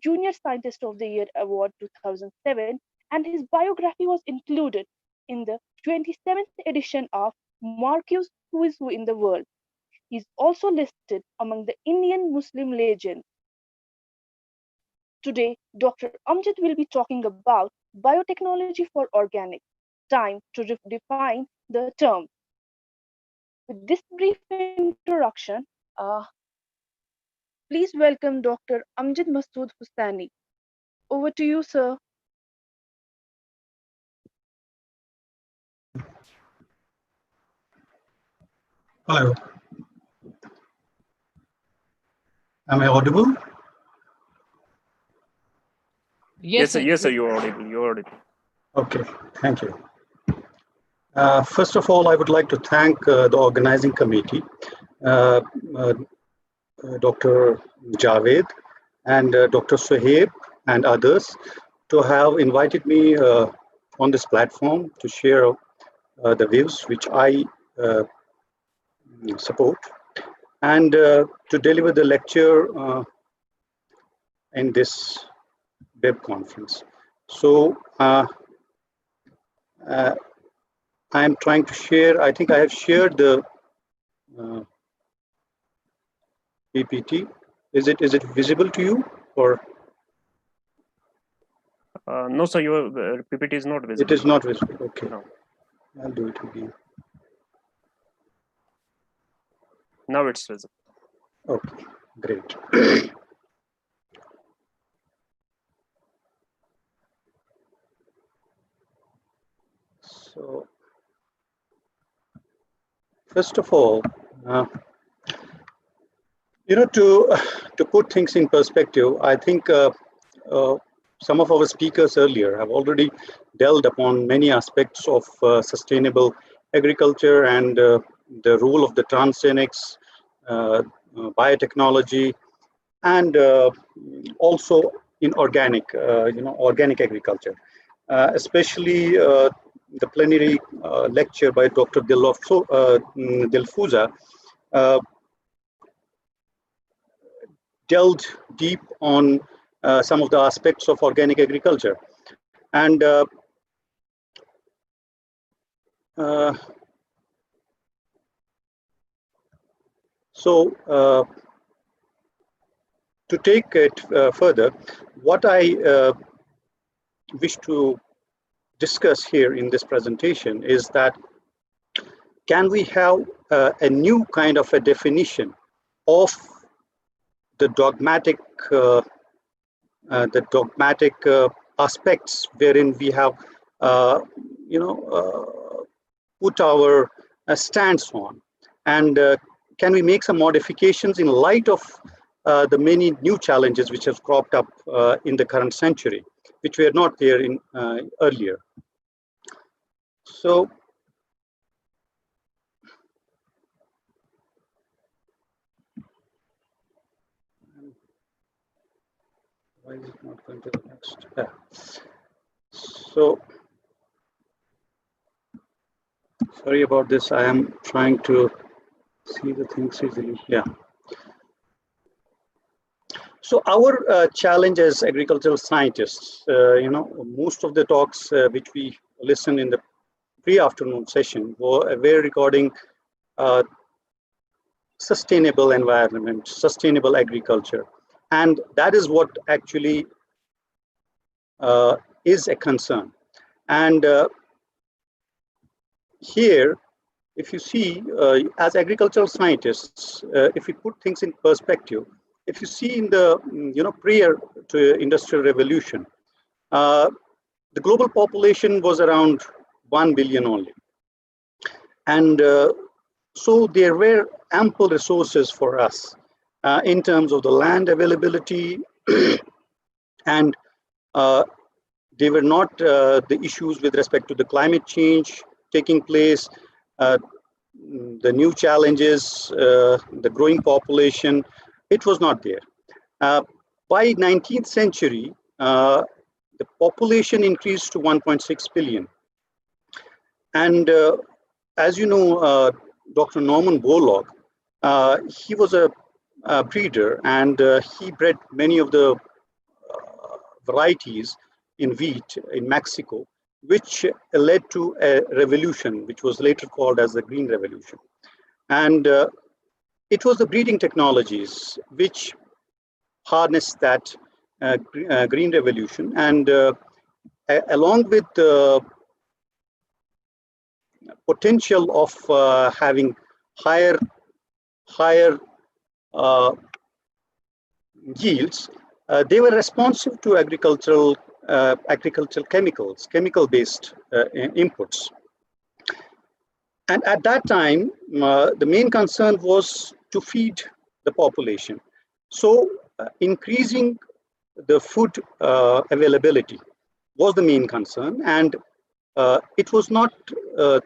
Junior Scientist of the Year Award 2007, and his biography was included in the 27th edition of Marquis Who is Who in the World. He is also listed among the Indian Muslim legends. Today, Dr. Amjad will be talking about biotechnology for organics. Time to define the term. With this brief introduction, please welcome Dr. Amjad Masood Hussaini. Over to you, sir. Hello. Am I audible? Yes, sir. Yes, sir. You're audible. You're audible. Okay. Thank you. First of all, I would like to thank the organizing committee, Dr. Javed and Dr. Suhaib and others to have invited me on this platform to share the views which I support and to deliver the lecture in this web conference. So I am trying to share, I think I have shared the PPT. Is it visible to you or? No, sir, your PPT is not visible. It is not visible, okay. No. I'll do it again. Now it's visible. Okay, great. So, first of all, you know, to put things in perspective, I think some of our speakers earlier have already delved upon many aspects of sustainable agriculture and the role of the transgenics, biotechnology, and also in organic, organic agriculture, especially the plenary lecture by Dr. Dilfuza delved deep on some of the aspects of organic agriculture. And to take it further, what I wish to discuss here in this presentation is that can we have a new kind of a definition of the dogmatic aspects wherein we have put our stance on, and can we make some modifications in light of the many new challenges which have cropped up in the current century, which were not there in earlier. So why is it not going to the next? Yeah. So sorry about this. I am trying to see the things easily. Yeah. So our challenge as agricultural scientists, most of the talks which we listen in the pre-afternoon session were regarding sustainable environment, sustainable agriculture, and that is what actually is a concern. And here, if you see, as agricultural scientists, if we put things in perspective, if you see in the prior to industrial revolution, the global population was around 1 billion only, and so there were ample resources for us in terms of the land availability, and they were not the issues with respect to the climate change taking place, the new challenges, the growing population. It was not there. By 19th century, the population increased to 1.6 billion. And as you know, Dr. Norman Borlaug, he was a breeder, and he bred many of the varieties in wheat in Mexico, which led to a revolution, which was later called as the Green Revolution. And it was the breeding technologies which harnessed that Green Revolution, and along with the potential of having higher yields, they were responsive to agricultural chemicals, chemical-based inputs. And at that time, the main concern was to feed the population. So increasing the food availability was the main concern, and it was not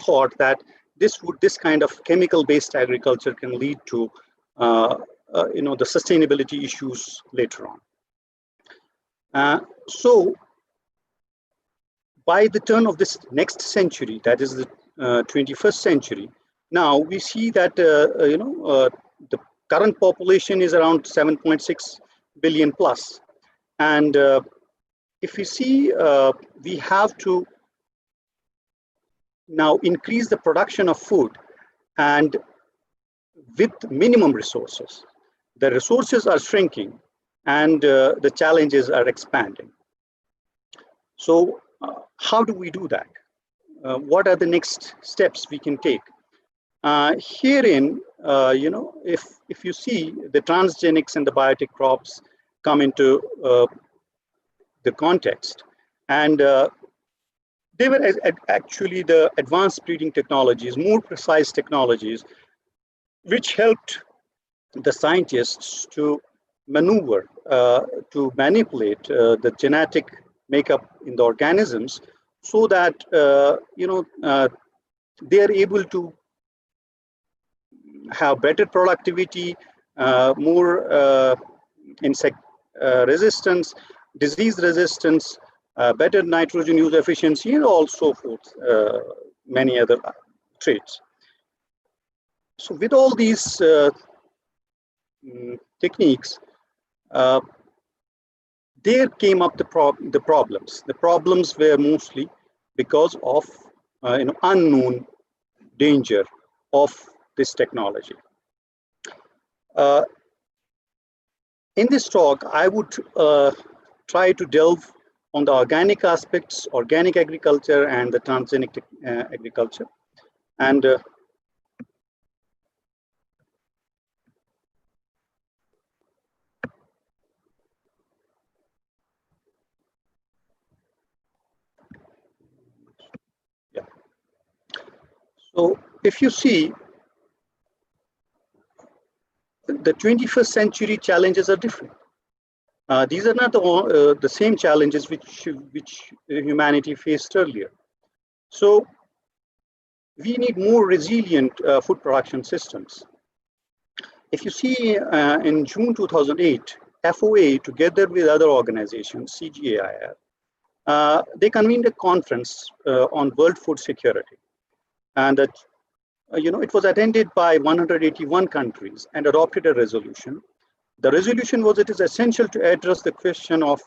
thought that this kind of chemical-based agriculture can lead to the sustainability issues later on. So by the turn of this next century, that is the 21st century, now we see that the current population is around 7.6 billion plus, and if you see, we have to now increase the production of food, and with minimum resources. The resources are shrinking, and the challenges are expanding. So how do we do that? What are the next steps we can take? Herein, if you see, the transgenics and the biotech crops come into the context, and they were actually the advanced breeding technologies, more precise technologies, which helped the scientists to maneuver to manipulate the genetic makeup in the organisms so that they are able to have better productivity, more insect resistance, disease resistance, better nitrogen use efficiency, and also forth, many other traits. So with all these techniques, there came up the problems. The problems were mostly because of unknown danger of this technology. In this talk, I would try to delve on the organic aspects, organic agriculture, and the transgenic agriculture. And yeah. So if you see, the 21st century challenges are different. These are not the same challenges which humanity faced earlier. So we need more resilient food production systems. If you see, in June 2008, FOA, together with other organizations, CGAIR, they convened a conference on world food security. And it was attended by 181 countries and adopted a resolution. The resolution was, it is essential to address the question of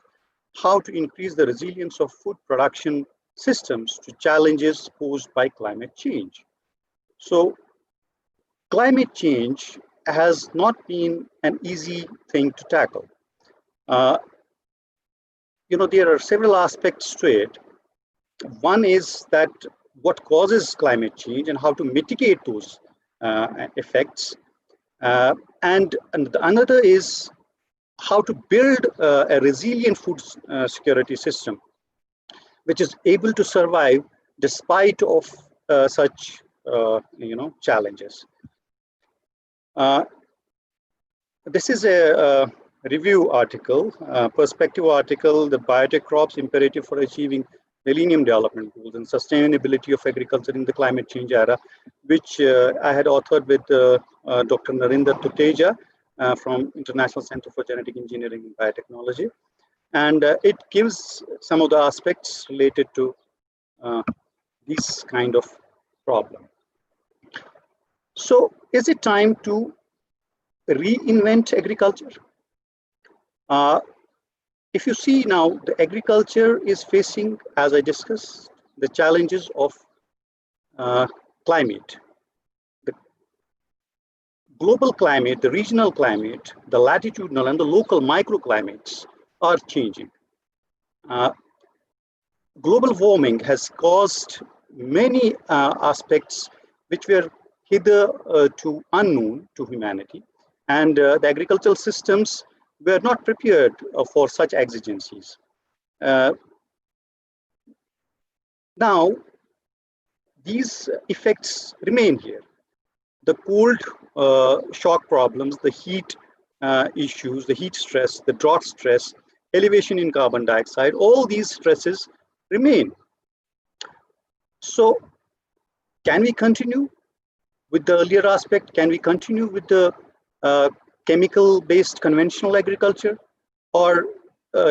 how to increase the resilience of food production systems to challenges posed by climate change. So climate change has not been an easy thing to tackle. There are several aspects to it. One is that what causes climate change and how to mitigate those effects. And another is how to build a resilient food security system, which is able to survive despite of such challenges. This is a review article, perspective article, the Biotech crops imperative for achieving Millennium Development Goals and sustainability of agriculture in the climate change era, which I had authored with Dr. Narinder Tuteja from International Center for Genetic Engineering and Biotechnology. And it gives some of the aspects related to this kind of problem. So is it time to reinvent agriculture? If you see now, the agriculture is facing, as I discussed, the challenges of climate. The global climate, the regional climate, the latitudinal and the local microclimates are changing. Global warming has caused many aspects which were hitherto unknown to humanity, and the agricultural systems were not prepared for such exigencies. Now, these effects remain here. The cold shock problems, the heat issues, the heat stress, the drought stress, elevation in carbon dioxide, all these stresses remain. So can we continue with the earlier aspect? Can we continue with the chemical-based conventional agriculture? Or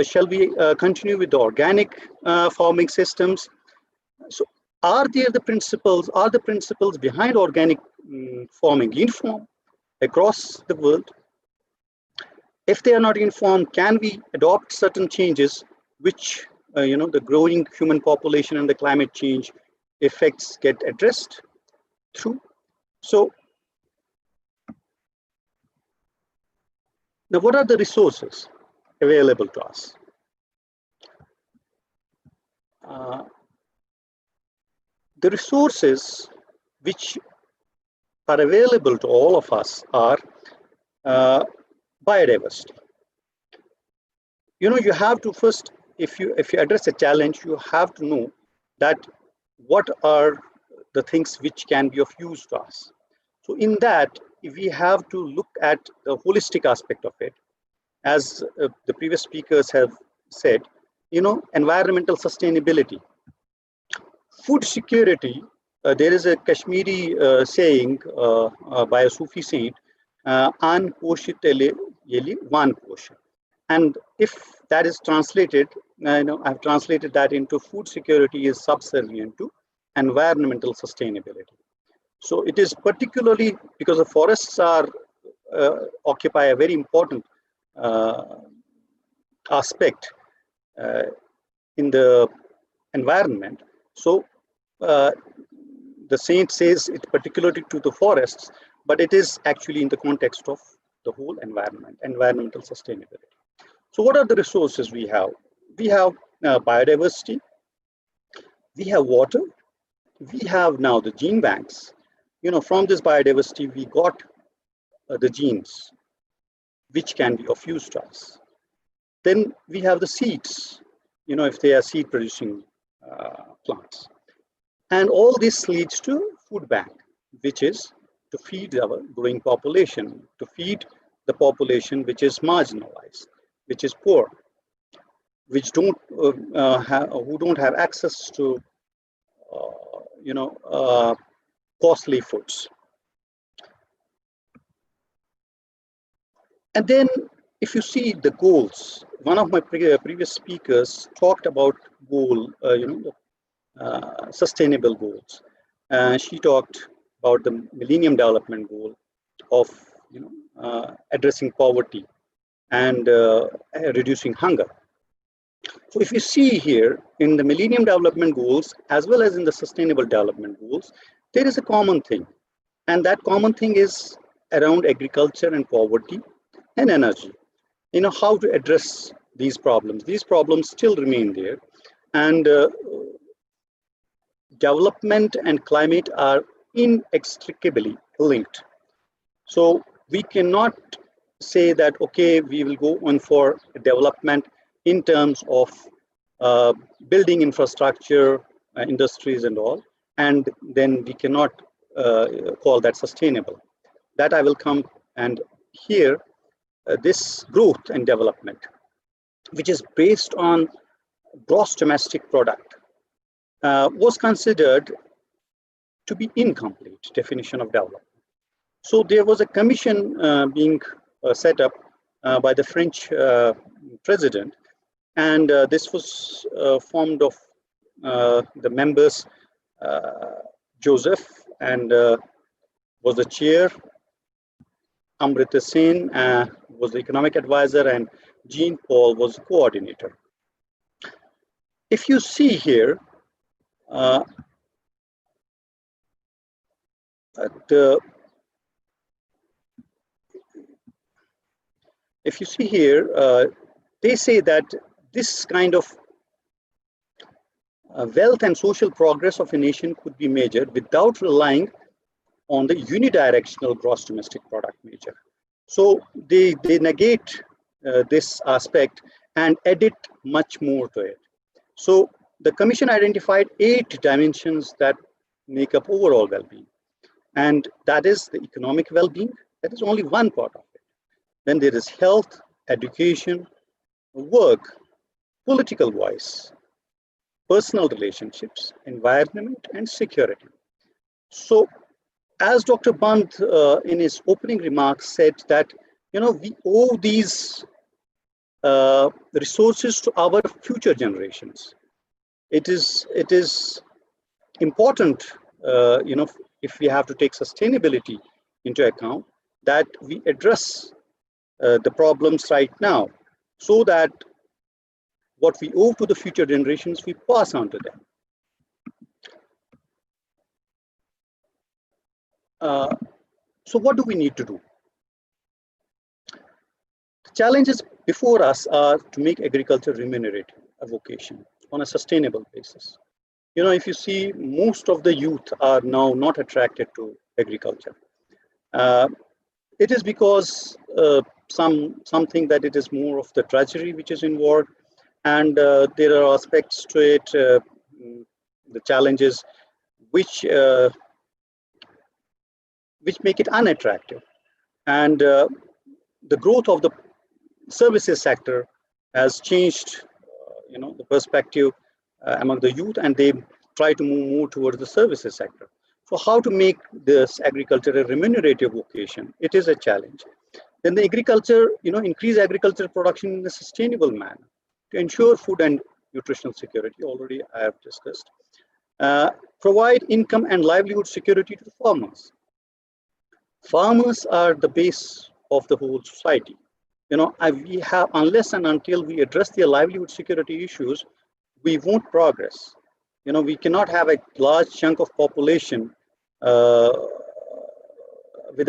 shall we continue with the organic farming systems? So are the principles behind organic farming uniform across the world? If they are not uniform, can we adopt certain changes which the growing human population and the climate change effects get addressed through? So now, what are the resources available to us? The resources which are available to all of us are biodiversity. You have to first, if you address a challenge, you have to know that what are the things which can be of use to us. So in that, we have to look at the holistic aspect of it. as the previous speakers have said, environmental sustainability, food security. There is a Kashmiri saying by a Sufi saint, "An poshit yeli one portion." And if that is translated, I've translated that into food security is subservient to environmental sustainability. So it is particularly because the forests are occupy a very important aspect in the environment. So the saint says it particularly to the forests, but it is actually in the context of the whole environment, environmental sustainability. So what are the resources we have? We have biodiversity, we have water, we have now the gene banks. From this biodiversity, we got the genes, which can be of use to us. Then we have the seeds, if they are seed producing plants. And all this leads to food bank, which is to feed our growing population, to feed the population which is marginalized, which is poor, which who don't have access to, costly foods. And then if you see the goals, one of my previous speakers talked about sustainable goals. She talked about the Millennium Development Goal of addressing poverty and reducing hunger. So if you see here in the Millennium Development Goals as well as in the Sustainable Development Goals, there is a common thing, and that common thing is around agriculture and poverty and energy. How to address these problems. These problems still remain there, and development and climate are inextricably linked. So we cannot say that, okay, we will go on for development in terms of building infrastructure, industries and all, and then we cannot call that sustainable. That I will come, and here this growth and development, which is based on gross domestic product, was considered to be incomplete definition of development. So there was a commission being set up by the French president, and this was formed of the members. Joseph and was the chair. Amrita Sen was the economic advisor, and Jean Paul was the coordinator. If you see here, if you see here, they say that this kind of wealth and social progress of a nation could be measured without relying on the unidirectional gross domestic product measure. So they negate this aspect and edit much more to it. So the commission identified 8 dimensions that make up overall well-being, and that is the economic well-being. That is only one part of it. Then there is health, education, work, political voice, personal relationships, environment, and security. So as Dr. Band in his opening remarks said that, we owe these resources to our future generations. It is important, if we have to take sustainability into account, that we address the problems right now, so that what we owe to the future generations, we pass on to them. So what do we need to do? The challenges before us are to make agriculture remunerative, a vocation, on a sustainable basis. If you see, most of the youth are now not attracted to agriculture. It is because something that it is more of the drudgery which is involved, and there are aspects to it, the challenges which make it unattractive, and the growth of the services sector has changed, the perspective among the youth, and they try to move more towards the services sector. So how to make this agriculture a remunerative vocation? It is a challenge. Then the agriculture, increase agricultural production in a sustainable manner to ensure food and nutritional security. Already I have discussed. Provide income and livelihood security to the farmers. Farmers are the base of the whole society. We have, unless and until we address their livelihood security issues, we won't progress. We cannot have a large chunk of population with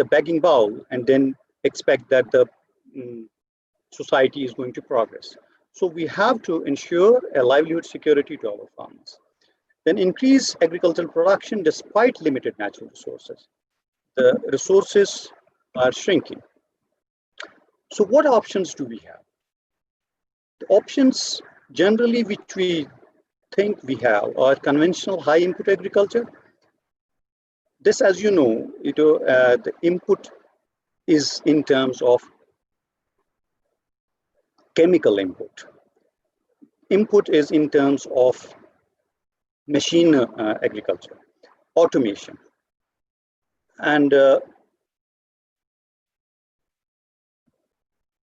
a begging bowl and then expect that the society is going to progress. So we have to ensure a livelihood security to our farmers. Then increase agricultural production despite limited natural resources. The resources are shrinking. So what options do we have? The options generally which we think we have are conventional high input agriculture. This, as you know, the input is in terms of chemical input. Input is in terms of machine agriculture, automation, and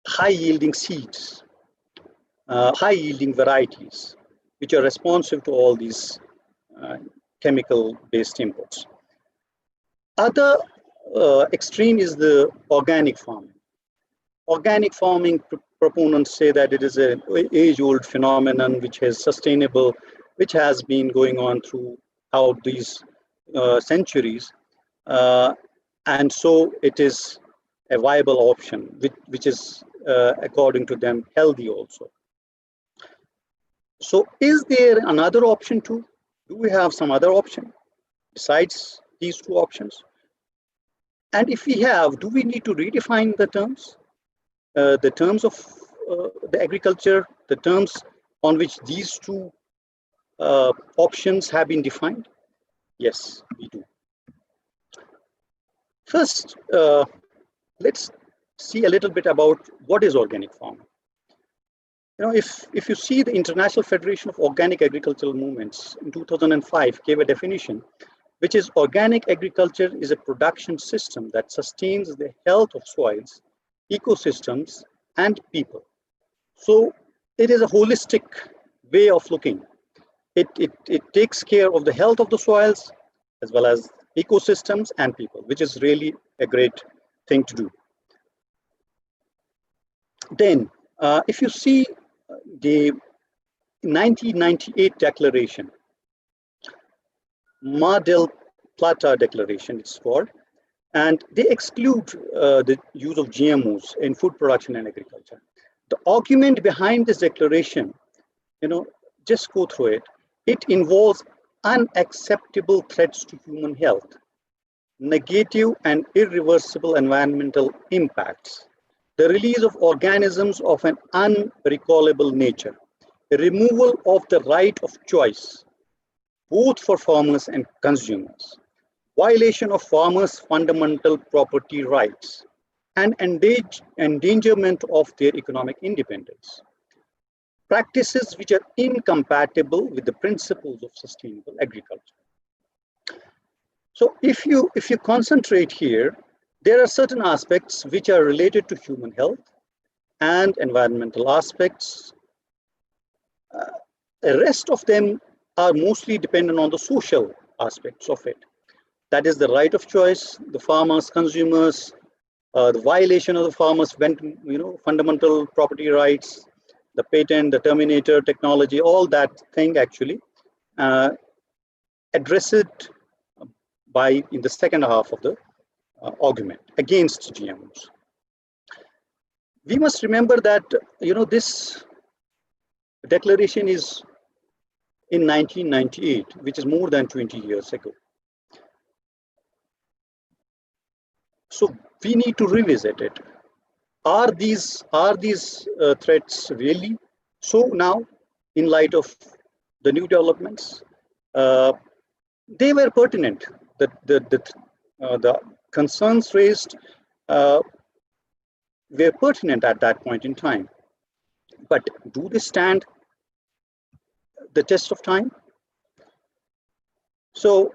high yielding seeds, high yielding varieties, which are responsive to all these chemical based inputs. Other extreme is the organic farming. Organic farming proponents say that it is an age-old phenomenon which is sustainable, which has been going on throughout these centuries, and so it is a viable option, which is according to them healthy also. So is there another option too? Do we have some other option besides these two options? And if we have, do we need to redefine the terms of the agriculture, the terms on which these two options have been defined? Yes, we do. First, let's see a little bit about what is organic farming. If you see the International Federation of Organic Agricultural Movements in 2005 gave a definition, which is organic agriculture is a production system that sustains the health of soils, ecosystems, and people. So it is a holistic way of looking. It takes care of the health of the soils as well as ecosystems and people, which is really a great thing to do. Then, if you see the 1998 declaration, Mar del Plata Declaration, it's called, and they exclude the use of GMOs in food production and agriculture. The argument behind this declaration, just go through it. It involves unacceptable threats to human health, negative and irreversible environmental impacts, the release of organisms of an unrecallable nature, the removal of the right of choice, both for farmers and consumers, violation of farmers' fundamental property rights, and endangerment of their economic independence. Practices which are incompatible with the principles of sustainable agriculture. So if you concentrate here, there are certain aspects which are related to human health and environmental aspects. The rest of them are mostly dependent on the social aspects of it. That is the right of choice, the farmers, consumers, the violation of the farmers' fundamental property rights, the patent, the terminator technology, all that thing actually address it in the second half of the argument against GMOs. We must remember that this declaration is in 1998, which is more than 20 years ago. So we need to revisit it. Are these threats really so now in light of the new developments? They were pertinent. The, the, the, the concerns raised, were pertinent at that point in time. But do they stand the test of time? So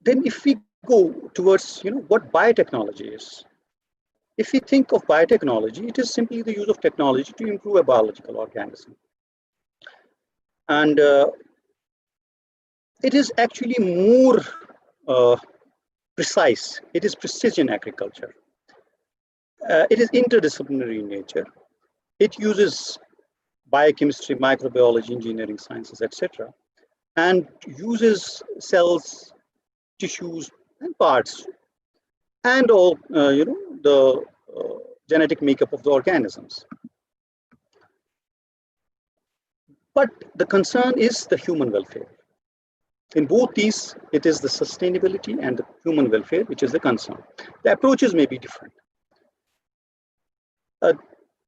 then if we go towards what biotechnology is, if we think of biotechnology, it is simply the use of technology to improve a biological organism. And it is actually more precise. It is precision agriculture. It is interdisciplinary in nature. It uses biochemistry, microbiology, engineering sciences, etc., and uses cells, tissues, and parts, and all the genetic makeup of the organisms. But the concern is the human welfare. In both these, it is the sustainability and the human welfare which is the concern. The approaches may be different.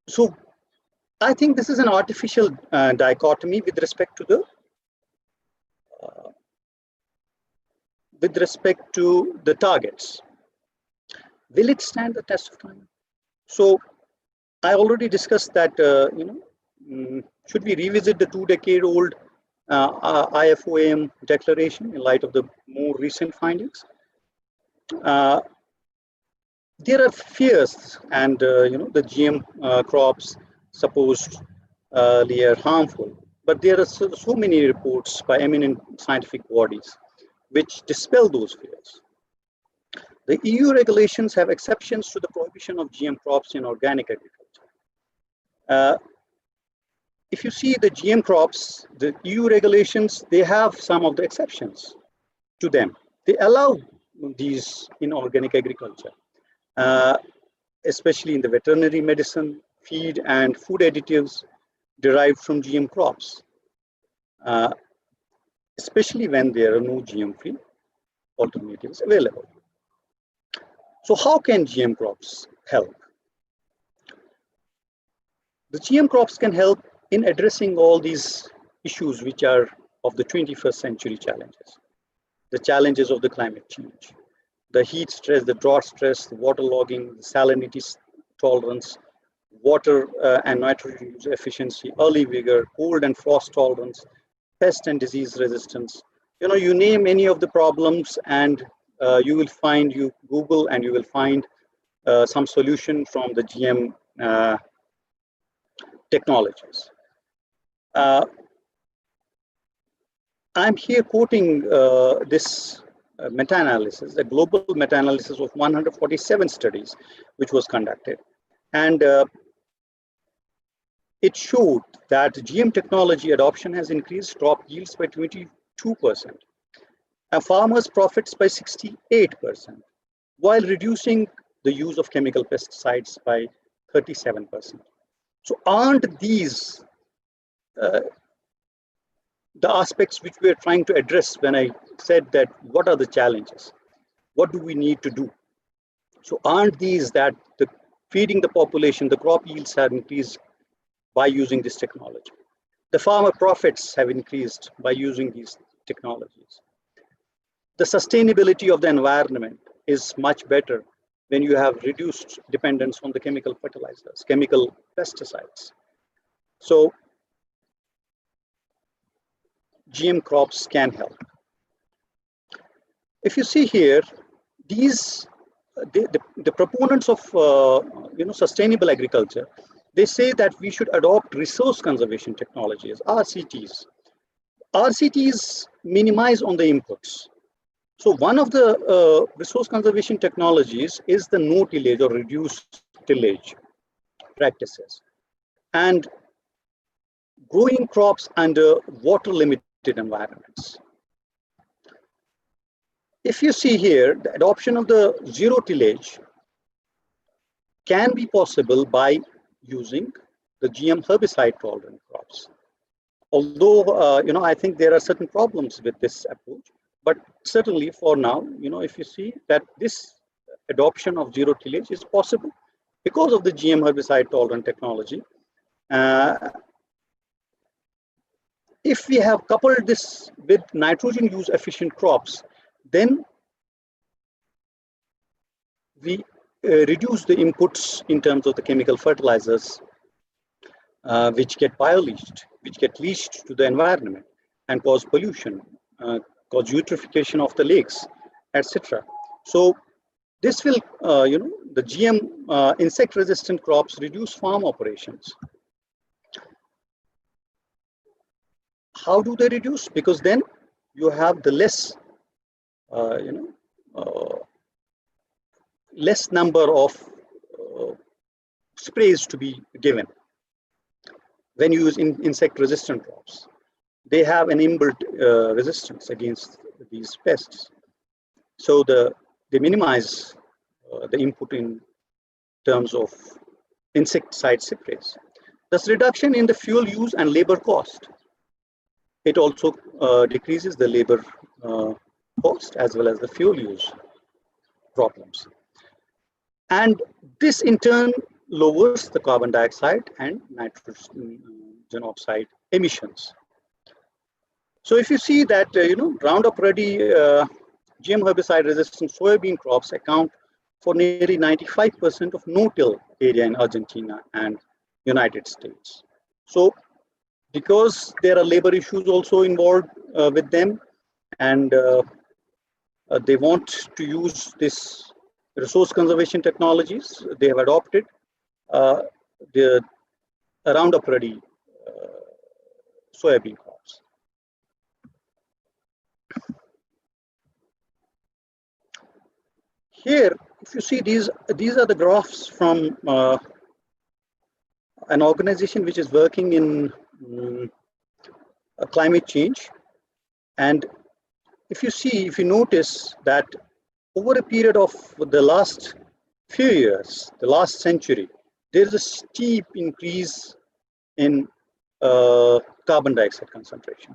So I think this is an artificial dichotomy with respect to the targets. Will it stand the test of time? So I already discussed that should we revisit the 2-decade-old IFOAM declaration in light of the more recent findings? There are fears, and the GM crops supposedly are harmful, but there are so many reports by eminent scientific bodies which dispel those fears. The EU regulations have exceptions to the prohibition of GM crops in organic agriculture. If you see the GM crops, the EU regulations, they have some of the exceptions to them. They allow these in organic agriculture, especially in the veterinary medicine, feed and food additives derived from GM crops, especially when there are no GM-free alternatives available. So how can GM crops help? The GM crops can help in addressing all these issues which are of the 21st century challenges. The challenges of the climate change, the heat stress, the drought stress, the waterlogging, the salinity tolerance, water and nitrogen use efficiency, early vigor, cold and frost tolerance, pest and disease resistance. You name any of the problems and you will find, you Google and you will find some solution from the GM technologies. I'm here quoting this meta-analysis, a global meta-analysis of 147 studies, which was conducted. And it showed that GM technology adoption has increased crop yields by 22%, and farmers' profits by 68%, while reducing the use of chemical pesticides by 37%. So aren't these the aspects which we are trying to address when I said that what are the challenges? What do we need to do? So aren't these that the feeding the population, the crop yields have increased by using this technology. The farmer profits have increased by using these technologies. The sustainability of the environment is much better when you have reduced dependence on the chemical fertilizers, chemical pesticides. So GM crops can help. If you see here, these the proponents of sustainable agriculture, they say that we should adopt resource conservation technologies, RCTs. RCTs minimize on the inputs. So one of the resource conservation technologies is the no tillage or reduced tillage practices, and growing crops under water limited environments. If you see here, the adoption of the zero tillage can be possible by using the GM herbicide tolerant crops. Although, I think there are certain problems with this approach, but certainly for now, if you see that this adoption of zero tillage is possible because of the GM herbicide tolerant technology. If we have coupled this with nitrogen use efficient crops, then we reduce the inputs in terms of the chemical fertilizers, which get bio-leached, which get leached to the environment and cause pollution, cause eutrophication of the lakes, etc. So this will, the GM insect-resistant crops reduce farm operations. How do they reduce? Because then you have the less, less number of sprays to be given when you use insect-resistant crops. They have an inbuilt resistance against these pests. So they minimize the input in terms of insecticide sprays. Thus, reduction in the fuel use and labor cost. It also decreases the labor cost as well as the fuel use problems. And this in turn lowers the carbon dioxide and nitrogen oxide emissions. So if you see that, Roundup Ready GM herbicide resistant soybean crops account for nearly 95% of no-till area in Argentina and United States. So because there are labor issues also involved with them, and they want to use this resource conservation technologies, they have adopted the Roundup Ready soybean crops. Here, if you see these are the graphs from an organization which is working in climate change. And if you notice that over a period of the last few years, the last century, there is a steep increase in carbon dioxide concentration.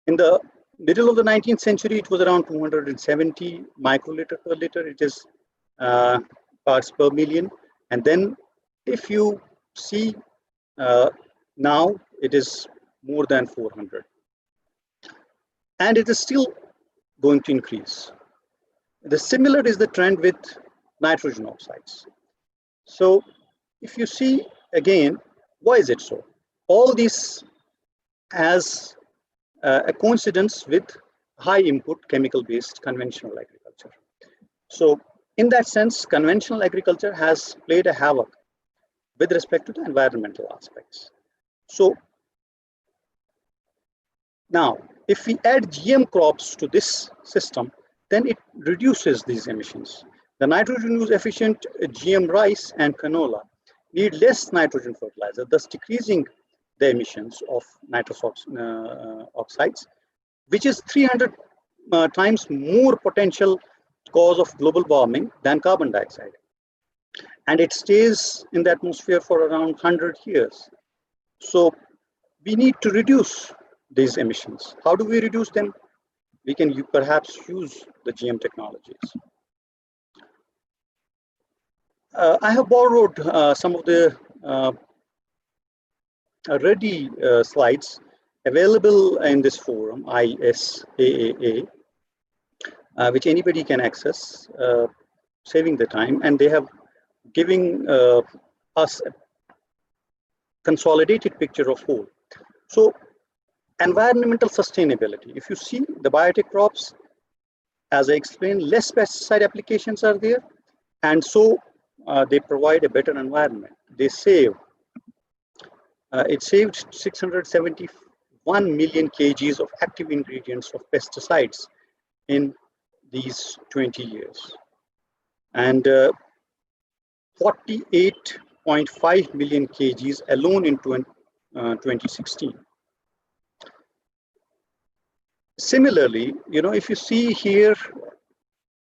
In the middle of the 19th century, it was around 270 microliter per liter. It is parts per million. And then if you see now, it is more than 400. And it is still going to increase. The similar is the trend with nitrogen oxides. So if you see again, why is it so? All this has a coincidence with high input chemical-based conventional agriculture. So in that sense, conventional agriculture has played a havoc with respect to the environmental aspects. So now, if we add GM crops to this system, then it reduces these emissions. The nitrogen use efficient GM rice and canola need less nitrogen fertilizer, thus decreasing the emissions of nitrous oxides, which is 300 times more potential cause of global warming than carbon dioxide. And it stays in the atmosphere for around 100 years. So we need to reduce these emissions. How do we reduce them? We can perhaps use the GM technologies. I have borrowed some of the Reddy slides available in this forum, ISAAA, which anybody can access, saving the time, and they have given us a consolidated picture of whole. So environmental sustainability, if you see the biotech crops, as I explained, less pesticide applications are there, and so they provide a better environment. They save, it saved 671 million kgs of active ingredients of pesticides in these 20 years. And 48.5 million kgs alone in 2016. Similarly, if you see here,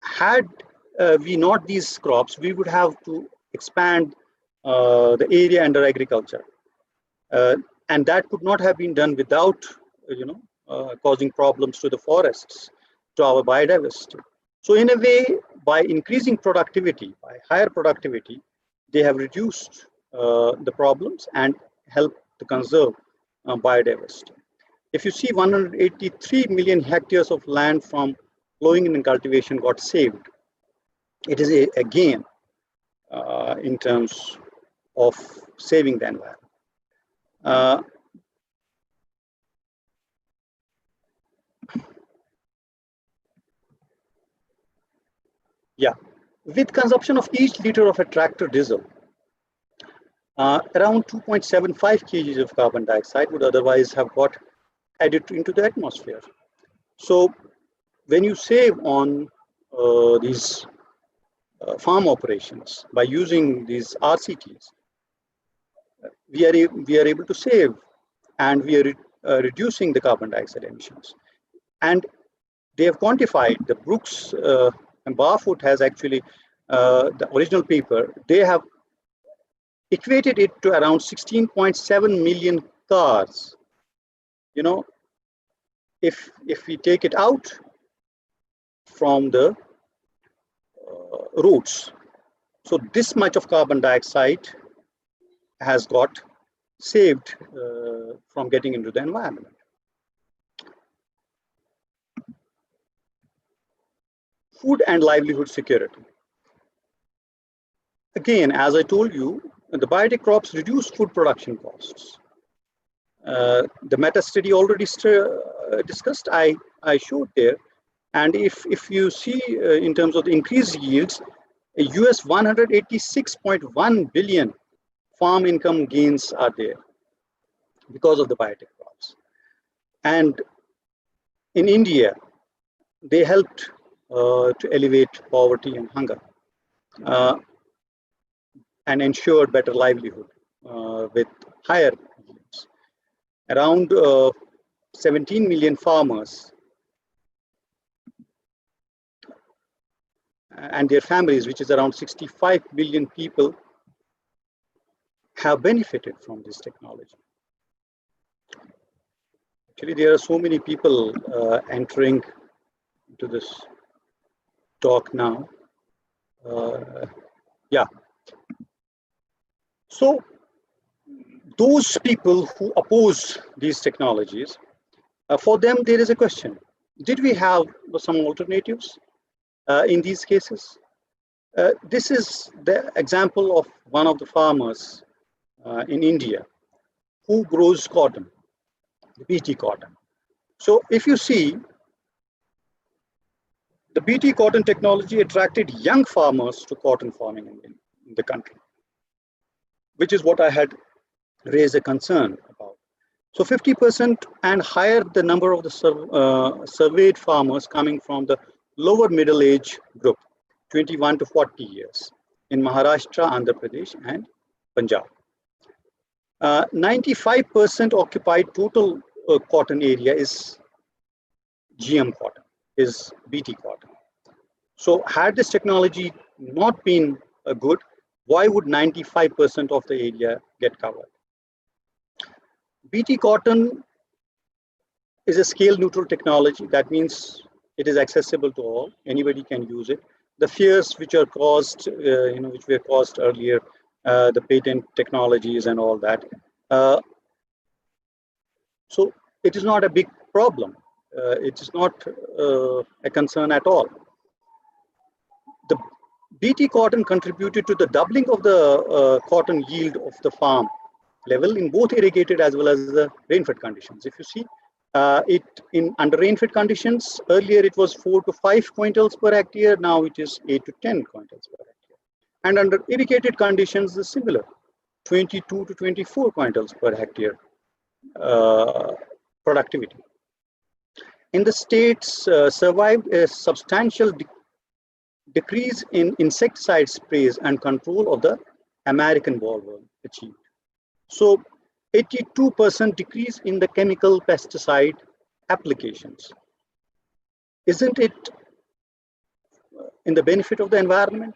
had we not these crops, we would have to expand the area under agriculture. And that could not have been done without, causing problems to the forests, to our biodiversity. So in a way, by increasing productivity, by higher productivity, they have reduced the problems and helped to conserve biodiversity. If you see 183 million hectares of land from plowing and cultivation got saved, it is a gain in terms of saving the environment. Yeah, with consumption of each liter of a tractor diesel, around 2.75 kgs of carbon dioxide would otherwise have got added into the atmosphere. So when you save on these farm operations by using these RCTs, we are able to save, and we are reducing the carbon dioxide emissions. And they have quantified, the Brooks and Barfoot has actually, the original paper, they have equated it to around 16.7 million cars. You know, if we take it out from the roads, so this much of carbon dioxide has got saved from getting into the environment. Food and livelihood security. Again, as I told you, the biotech crops reduce food production costs. The meta study already discussed, I showed there. And if you see in terms of the increased yields, US 186.1 billion farm income gains are there because of the biotech crops. And in India, they helped to elevate poverty and hunger and ensured better livelihood with higher yields. Around 17 million farmers and their families, which is around 65 million people, have benefited from this technology. Actually, there are so many people entering into this talk now. Yeah. So those people who oppose these technologies, for them, there is a question. Did we have some alternatives in these cases? This is the example of one of the farmers in India who grows cotton, the BT cotton. So if you see, the BT cotton technology attracted young farmers to cotton farming in the country, which is what I had raised a concern about. So 50% and higher the number of the surveyed farmers coming from the lower middle age group, 21 to 40 years, in Maharashtra, Andhra Pradesh, and Punjab. 95% occupied total cotton area is GM cotton, is BT cotton. So had this technology not been good, why would 95% of the area get covered? BT cotton is a scale neutral technology. That means it is accessible to all. Anybody can use it. The fears which are caused, which were caused earlier, the patent technologies and all that. So it is not a big problem. It is not a concern at all. The BT cotton contributed to the doubling of the cotton yield of the farm level in both irrigated as well as the rainfed conditions. If you see it in under rainfed conditions, earlier it was 4 to 5 quintals per hectare, now it is 8 to 10 quintals per hectare. And under irrigated conditions, the similar, 22 to 24 quintals per hectare productivity. In the states, survived a substantial decrease in insecticide sprays and control of the American bollworm achieved. So 82% decrease in the chemical pesticide applications. Isn't it in the benefit of the environment?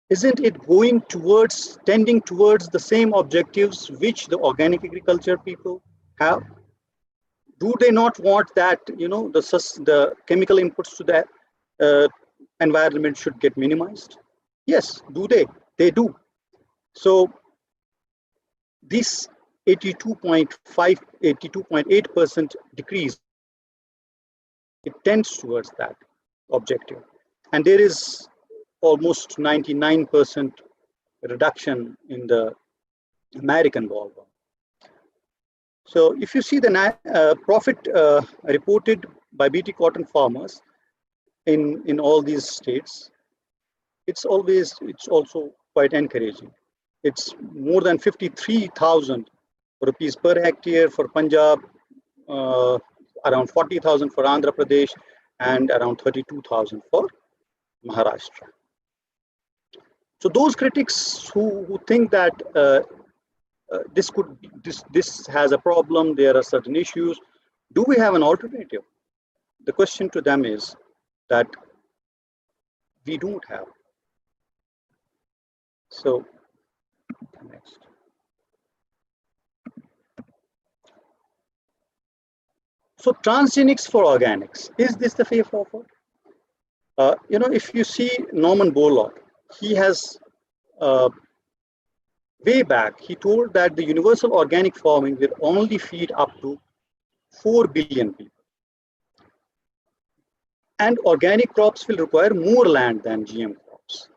Isn't it going towards, tending towards the same objectives which the organic agriculture people have? Do they not want that, the chemical inputs to the environment should get minimized? Yes, do they? They do. So this 82.8% decrease, it tends towards that objective. And there is almost 99% reduction in the American bollworm. So if you see the profit reported by BT cotton farmers in all these states, it's also quite encouraging. It's more than 53,000 rupees per hectare for Punjab, around 40,000 for Andhra Pradesh, and around 32,000 for Maharashtra. So those critics who think that this has a problem, there are certain issues, do we have an alternative? The question to them is that we don't have. So next. So transgenics for organics, is this the way forward? If you see Norman Borlaug, he has way back, he told that the universal organic farming will only feed up to 4 billion people. And organic crops will require more land than GM crops.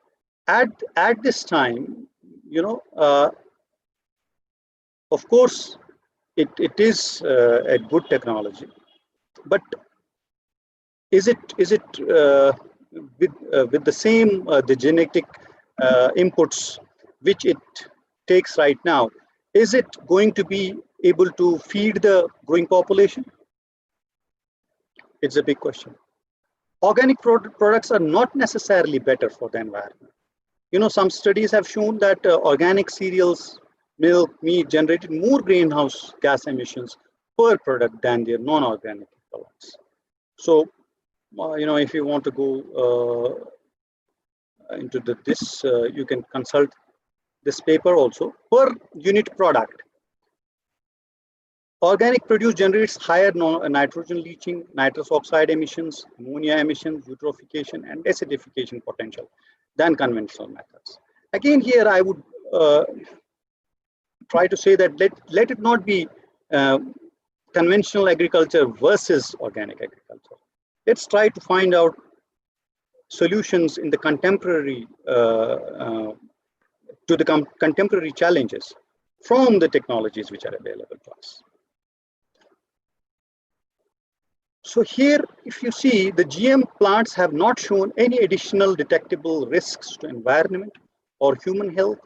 At this time, of course, it is a good technology, but is it with the same the genetic inputs which it takes right now, is it going to be able to feed the growing population? It's a big question. Organic products are not necessarily better for the environment. Some studies have shown that organic cereals, milk, meat generated more greenhouse gas emissions per product than their non-organic products. So, if you want to go into this, you can consult this paper also. Per unit product, organic produce generates higher nitrogen leaching, nitrous oxide emissions, ammonia emissions, eutrophication, and acidification potential than conventional methods. Again, here I would try to say that let it not be conventional agriculture versus organic agriculture. Let's try to find out solutions in the contemporary to the contemporary challenges from the technologies which are available to us. So here, if you see, the GM plants have not shown any additional detectable risks to environment or human health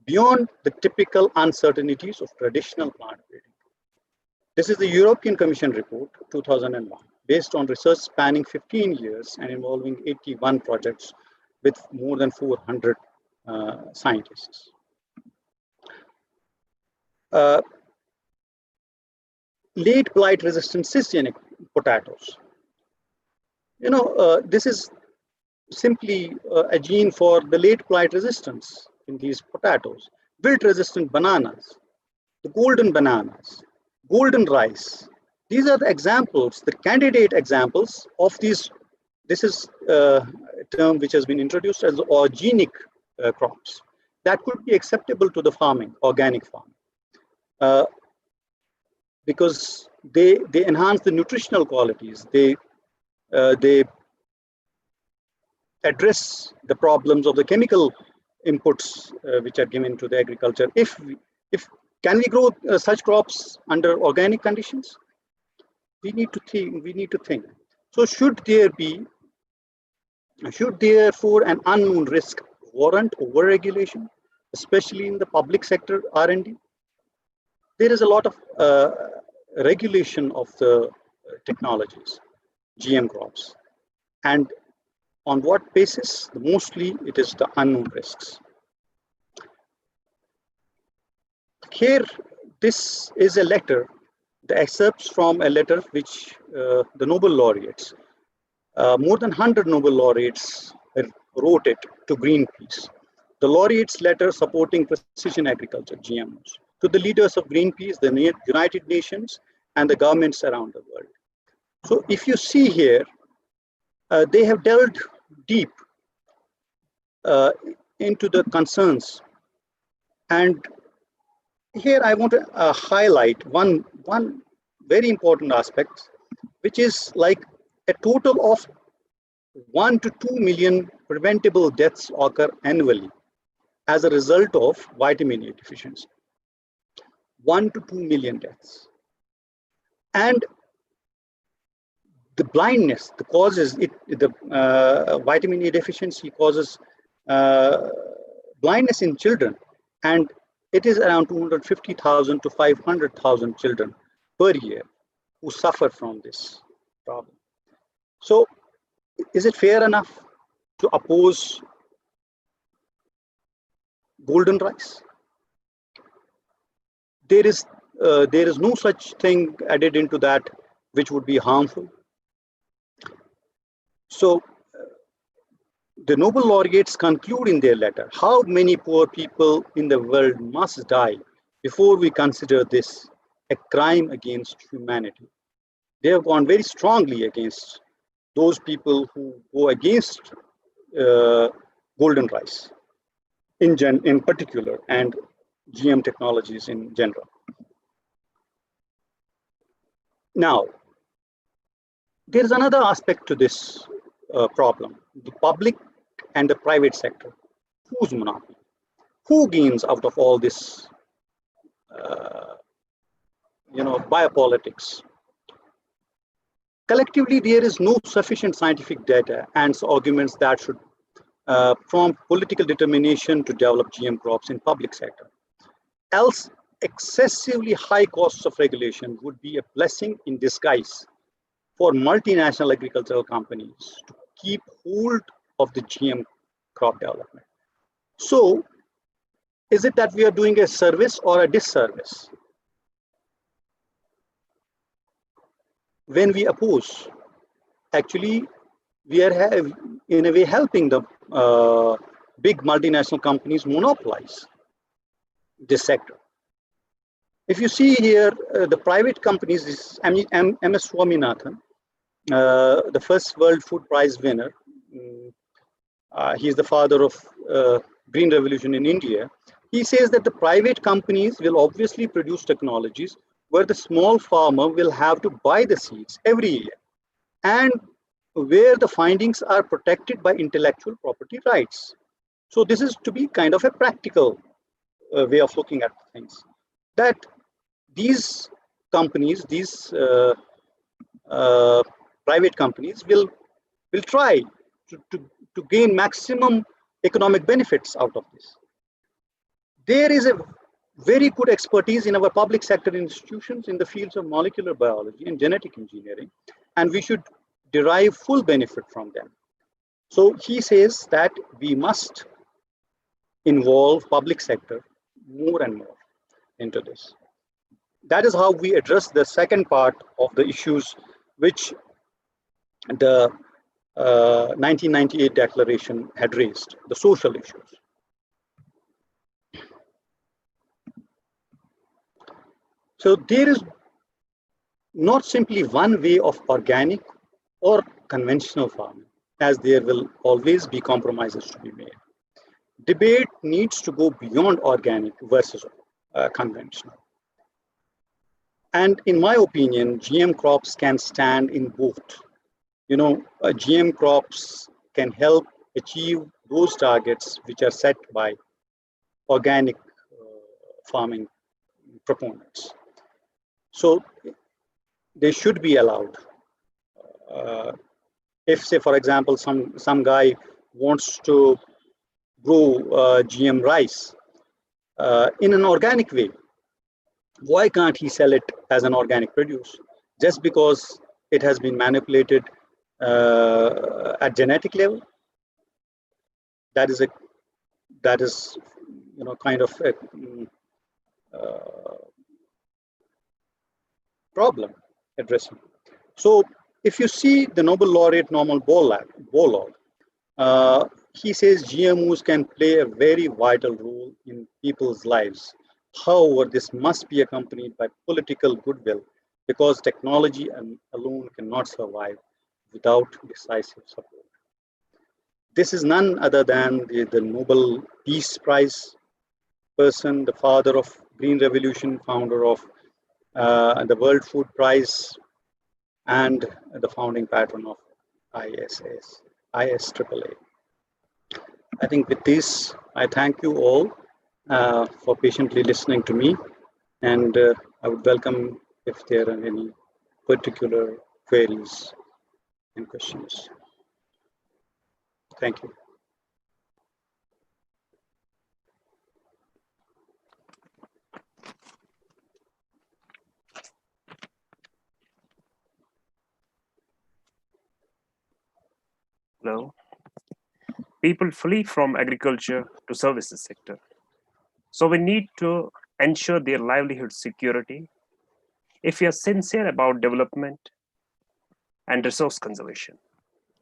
beyond the typical uncertainties of traditional plant breeding. This is the European Commission report, 2001, based on research spanning 15 years and involving 81 projects with more than 400 scientists. Late blight resistant cisgenic potatoes. This is simply a gene for the late blight resistance in these potatoes. Wilt resistant bananas, the golden bananas, golden rice. These are the examples, the candidate examples of these. This is a term which has been introduced as organic crops that could be acceptable to the farming, organic farming. Because they enhance the nutritional qualities, they address the problems of the chemical inputs which are given to the agriculture. Can we grow such crops under organic conditions? We need to think. So should therefore an unknown risk warrant overregulation, especially in the public sector R&D? There is a lot of regulation of the technologies, GM crops. And on what basis? Mostly it is the unknown risks. Here, this is a letter, the excerpts from a letter which the Nobel laureates, more than 100 Nobel laureates wrote it to Greenpeace. The laureates' letter supporting precision agriculture, GMOs, to the leaders of Greenpeace, the United Nations, and the governments around the world. So if you see here, they have delved deep into the concerns. And here I want to highlight one very important aspect, which is like a total of 1 to 2 million preventable deaths occur annually as a result of vitamin A deficiency. 1 to 2 million deaths. And the blindness, the causes, vitamin A deficiency causes blindness in children, and it is around 250,000 to 500,000 children per year who suffer from this problem. So is it fair enough to oppose golden rice? There is no such thing added into that which would be harmful. So the Nobel laureates conclude in their letter, how many poor people in the world must die before we consider this a crime against humanity? They have gone very strongly against those people who go against golden rice in particular, and GM technologies in general. Now, there is another aspect to this problem: the public and the private sector. Whose monopoly? Who gains out of all this, biopolitics? Collectively, there is no sufficient scientific data and arguments that should prompt political determination to develop GM crops in public sector. Else, excessively high costs of regulation would be a blessing in disguise for multinational agricultural companies to keep hold of the GM crop development. So, is it that we are doing a service or a disservice when we oppose? Actually, we are in a way helping the big multinational companies monopolize this sector. If you see here, the private companies, this M.S. Swaminathan, the first World Food Prize winner. He is the father of Green Revolution in India. He says that the private companies will obviously produce technologies where the small farmer will have to buy the seeds every year, and where the findings are protected by intellectual property rights. So this is to be kind of a practical way of looking at things, that these companies, these private companies will try to gain maximum economic benefits out of this. There is a very good expertise in our public sector institutions in the fields of molecular biology and genetic engineering, and we should derive full benefit from them. So he says that we must involve public sector more and more into this. That is how we address the second part of the issues which the 1998 declaration had raised, the social issues. So there is not simply one way of organic or conventional farming, as there will always be compromises to be made. Debate needs to go beyond organic versus conventional. And in my opinion, GM crops can stand in both. GM crops can help achieve those targets which are set by organic farming proponents. So they should be allowed. If, say, for example, some guy wants to grow GM rice in an organic way, why can't he sell it as an organic produce? Just because it has been manipulated at genetic level? That is kind of a problem addressing. So if you see the Nobel laureate Norman Borlaug, he says GMOs can play a very vital role in people's lives. However, this must be accompanied by political goodwill, because technology alone cannot survive without decisive support. This is none other than the Nobel Peace Prize person, the father of Green Revolution, founder of the World Food Prize, and the founding patron of ISAA. I think with this, I thank you all for patiently listening to me, and I would welcome if there are any particular queries and questions. Thank you. Hello. People flee from agriculture to services sector. So we need to ensure their livelihood security if we are sincere about development and resource conservation.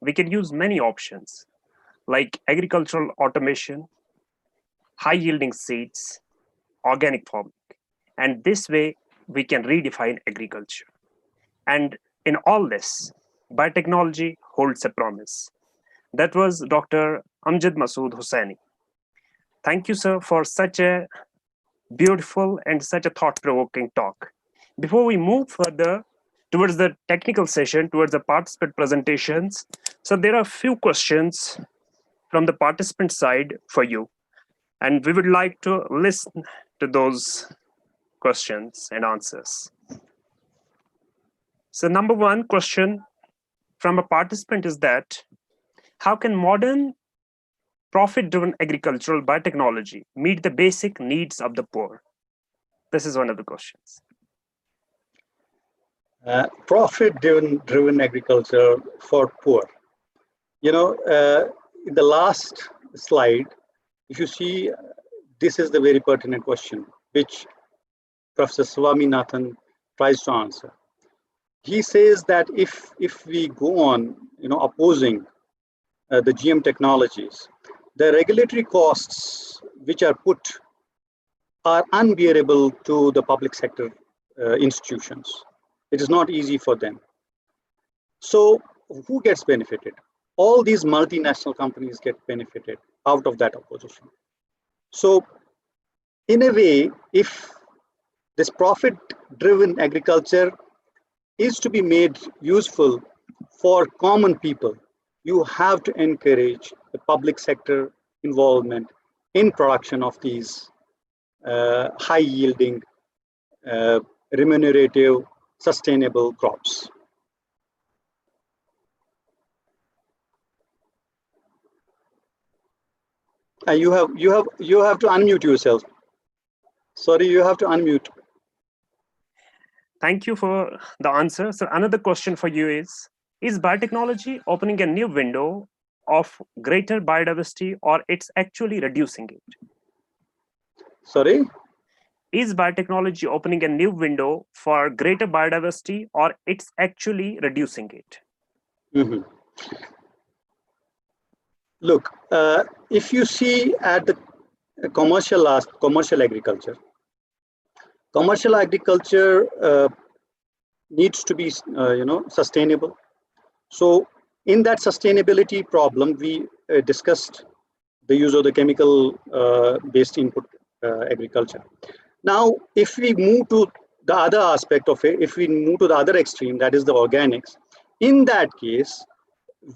We can use many options like agricultural automation, high yielding seeds, organic farming. And this way we can redefine agriculture. And in all this, biotechnology holds a promise. That was Dr. Amjad Hussaini. Thank you, sir, for such a beautiful and such a thought-provoking talk. Before we move further towards the technical session, towards the participant presentations, so there are a few questions from the participant side for you. And we would like to listen to those questions and answers. So number one question from a participant is that, how can modern profit-driven agricultural biotechnology meet the basic needs of the poor? This is one of the questions. Profit-driven agriculture for poor. You know, in the last slide, if you see, this is the very pertinent question, which Professor Swaminathan tries to answer. He says that if we go on, opposing the GM technologies, the regulatory costs which are put are unbearable to the public sector institutions. It is not easy for them. So who gets benefited? All these multinational companies get benefited out of that opposition. So in a way, if this profit-driven agriculture is to be made useful for common people, you have to encourage the public sector involvement in production of these high-yielding, remunerative, sustainable crops. You have to unmute yourself. Sorry, you have to unmute. Thank you for the answer. So another question for you is biotechnology opening a new window of greater biodiversity, or it's actually reducing it? Sorry? Is biotechnology opening a new window for greater biodiversity, or it's actually reducing it? Mm-hmm. Look, if you see at the commercial agriculture, needs to be sustainable. So in that sustainability problem, we discussed the use of the chemical based input agriculture. Now, if we move to the other aspect of it, if we move to the other extreme, that is the organics, in that case,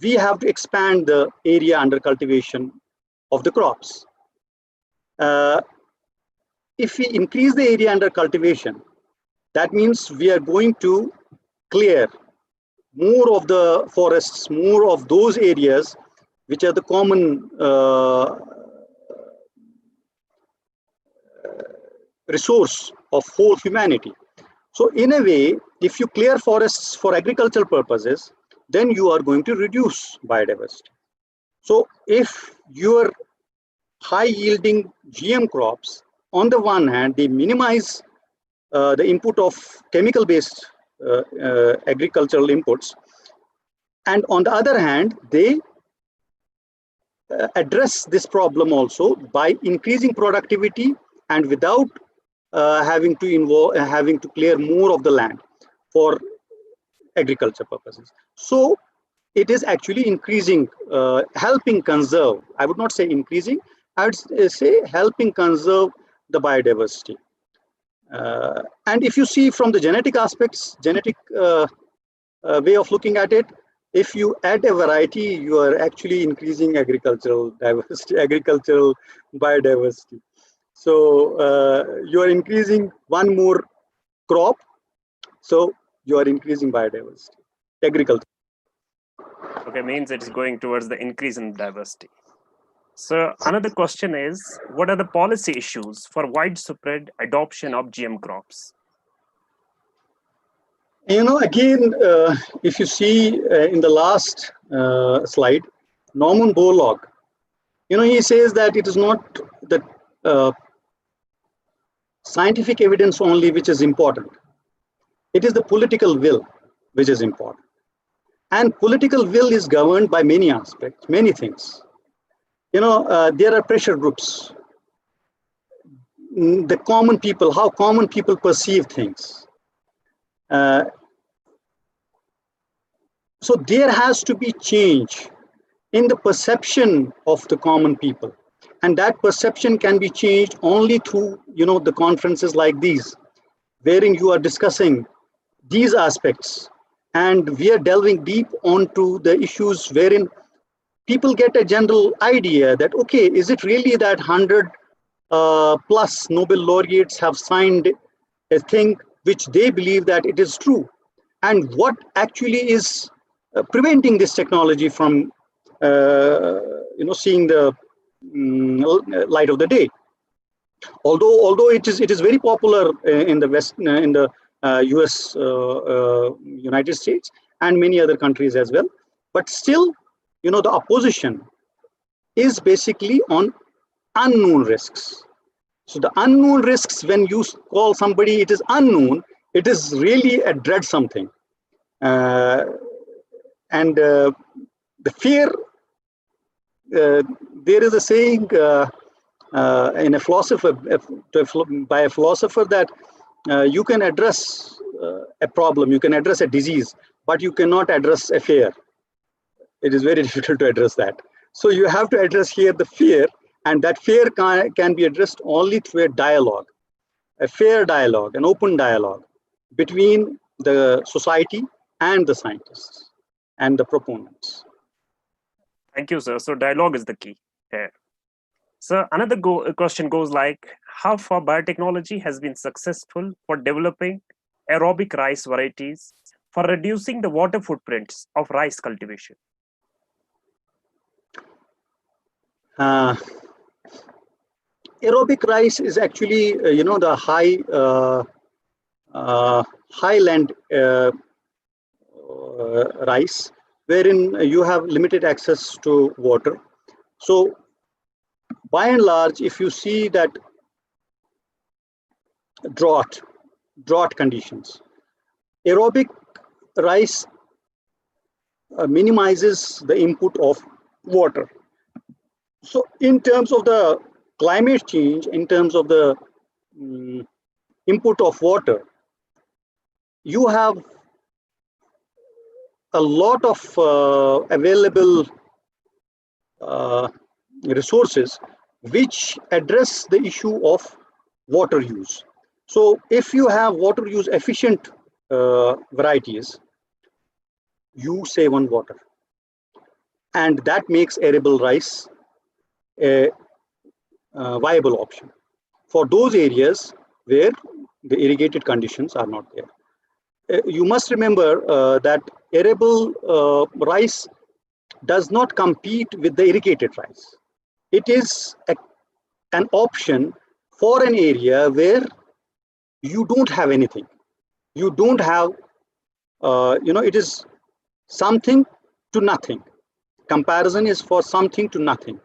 we have to expand the area under cultivation of the crops. If we increase the area under cultivation, that means we are going to clear more of the forests, more of those areas which are the common resource of whole humanity. So in a way, if you clear forests for agricultural purposes, then you are going to reduce biodiversity. So if your high yielding GM crops, on the one hand, they minimize the input of chemical based agricultural inputs, and on the other hand, they address this problem also by increasing productivity and without having to clear more of the land for agriculture purposes. So it is actually increasing, helping conserve. I would not say increasing, I would say helping conserve the biodiversity. And if you see from the genetic aspects, genetic way of looking at it, if you add a variety, you are actually increasing agricultural diversity, agricultural biodiversity. So you are increasing one more crop, so you are increasing biodiversity, agriculture. Okay, means it is going towards the increase in diversity. So another question is, what are the policy issues for widespread adoption of GM crops? You know, again, if you see in the last slide, Norman Borlaug, you know, he says that it is not the scientific evidence only which is important. It is the political will which is important. And political will is governed by many aspects, many things. You know, there are pressure groups, the common people, how common people perceive things. So there has to be change in the perception of the common people. And that perception can be changed only through, you know, the conferences like these, wherein you are discussing these aspects. And we are delving deep onto the issues wherein people get a general idea that, okay, is it really that 100 plus Nobel laureates have signed a thing which they believe that it is true? And what actually is preventing this technology from you know, seeing the light of the day? Although it is very popular in the West, in the US, United States, and many other countries as well, but still, you know, the opposition is basically on unknown risks. So the unknown risks, when you call somebody it is unknown, it is really a dread something. And the fear, there is a saying in a philosopher, by a philosopher, that you can address a problem, you can address a disease, but you cannot address a fear. It is very difficult to address that. So you have to address here the fear, and that fear can be addressed only through a dialogue, a fair dialogue, an open dialogue between the society and the scientists and the proponents. Thank you, sir. So dialogue is the key here. So another question goes like, how far biotechnology has been successful for developing aerobic rice varieties for reducing the water footprints of rice cultivation? Aerobic rice is actually, you know, the highland rice, wherein you have limited access to water. So by and large, if you see that drought conditions, aerobic rice minimizes the input of water. So in terms of the climate change, in terms of the input of water, you have a lot of available resources which address the issue of water use. So if you have water use efficient varieties, you save on water, and that makes arable rice a viable option for those areas where the irrigated conditions are not there. You must remember that arable rice does not compete with the irrigated rice. It is an option for an area where you don't have anything. You don't have, you know, it is something to nothing. Comparison is for something to nothing.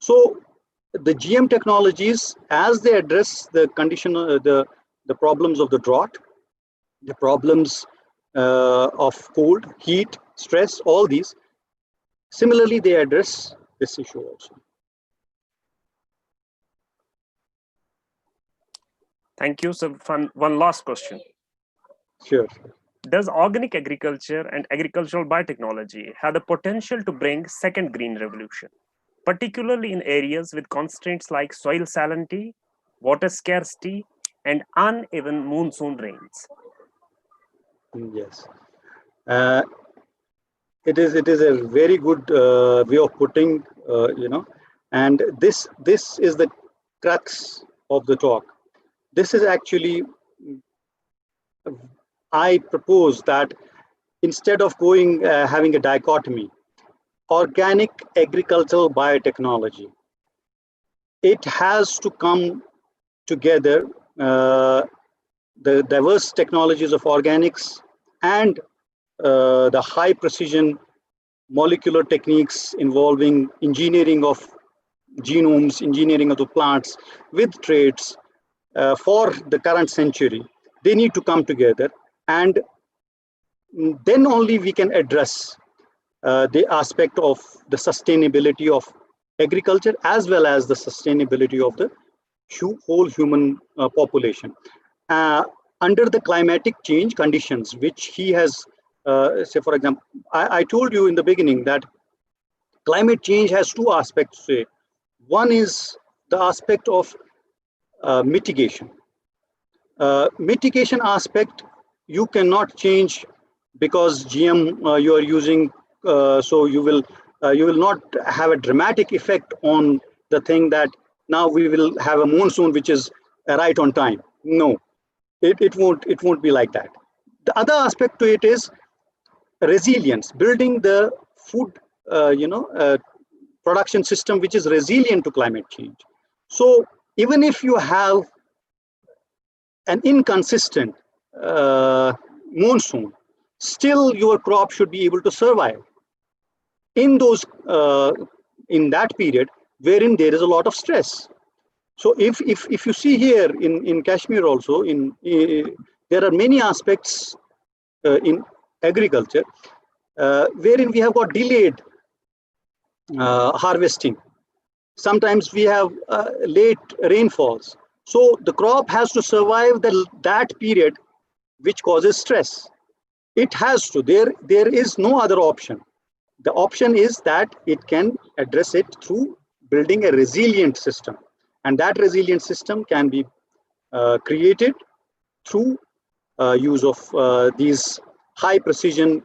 So the GM technologies, as they address the condition, the problems of the drought, the problems of cold, heat, stress, all these, similarly, they address this issue also. Thank you. So one last question. Sure. Does organic agriculture and agricultural biotechnology have the potential to bring second green revolution, particularly in areas with constraints like soil salinity, water scarcity, and uneven monsoon rains? Yes. It is a very good way of putting, and this is the crux of the talk. This is actually, I propose that instead of going having a dichotomy, organic agricultural biotechnology, it has to come together, the diverse technologies of organics and the high precision molecular techniques involving engineering of genomes, engineering of the plants with traits for the current century. They need to come together, and then only we can address the aspect of the sustainability of agriculture as well as the sustainability of the whole human population. Under the climatic change conditions, which he has, say for example, I told you in the beginning that climate change has two aspects to it. One is the aspect of mitigation. Mitigation aspect, you cannot change because GM you are using, so you will not have a dramatic effect on the thing that now we will have a monsoon which is right on time. No, it won't be like that. The other aspect to it is resilience, building the food production system which is resilient to climate change. So even if you have an inconsistent monsoon, still your crop should be able to survive in those in that period wherein there is a lot of stress. So if you see here in Kashmir also, there are many aspects in agriculture wherein we have got delayed harvesting. Sometimes we have late rainfalls. So the crop has to survive that period which causes stress. It has to. There is no other option. The option is that it can address it through building a resilient system. And that resilient system can be created through use of these high precision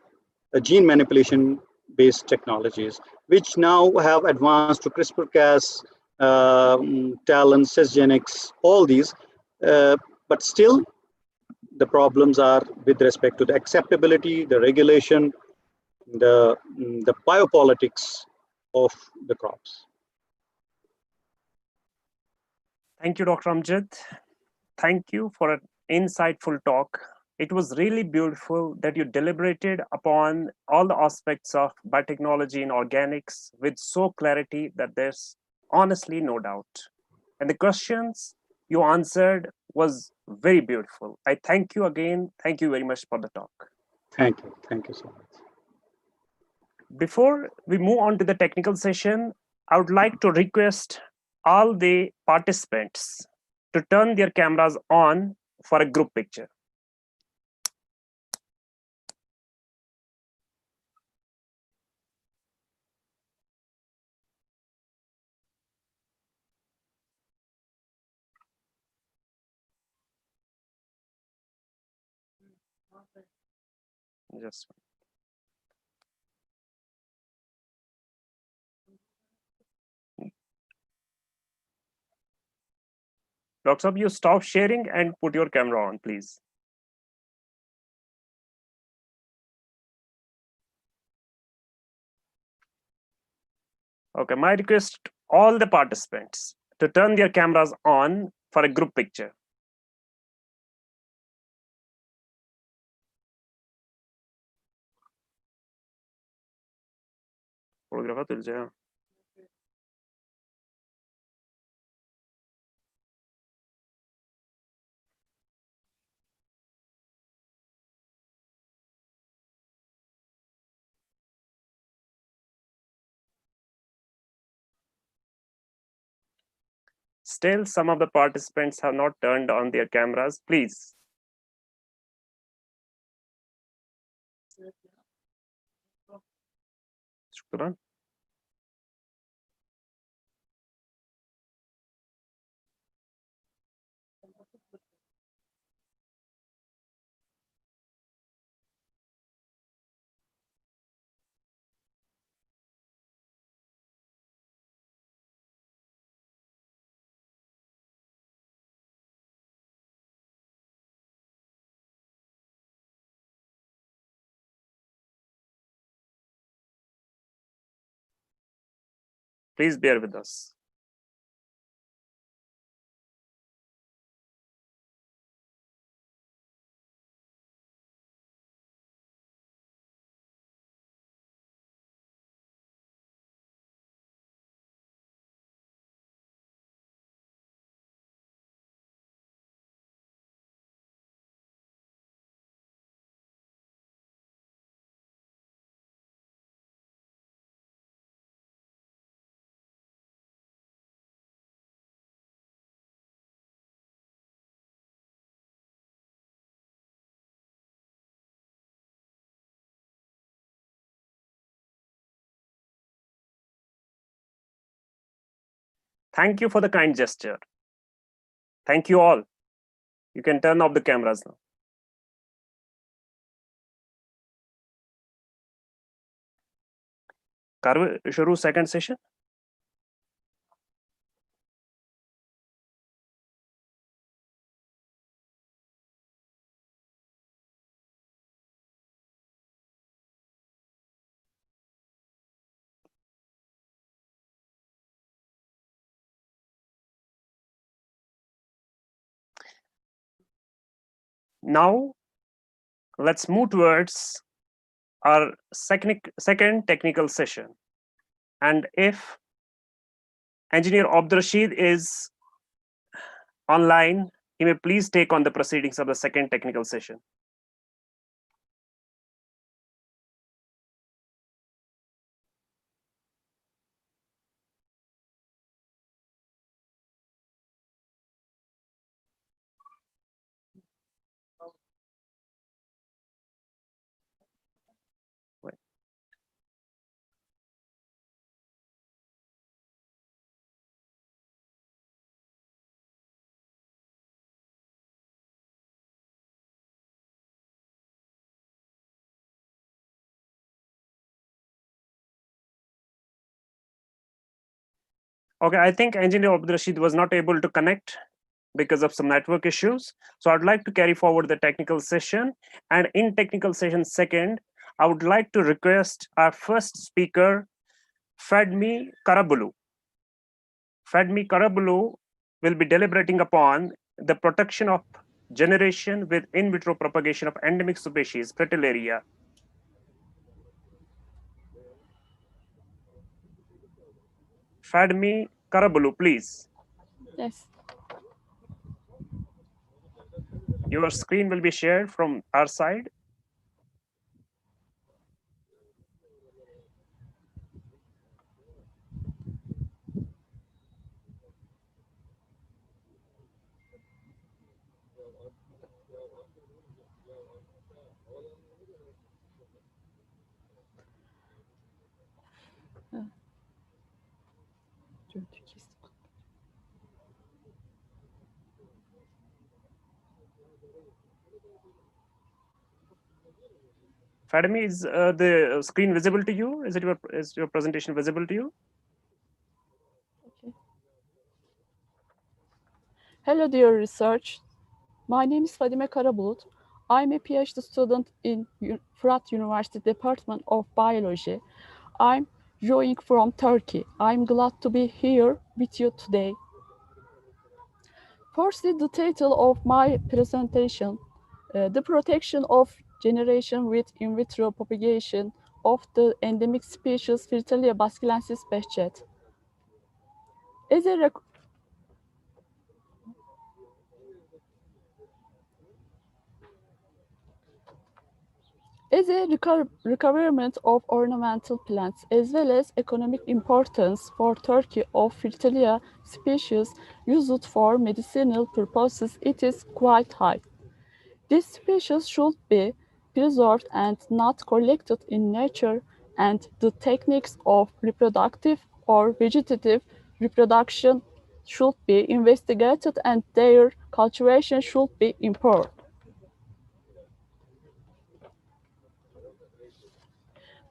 gene manipulation based technologies, which now have advanced to CRISPR-Cas, Talon, Sesgenics, all these. But still, the problems are with respect to the acceptability, the regulation, the biopolitics of the crops. Thank you, Dr. Amjad. Thank you for an insightful talk. It was really beautiful that you deliberated upon all the aspects of biotechnology and organics with so clarity that there's honestly no doubt. And the questions you answered was very beautiful. I thank you again. Thank you very much for the talk. Thank you. Thank you so much. Before we move on to the technical session, I would like to request all the participants to turn their cameras on for a group picture. Just Dr. Sab, you stop sharing and put your camera on, please. Okay, my request all the participants to turn their cameras on for a group picture. Fotoğrafa tulacağım. Still, some of the participants have not turned on their cameras. Please. Shukran. Please bear with us. Thank you for the kind gesture. Thank you all. You can turn off the cameras now. Shuru second session. Now, let's move towards our second technical session. And if Engineer Abdurrashid is online, he may please take on the proceedings of the second technical session. Okay, I think Engineer Abdurrashid was not able to connect because of some network issues. So I'd like to carry forward the technical session. And in technical session second, I would like to request our first speaker, Fadmi Karabulu. Fadmi Karabulu will be deliberating upon the protection of generation with in vitro propagation of endemic species, Fritillaria. Fadmi Karabulu, please. Yes. Your screen will be shared from our side. Fadmi, is the screen visible to you? Is your presentation visible to you? Okay. Hello, dear research. My name is Fadime Karabulut. I'm a PhD student in Fırat University Department of Biology. I'm joining from Turkey. I'm glad to be here with you today. Firstly, the title of my presentation, the protection of generation with in vitro propagation of the endemic species Fritillaria basculensis Behçet. As a requirement of ornamental plants, as well as economic importance for Turkey of Fritillaria species used for medicinal purposes, it is quite high. This species should be preserved and not collected in nature, and the techniques of reproductive or vegetative reproduction should be investigated and their cultivation should be improved.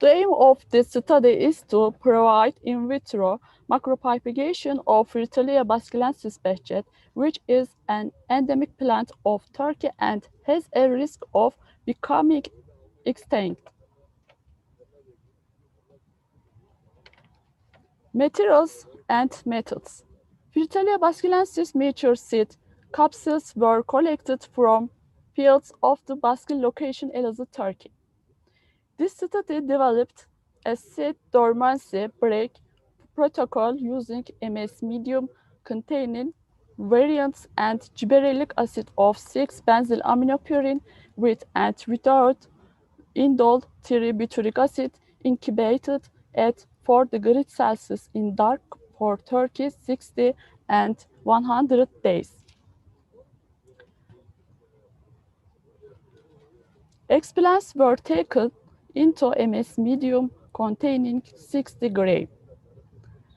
The aim of this study is to provide in vitro macropropagation of Fritillaria basculensis Behçet, which is an endemic plant of Turkey and has a risk of becoming extinct. Materials and methods. Fritillaria basculensis mature seed capsules were collected from fields of the Baskil location, Elazığ, Turkey. This study developed a seed dormancy break protocol using MS medium containing variants and gibberellic acid of 6-benzyl aminopurine with and without indole tributyric acid incubated at 4 degrees Celsius in dark for 30, 60, and 100 days. Explants were taken into MS medium containing 6 degree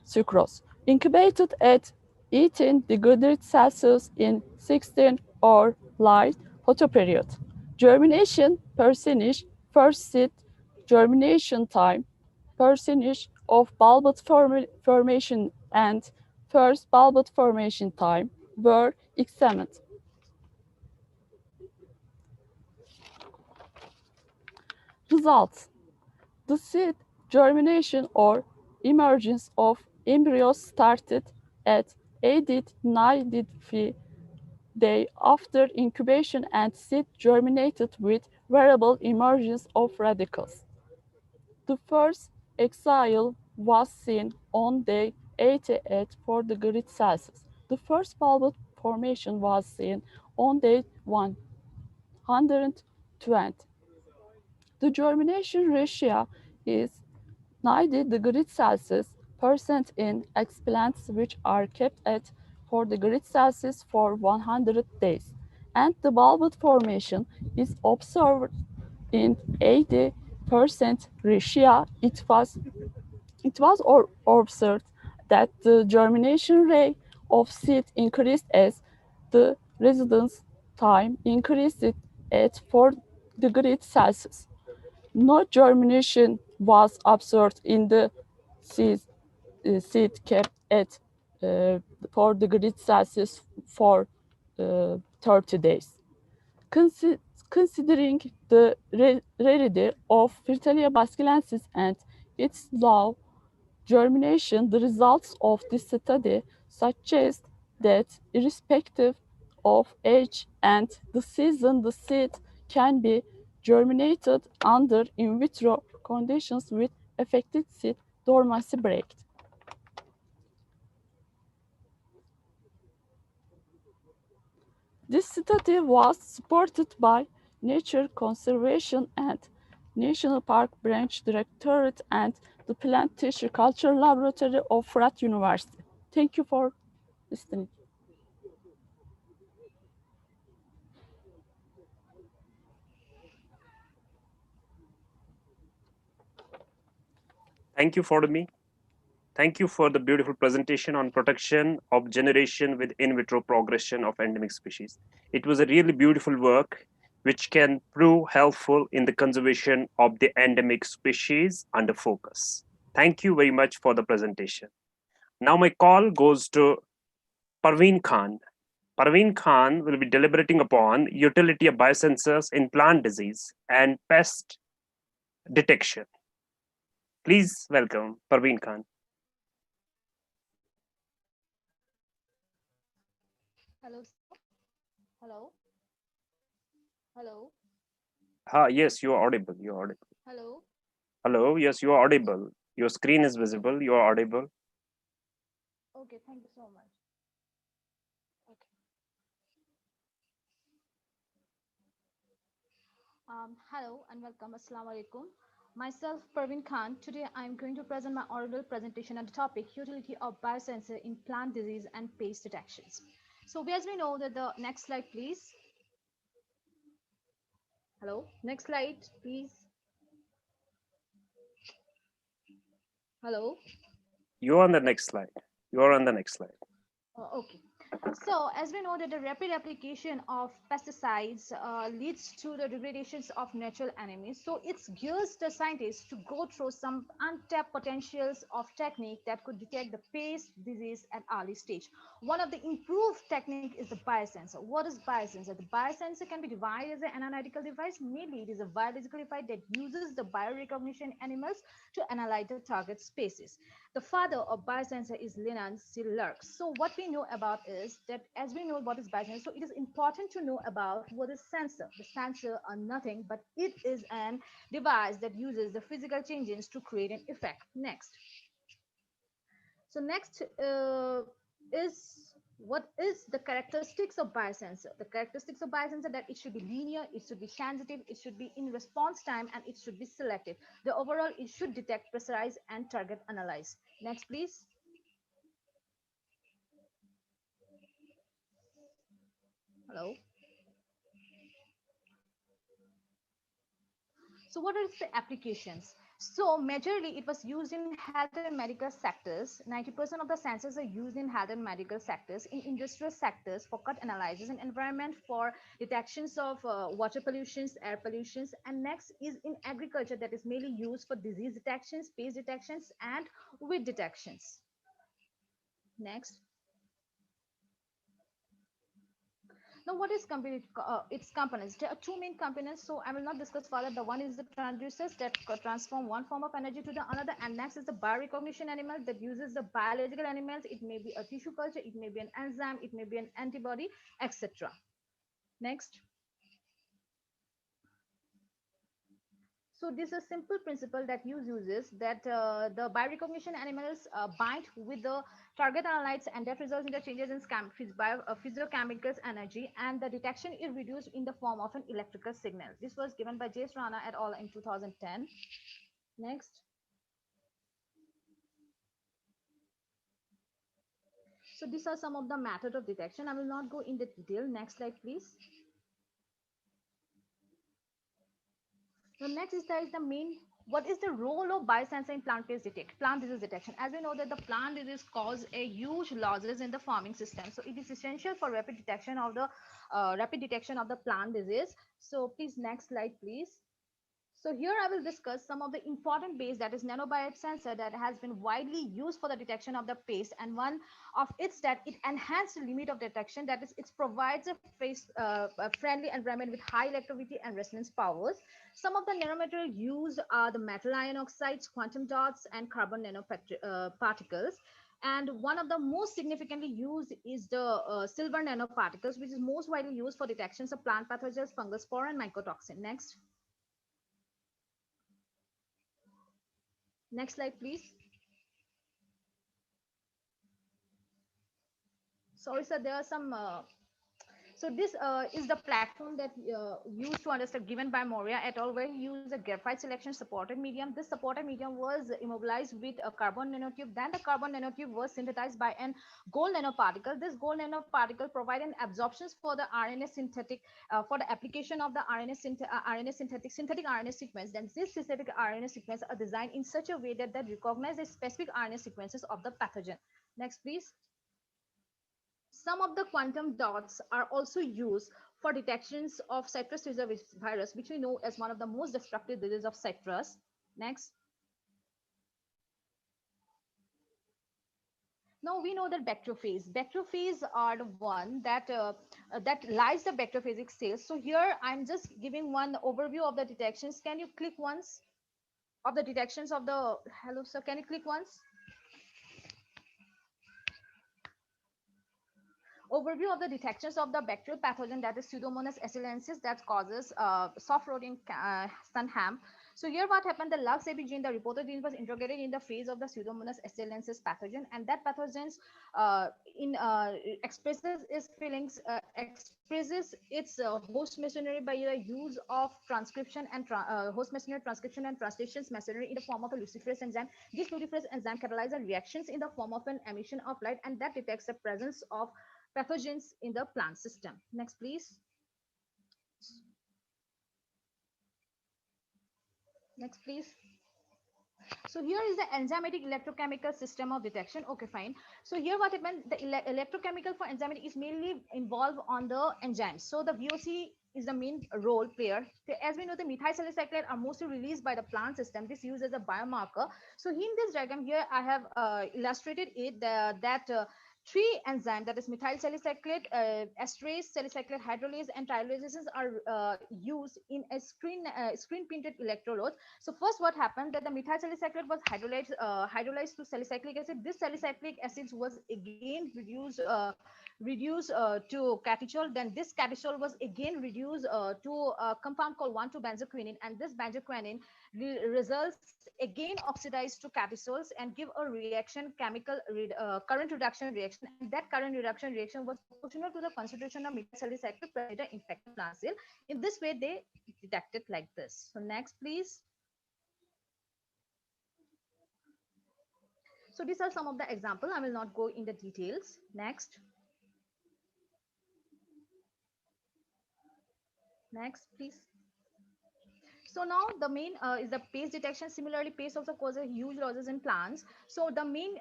sucrose, incubated at 18 degrees Celsius in 16 or light photoperiod. Germination percentage, first seed germination time, percentage of bulbous formation and first bulbous formation time were examined. Results. The seed germination or emergence of embryos started at 80-90 day after incubation and seed germinated with variable emergence of radicals. The first exile was seen on day 80 at 4 degrees Celsius. The first bulbous formation was seen on day 120. The germination ratio is 90 degrees Celsius percent in explants which are kept at 4 degrees Celsius for 100 days, and the bulbous formation is observed in 80% ratio. It was observed that the germination rate of seed increased as the residence time increased at 4 degrees Celsius. No germination was observed in the seed kept at 4 degrees Celsius for 30 days. Considering the rarity of Fritillaria basculensis and its low germination, the results of this study suggest that irrespective of age and the season, the seed can be germinated under in vitro conditions with effective seed dormancy break. This study was supported by Nature Conservation and National Park Branch Directorate and the Plant Tissue Culture Laboratory of Frat University. Thank you for listening. Thank you for me. Thank you for the beautiful presentation on protection of generation with in vitro progression of endemic species. It was a really beautiful work which can prove helpful in the conservation of the endemic species under focus. Thank you very much for the presentation. Now my call goes to Parveen Khan. Parveen Khan will be deliberating upon utility of biosensors in plant disease and pest detection. Please welcome Parveen Khan. Hello. Hello. Hello. Yes, you are audible. You are audible. Hello. Hello. Yes, you are audible. Your screen is visible. You are audible. Okay. Thank you so much. Okay. Hello and welcome. Assalamu alaikum. Myself, Parveen Khan. Today, I'm going to present my oral presentation on the topic utility of biosensor in plant disease and pest detections. So, as we know that the next slide, please. Hello. Next slide, please. Hello. You're on the next slide. You're on the next slide. Okay. So, as we know that the rapid application of pesticides leads to the degradations of natural enemies. So, it gears the scientists to go through some untapped potentials of technique that could detect the pest, disease at early stage. One of the improved technique is the biosensor. What is biosensor? The biosensor can be divided as an analytical device. Mainly, it is a biological device that uses the biorecognition animals to analyze the target species. The father of biosensor is Linan Lurk. So what we know about is that as we know what is biosensor, so it is important to know about what is sensor. The sensor are nothing, but it is an device that uses the physical changes to create an effect. Next. So next is what is the characteristics of biosensor? The characteristics of biosensor that it should be linear, it should be sensitive, it should be in response time, and it should be selective. The overall, it should detect, precise, and target analyze. Next, please. Hello. So what are the applications? So majorly it was used in health and medical sectors. 90% of the sensors are used in health and medical sectors, in industrial sectors for cut analysis, in environment for detections of water pollutions, air pollutions, and next is in agriculture that is mainly used for disease detections, pest detections, and weed detections. Next. Now, what is its components? There are two main components, so I will not discuss further. The one is the transducers that transform one form of energy to the another, and next is the biorecognition animal that uses the biological animals. It may be a tissue culture, it may be an enzyme, it may be an antibody, etc. Next. So this is a simple principle that uses that the biorecognition animals bind with the target analytes, and that results in the changes in physiochemicals energy, and the detection is reduced in the form of an electrical signal. This was given by J. Rana et al. In 2010. Next. So these are some of the method of detection. I will not go in the detail. Next slide, please. The next is there is the main, what is the role of biosensor in plant disease detection? As we know that the plant disease cause a huge losses in the farming system, so it is essential for rapid detection of the plant disease. So please next slide, please. So here I will discuss some of the important base that is nanobiote sensor that has been widely used for the detection of the pest, and one of its that it enhanced the limit of detection, that is it provides a friendly environment with high electricity and resonance powers. Some of the nanomaterial used are the metal ion oxides, quantum dots, and carbon nanoparticles. And one of the most significantly used is the silver nanoparticles, which is most widely used for detections of plant pathogens, fungal spore, and mycotoxin. Next. Next slide, please. Sorry, sir, there are some. So this is the platform that used to understand given by Moria et al., where he used a graphite selection supported medium. This supported medium was immobilized with a carbon nanotube. Then the carbon nanotube was synthesized by an gold nanoparticle. This gold nanoparticle provided an absorptions for the RNA synthetic for the application of the synthetic RNA sequence. Then this synthetic RNA sequence are designed in such a way that they recognize the specific RNA sequences of the pathogen. Next, please. Some of the quantum dots are also used for detections of citrus virus, which we know as one of the most destructive diseases of citrus. Next. Now we know that bacteriophage. Bacteriophage are the one that that lies the bacteriophage cells. So here I'm just giving one overview of the detections. Can you click once of the detections of the, hello sir, can you click once? Overview of the detections of the bacterial pathogen, that is Pseudomonas acilensis, that causes soft rotting sun ham. So here what happened, the LUX-AB gene, the reporter gene, was integrated in the phase of the Pseudomonas acilensis pathogen, and that pathogens expresses its host machinery by the use of transcription and host machinery transcription and translations machinery in the form of a luciferase enzyme. This luciferase enzyme catalyzes reactions in the form of an emission of light, and that detects the presence of pathogens in the plant system. Next, please. Next, please. So here is the enzymatic electrochemical system of detection. Okay, fine. So here what happened, the electrochemical for enzymatic is mainly involved on the enzymes. So the VOC is the main role player. As we know, the methyl salicylate are mostly released by the plant system. This used as a biomarker. So in this diagram here, I have illustrated it that three enzymes, that is methyl salicylate, esterase, salicylic hydrolase, and tyrolysis are used in a screen printed electrodes. So first, what happened, that the methyl salicylate was hydrolyzed to salicylic acid. This salicylic acid was again reduced to catechol. Then this catechol was again reduced to a compound called 1,2-benzoquinine, and this benzoquinine results again oxidized to catechol and give a reaction, current reduction reaction, and that current reduction reaction was proportional to the concentration of methyl salicylate present in infected plant cell. In this way, they detect it like this. So next, please. So these are some of the examples. I will not go in the details. Next. Next, please. So now the main is the paste detection. Similarly, paste also causes huge losses in plants. So the main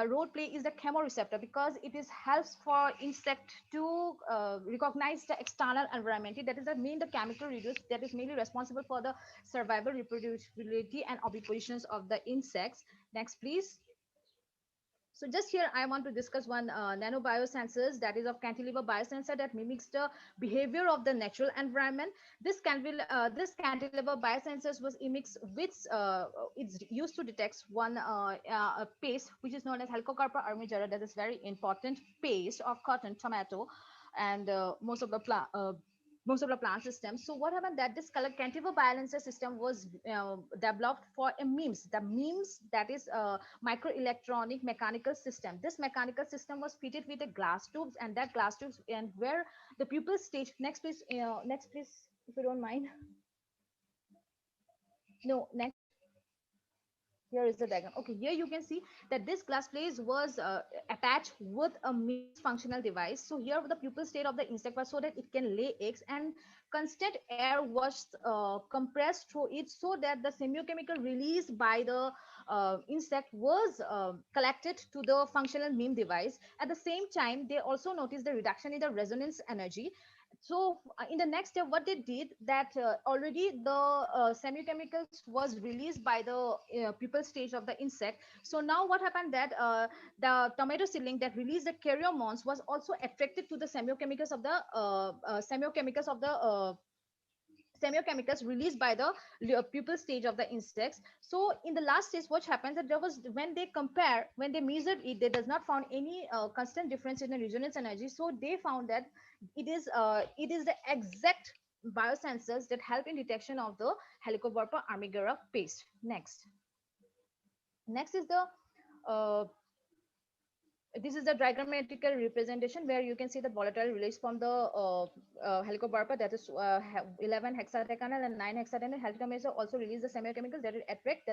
role play is the chemoreceptor, because it is helps for insect to recognize the external environment. That is the main the chemical reduce that is mainly responsible for the survival, reproducibility, and ovipositions of the insects. Next, please. So just here, I want to discuss one nano biosensors, that is of cantilever biosensor, that mimics the behavior of the natural environment. This cantilever biosensors was mixed with, it's used to detect one paste, which is known as Helicocarpa armigera. That is very important paste of cotton, tomato, and most of the plant systems. So what happened, that this color cantilever balancer system was developed for a MEMS. The MEMS, that is microelectronic mechanical system. This mechanical system was fitted with a glass tubes, and that glass tubes, and where the pupil stage. Next please, if you don't mind. No, next. Here is the diagram. Okay, here you can see that this glass plate was attached with a MEMS functional device. So here the pupil state of the insect was so that it can lay eggs, and constant air was compressed through it, so that the semiochemical released by the insect was collected to the functional MEMS device. At the same time, they also noticed the reduction in the resonance energy. So in the next step, what they did, that already the semiochemicals was released by the pupal stage of the insect. So now what happened, that the tomato seedling that released the caryomones was also attracted to the semiochemicals of the semiochemicals released by the pupal stage of the insects. So in the last stage, what happens, that there was, when they measured it, they does not found any constant difference in the resonance energy. So they found that it is the exact biosensors that help in detection of the Helicoverpa armigera paste. Next is the this is the diagrammatical representation, where you can see the volatile release from the Helicoverpa, that is 11 hexadecanal and 9 hexadecanal. Helicoverpa also release the semiochemicals that attract,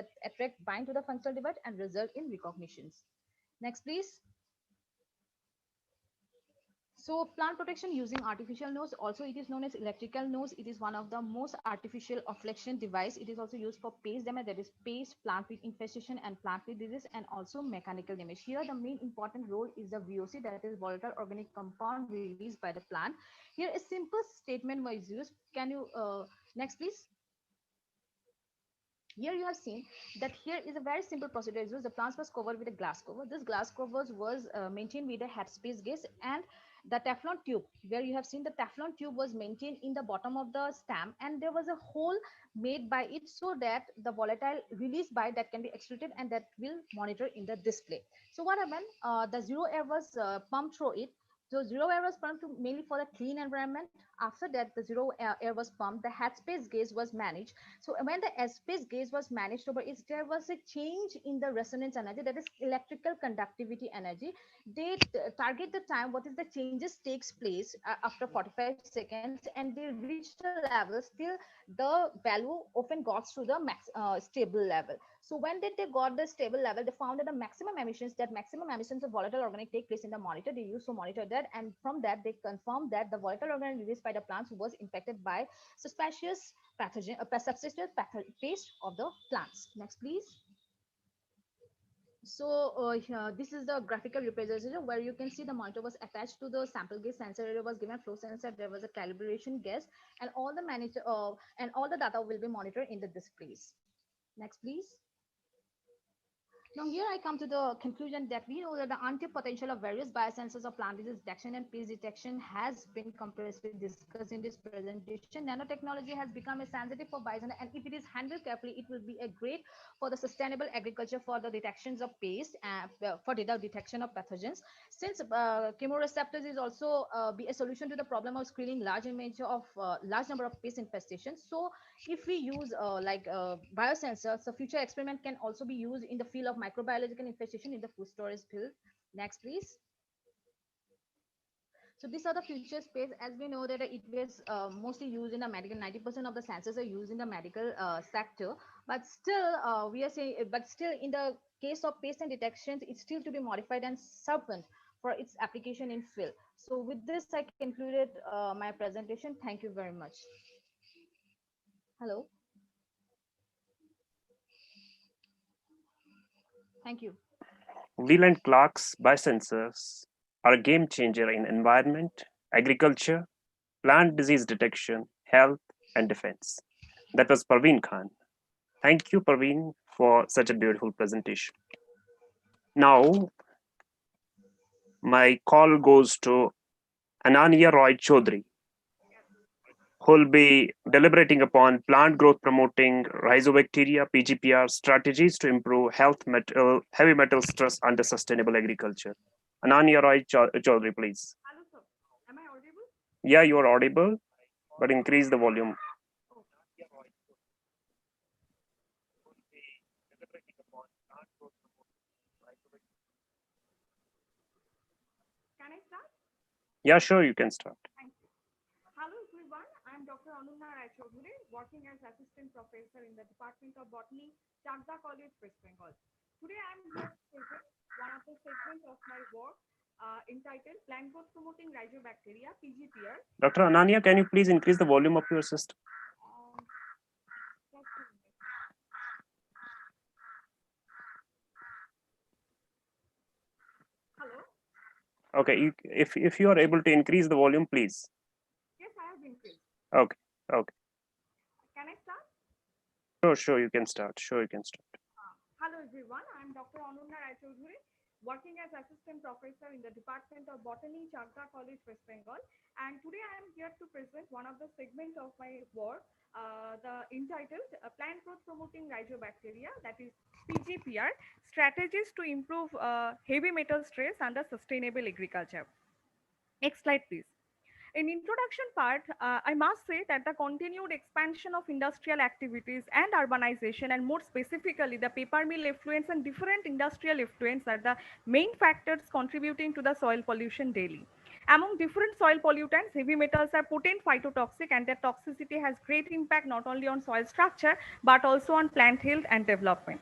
bind to the functional divide, and result in recognitions. Next, please. So plant protection using artificial nose, also it is known as electrical nose. It is one of the most artificial affliction device. It is also used for pest damage, that is pest, plant with infestation, and plant with disease, and also mechanical damage. Here the main important role is the VOC, that is volatile organic compound released by the plant. Here a simple statement was used. Can you next please? Here you have seen that here is a very simple procedure. The plants was covered with a glass cover. This glass cover was maintained with a headspace gas, and the Teflon tube, where you have seen the Teflon tube was maintained in the bottom of the stem, and there was a hole made by it, so that the volatile released by that can be extruded, and that will monitor in the display. So what happened, the zero air was pumped through it. So zero air was pumped mainly for a clean environment. After that, the zero air was pumped. The headspace gauge was managed. So when the headspace gauge was managed over it, there was a change in the resonance energy, that is electrical conductivity energy. They target the time, what is the changes takes place after 45 seconds, and they reach the level, still the value often got to the stable level. So when did they got the stable level, they found that the maximum emissions of volatile organic take place in the monitor. They used to monitor that, and from that they confirmed that the volatile organic released by the plants who was infected by suspicious pathogen, suspicious paste of the plants. Next, please. So this is the graphical representation where you can see the monitor was attached to the sample gas sensor. It was given flow sensor. There was a calibration gas, and all the and all the data will be monitored in the displays. Next, please. Now here I come to the conclusion that we know that the untapped potential of various biosensors of plant disease detection and pest detection has been comprehensively discussed in this presentation. Nanotechnology has become a sensitive for biosensors, and if it is handled carefully, it will be a great for the sustainable agriculture for the detections of pest and for the detection of pathogens. Since chemoreceptors is also be a solution to the problem of screening large number of pest infestations. So if we use biosensors, the future experiment can also be used in the field of microbiological infestation in the food storage field. Next, please. So these are the future space. As we know that it was mostly used in the medical. 90% of the sensors are used in the medical sector. But still, we are saying, but still in the case of pest and detections, it's still to be modified and sharpened for its application in field. So with this, I concluded my presentation. Thank you very much. Hello. Thank you. Wheel and Clark's biosensors are a game changer in environment, agriculture, plant disease detection, health, and defense. That was Parveen Khan. Thank you, Parveen, for such a beautiful presentation. Now, my call goes to Ananya Roy Chaudhary, who will be deliberating upon plant growth promoting Rhizobacteria PGPR strategies to improve heavy metal stress under sustainable agriculture. Ananya Roy Chaudhary, please. Hello, sir. Am I audible? Yeah, you are audible, but increase the volume. Can I start? Yeah, sure, you can start. Thank you. Hello, everyone. I'm Dr. Ananya Raichaudhuri, working as Assistant Professor in the Department of Botany, Chakda College, West Bengal. Today, I'm here to present one of the segments of my work entitled Plant Growth Promoting Rhizobacteria, PGPR. Dr. Ananya, can you please increase the volume of your system? Hello? Okay, if you are able to increase the volume, please. Yes, I have increased. Okay. Can I start? Sure, you can start. Hello, everyone. I'm Dr. Ananya Raichaudhuri, working as Assistant Professor in the Department of Botany, Chakda College, West Bengal. And today I am here to present one of the segments of my work, entitled Plant Growth Promoting Rhizobacteria, that is PGPR, Strategies to Improve Heavy Metal Stress Under Sustainable Agriculture. Next slide, please. In introduction part, I must say that the continued expansion of industrial activities and urbanization, and more specifically the paper mill effluents and different industrial effluents, are the main factors contributing to the soil pollution daily. Among different soil pollutants, heavy metals are potent phytotoxic, and their toxicity has great impact not only on soil structure but also on plant health and development.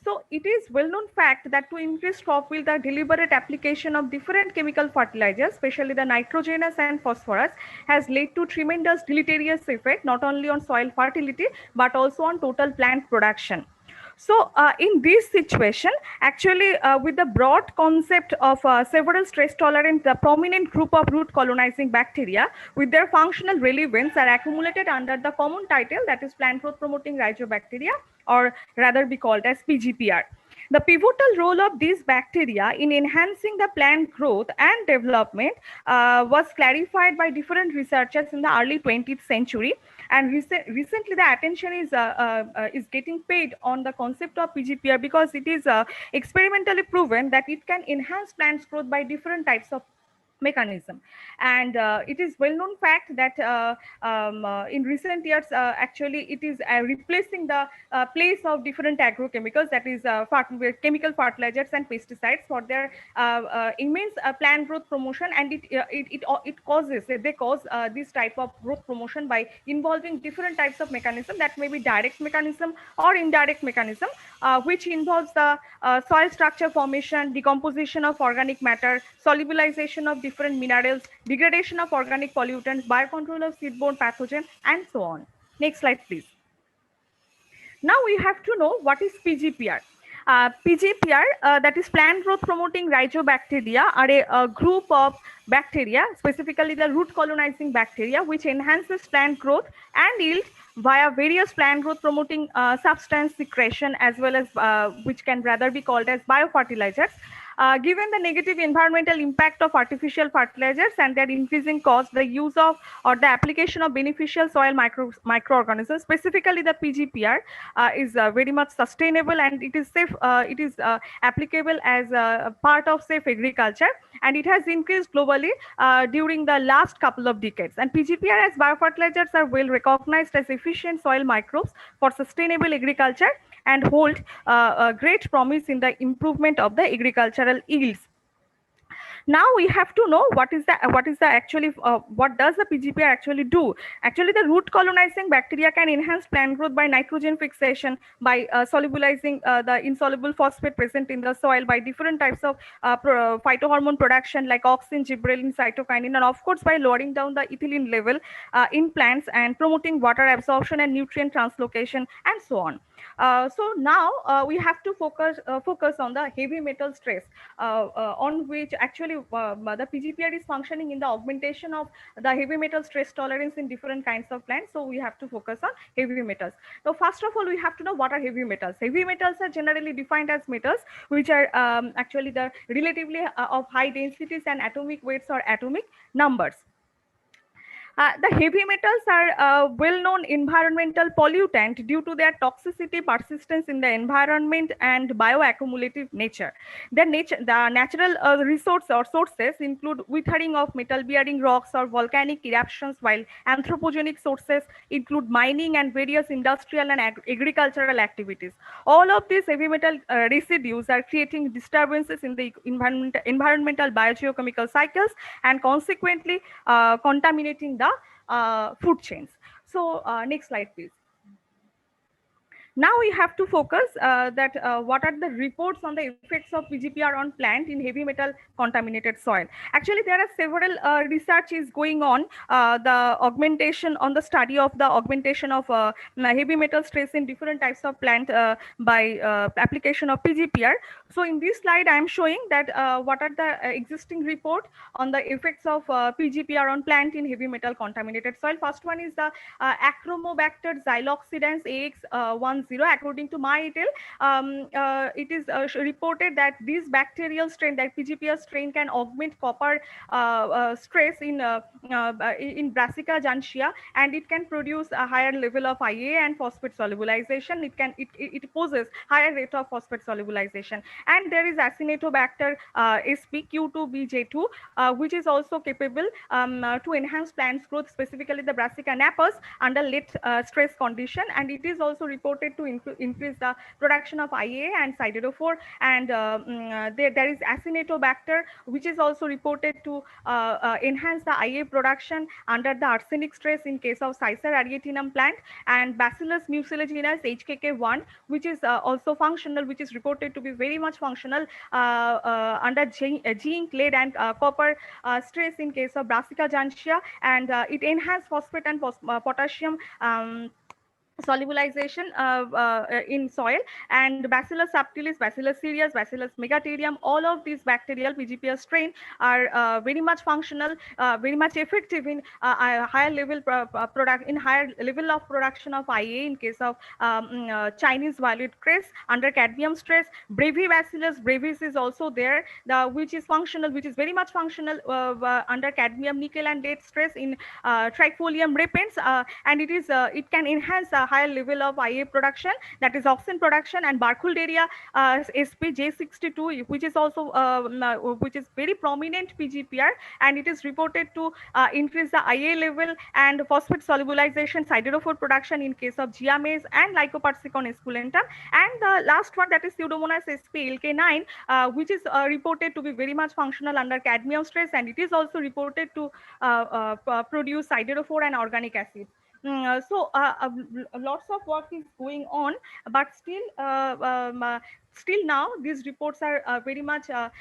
So it is well-known fact that to increase crop yield, the deliberate application of different chemical fertilizers, especially the nitrogenous and phosphorus, has led to tremendous deleterious effect not only on soil fertility but also on total plant production. So in this situation, actually with the broad concept of several stress tolerant, the prominent group of root colonizing bacteria with their functional relevance are accumulated under the common title, that is plant growth promoting rhizobacteria, or rather be called as PGPR. The pivotal role of these bacteria in enhancing the plant growth and development was clarified by different researchers in the early 20th century. And recently the attention is getting paid on the concept of PGPR because it is experimentally proven that it can enhance plants growth by different types of mechanism. And it is well known fact that in recent years actually it is replacing the place of different agrochemicals, that is chemical fertilizers and pesticides, for their immense plant growth promotion. And it causes this type of growth promotion by involving different types of mechanism, that may be direct mechanism or indirect mechanism, which involves the soil structure formation, decomposition of organic matter, solubilization of different different minerals, degradation of organic pollutants, biocontrol of seedborne pathogen, and so on. Next slide, please. Now we have to know what is PGPR. PGPR, that is plant growth promoting Rhizobacteria, are a group of bacteria, specifically the root colonizing bacteria, which enhances plant growth and yield via various plant growth promoting substance secretion, as well as which can rather be called as biofertilizers. Given the negative environmental impact of artificial fertilizers and their increasing cost, the use of or the application of beneficial soil microorganisms, specifically the PGPR, is very much sustainable, and it is safe. It is applicable as a part of safe agriculture, and it has increased globally during the last couple of decades. And PGPR as biofertilizers are well recognized as efficient soil microbes for sustainable agriculture and hold a great promise in the improvement of the agricultural yields. Now we have to know what is the actually what does the PGPR actually do. Actually, the root colonizing bacteria can enhance plant growth by nitrogen fixation, by solubilizing the insoluble phosphate present in the soil, by different types of phytohormone production like auxin, gibberellin, cytokinin, and of course by lowering down the ethylene level in plants and promoting water absorption and nutrient translocation, and so on. So now we have to focus on the heavy metal stress, on which actually the PGPR is functioning in the augmentation of the heavy metal stress tolerance in different kinds of plants. So we have to focus on heavy metals. So first of all, we have to know what are heavy metals. Heavy metals are generally defined as metals which are actually the relatively of high densities and atomic weights or atomic numbers. The heavy metals are a well-known environmental pollutant due to their toxicity, persistence in the environment, and bioaccumulative nature. The natural resources or sources include withering of metal-bearing rocks or volcanic eruptions, while anthropogenic sources include mining and various industrial and agricultural activities. All of these heavy metal residues are creating disturbances in the environmental biogeochemical cycles and consequently contaminating the food chains. So next slide, please. Now we have to focus that what are the reports on the effects of PGPR on plant in heavy metal contaminated soil. Actually, there are several research is going on, the augmentation on the study of the augmentation of heavy metal stress in different types of plant by application of PGPR. So in this slide, I am showing that what are the existing report on the effects of PGPR on plant in heavy metal contaminated soil. First one is the Achromobacter xyloxidans AX10. According to my it is reported that this bacterial strain, that PGPR strain, can augment copper stress in Brassica jantia, and it can produce a higher level of IA and phosphate solubilization. It poses higher rate of phosphate solubilization. And there is Acinetobacter SPQ2BJ2, which is also capable to enhance plants growth, specifically the Brassica napus, under late stress condition, and it is also reported to increase the production of IA and siderophore. And there is Acinetobacter, which is also reported to enhance the IA production under the arsenic stress in case of Cicer arietinum plant, and Bacillus mucilaginous HKK1, which is also functional, which is reported to be very much functional under zinc, lead, and copper stress in case of Brassica jantia, and it enhances phosphate and potassium solubilization in soil. And Bacillus subtilis, Bacillus cereus, Bacillus megatherium, all of these bacterial PGPR strain are very much functional, very much effective in higher level higher level of production of IA in case of Chinese violet cress under cadmium stress. Brevibacillus brevis is also there, which is functional, which is very much functional under cadmium, nickel, and lead stress in Trifolium repens, and it can enhance a higher level of IA production, that is auxin production. And Barkulderia SPJ62, which is also which is very prominent PGPR, and it is reported to increase the IA level and phosphate solubilization, siderophore production in case of Gia maize and Lycopersicon esculentum. And the last one, that is Pseudomonas SPLK9, which is reported to be very much functional under cadmium stress, and it is also reported to produce siderophore and organic acid. Lots of work is going on, but still now these reports are very much effective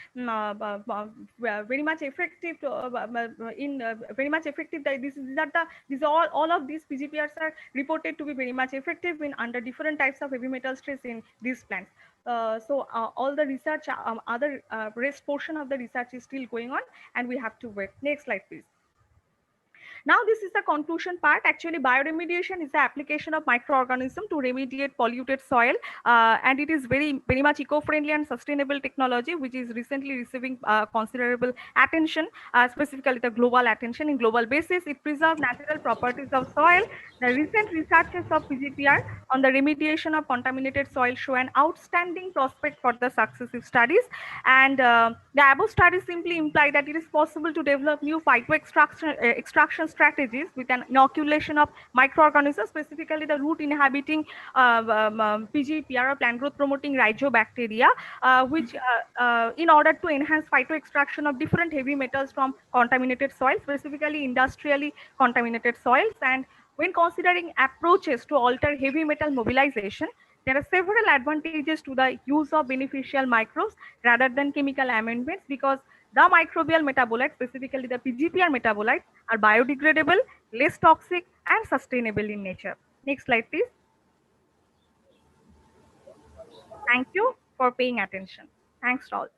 very much effective. That these all of these PGPRs are reported to be very much effective in under different types of heavy metal stress in these plants. All the research, other rest portion of the research is still going on, and we have to wait. Next slide, please. Now this is the conclusion part. Actually, bioremediation is the application of microorganism to remediate polluted soil, and it is very much eco-friendly and sustainable technology, which is recently receiving considerable attention, specifically the global attention in global basis. It preserves natural properties of soil. The recent researches of PGPR on the remediation of contaminated soil show an outstanding prospect for the successive studies, and the above studies simply imply that it is possible to develop new phytoextraction strategies with an inoculation of microorganisms, specifically the root inhabiting PGPR or plant growth promoting Rhizobacteria, which in order to enhance phytoextraction of different heavy metals from contaminated soils, specifically industrially contaminated soils. And when considering approaches to alter heavy metal mobilization, there are several advantages to the use of beneficial microbes rather than chemical amendments, because the microbial metabolites, specifically the PGPR metabolites, are biodegradable, less toxic, and sustainable in nature. Next slide, please. Thank you for paying attention. Thanks to all.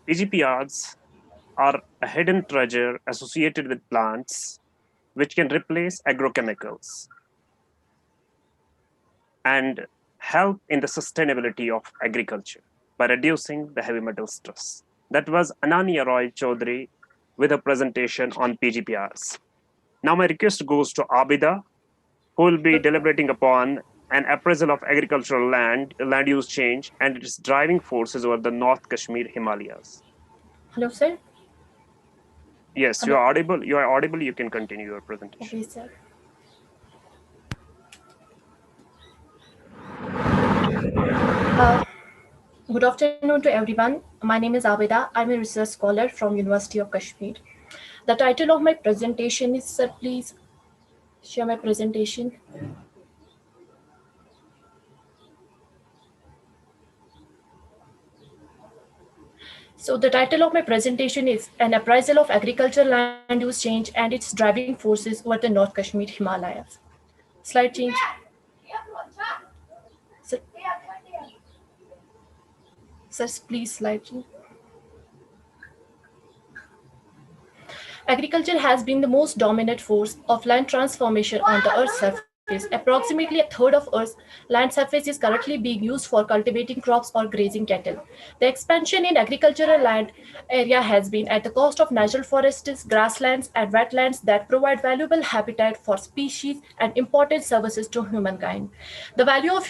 PGPRs are a hidden treasure associated with plants which can replace agrochemicals and help in the sustainability of agriculture by reducing the heavy metal stress. That was Ananya Roy Chaudhary with a presentation on PGPRs. Now my request goes to Abida, who will be deliberating upon an appraisal of agricultural land use change and its driving forces over the North Kashmir Himalayas. Hello, sir. Yes, Hello. you are audible. You are audible. You can continue your presentation. Okay, sir. Good afternoon to everyone. My name is Abida. I'm a research scholar from University of Kashmir. The title of my presentation is, sir, please share my presentation. So the title of my presentation is An Appraisal of Agricultural Land Use Change and Its Driving Forces over the North Kashmir Himalayas. Slide change. Sir, please slide change. Agriculture has been the most dominant force of land transformation on the Earth's surface. Approximately a third of Earth's land surface is currently being used for cultivating crops or grazing cattle. The expansion in agricultural land area has been at the cost of natural forests, grasslands, and wetlands that provide valuable habitat for species and important services to humankind. The value of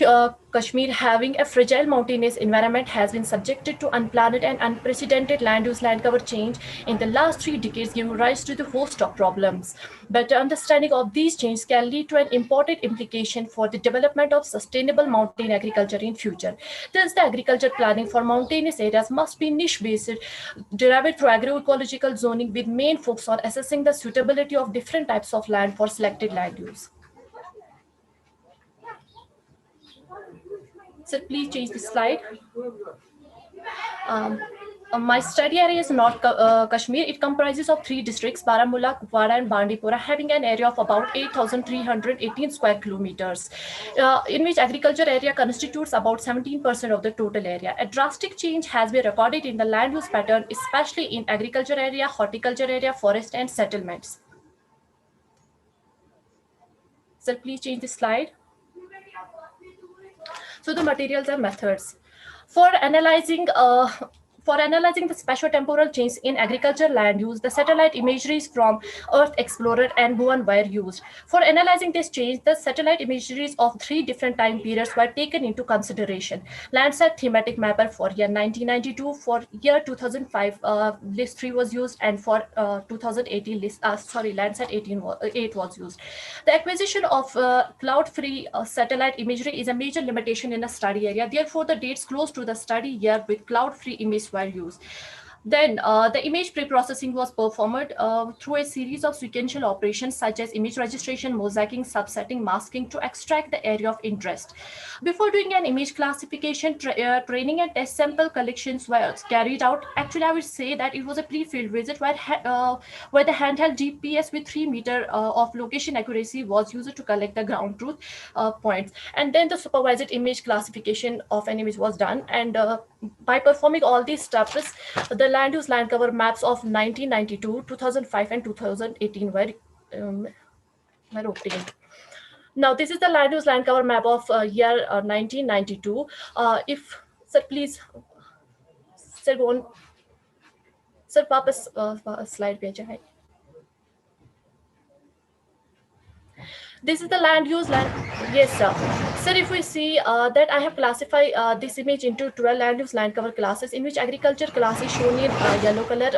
Kashmir having a fragile mountainous environment has been subjected to unplanned and unprecedented land use land cover change in the last 3 decades, giving rise to the host of problems. Better understanding of these changes can lead to an important implication for the development of sustainable mountain agriculture in future. Thus, the agriculture planning for mountainous areas must be niche-based, derived through agroecological zoning with main focus on assessing the suitability of different types of land for selected land use. Sir, please change the slide. My study area is North Kashmir. It comprises of 3 districts, Baramulla, Kupwara, and Bandipora, having an area of about 8,318 square kilometers, in which agriculture area constitutes about 17% of the total area. A drastic change has been recorded in the land use pattern, especially in agriculture area, horticulture area, forest, and settlements. Sir, please change the slide. So the materials and methods. For analyzing the spatiotemporal change in agriculture land use, the satellite imageries from Earth Explorer and Bhuvan were used. For analyzing this change, the satellite imageries of 3 different time periods were taken into consideration. Landsat thematic mapper for year 1992, for year 2005, list 3 was used, and for 2018 Landsat 8 was used. The acquisition of cloud-free satellite imagery is a major limitation in a study area. Therefore, the dates close to the study year with cloud-free image were used. Then the image pre-processing was performed through a series of sequential operations such as image registration, mosaicing, subsetting, masking to extract the area of interest. Before doing an image classification, training and test sample collections were carried out. Actually, I would say that it was a pre-field visit where the handheld GPS with 3 meter of location accuracy was used to collect the ground truth points. And then the supervised image classification of an image was done. And by performing all these steps, the land use land cover maps of 1992, 2005, and 2018 were obtained. Now, this is the land use land cover map of year 1992. If, sir, please, sir, go on. Sir, वापस slide पे जाए. This is the land use land. Yes, sir. Sir, if we see that I have classified this image into 12 land use land cover classes, in which agriculture class is shown in yellow color,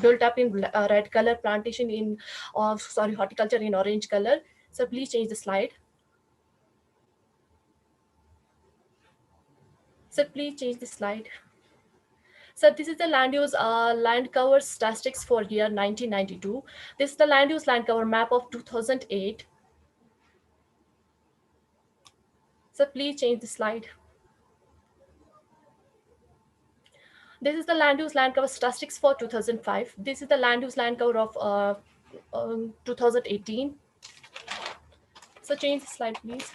built up in red color, plantation in, horticulture in orange color. So please change the slide. Sir, please change the slide. So this is the land use land cover statistics for year 1992. This is the land use land cover map of 2008. So please change the slide. This is the land use land cover statistics for 2005. This is the land use land cover of 2018. So change the slide, please.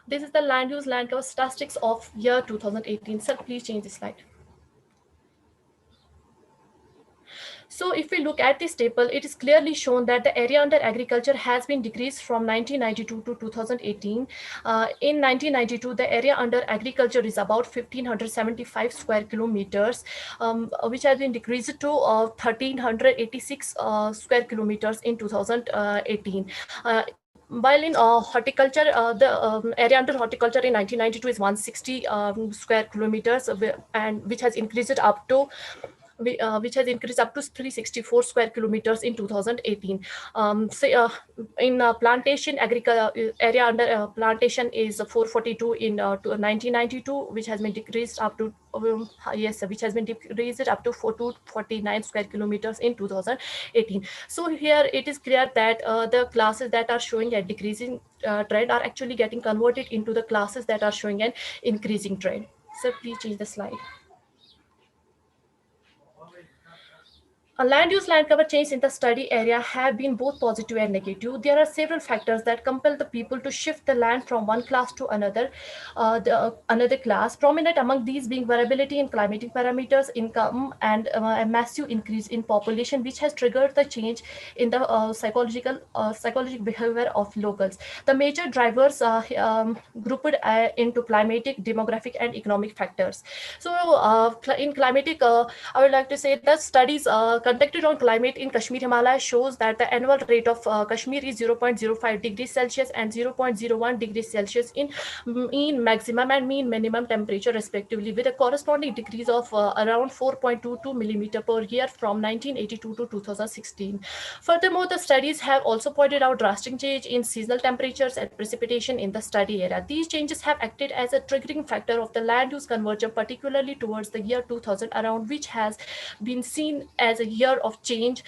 This is the land use land cover statistics of year 2018. Sir, please change the slide. So if we look at this table, it is clearly shown that the area under agriculture has been decreased from 1992 to 2018. In 1992, the area under agriculture is about 1,575 square kilometers, which has been decreased to 1,386 square kilometers in 2018. While in horticulture, the area under horticulture in 1992 is 160 square kilometers, and which has increased up to 364 square kilometers in 2018. In plantation area under plantation is 442 in 1992, which has been decreased up to which has been decreased up to 449 square kilometers in 2018. So here it is clear that the classes that are showing a decreasing trend are actually getting converted into the classes that are showing an increasing trend. So please change the slide. Land use land cover change in the study area have been both positive and negative. There are several factors that compel the people to shift the land from one class to another, another class. Prominent among these being variability in climatic parameters, income, and a massive increase in population, which has triggered the change in the psychological behavior of locals. The major drivers grouped into climatic, demographic, and economic factors. So in climatic, I would like to say that studies conducted on climate in Kashmir Himalaya shows that the annual rate of Kashmir is 0.05 degrees Celsius and 0.01 degrees Celsius in mean maximum and mean minimum temperature respectively, with a corresponding decrease of around 4.22 millimeter per year from 1982 to 2016. Furthermore, the studies have also pointed out drastic change in seasonal temperatures and precipitation in the study area. These changes have acted as a triggering factor of the land use conversion, particularly towards the year 2000, around which has been seen as a year of change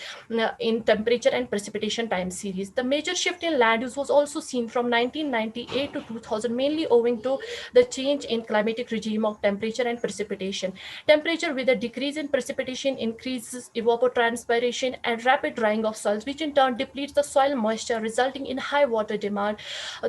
in temperature and precipitation time series. The major shift in land use was also seen from 1998 to 2000, mainly owing to the change in climatic regime of temperature and precipitation. Temperature with a decrease in precipitation increases evapotranspiration and rapid drying of soils, which in turn depletes the soil moisture, resulting in high water demand.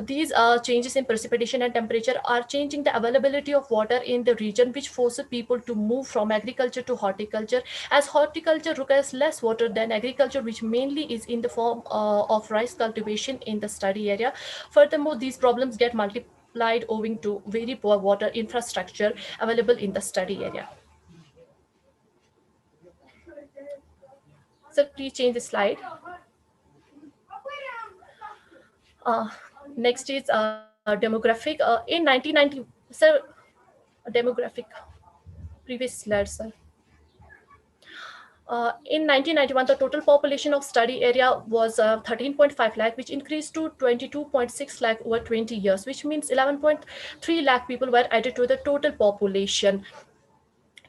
These changes in precipitation and temperature are changing the availability of water in the region, which forces people to move from agriculture to horticulture, as horticulture requires less water than agriculture, which mainly is in the form of rice cultivation in the study area. Furthermore, these problems get multiplied owing to very poor water infrastructure available in the study area. So please change the slide. Next is demographic. In 1990, sir, demographic. Previous slide, sir. In 1991, the total population of study area was 13.5 lakh, which increased to 22.6 lakh over 20 years, which means 11.3 lakh people were added to the total population.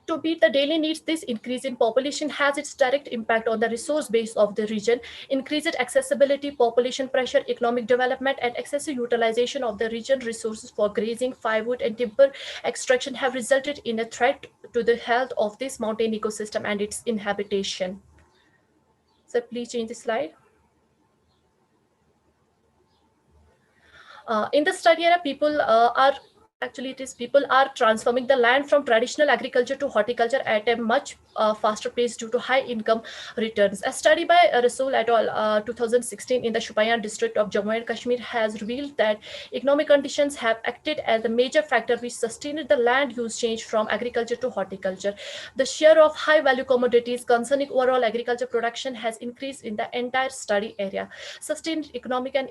To meet the daily needs, this increase in population has its direct impact on the resource base of the region. Increased accessibility, population pressure, economic development, and excessive utilization of the region resources for grazing, firewood, and timber extraction have resulted in a threat to the health of this mountain ecosystem and its inhabitation. So please change the slide. In the study area, people are transforming the land from traditional agriculture to horticulture at a much faster pace due to high income returns. A study by Rasool et al. 2016 in the Shupayan district of Jammu and Kashmir has revealed that economic conditions have acted as a major factor which sustained the land use change from agriculture to horticulture. The share of high value commodities concerning overall agriculture production has increased in the entire study area. Sustained economic and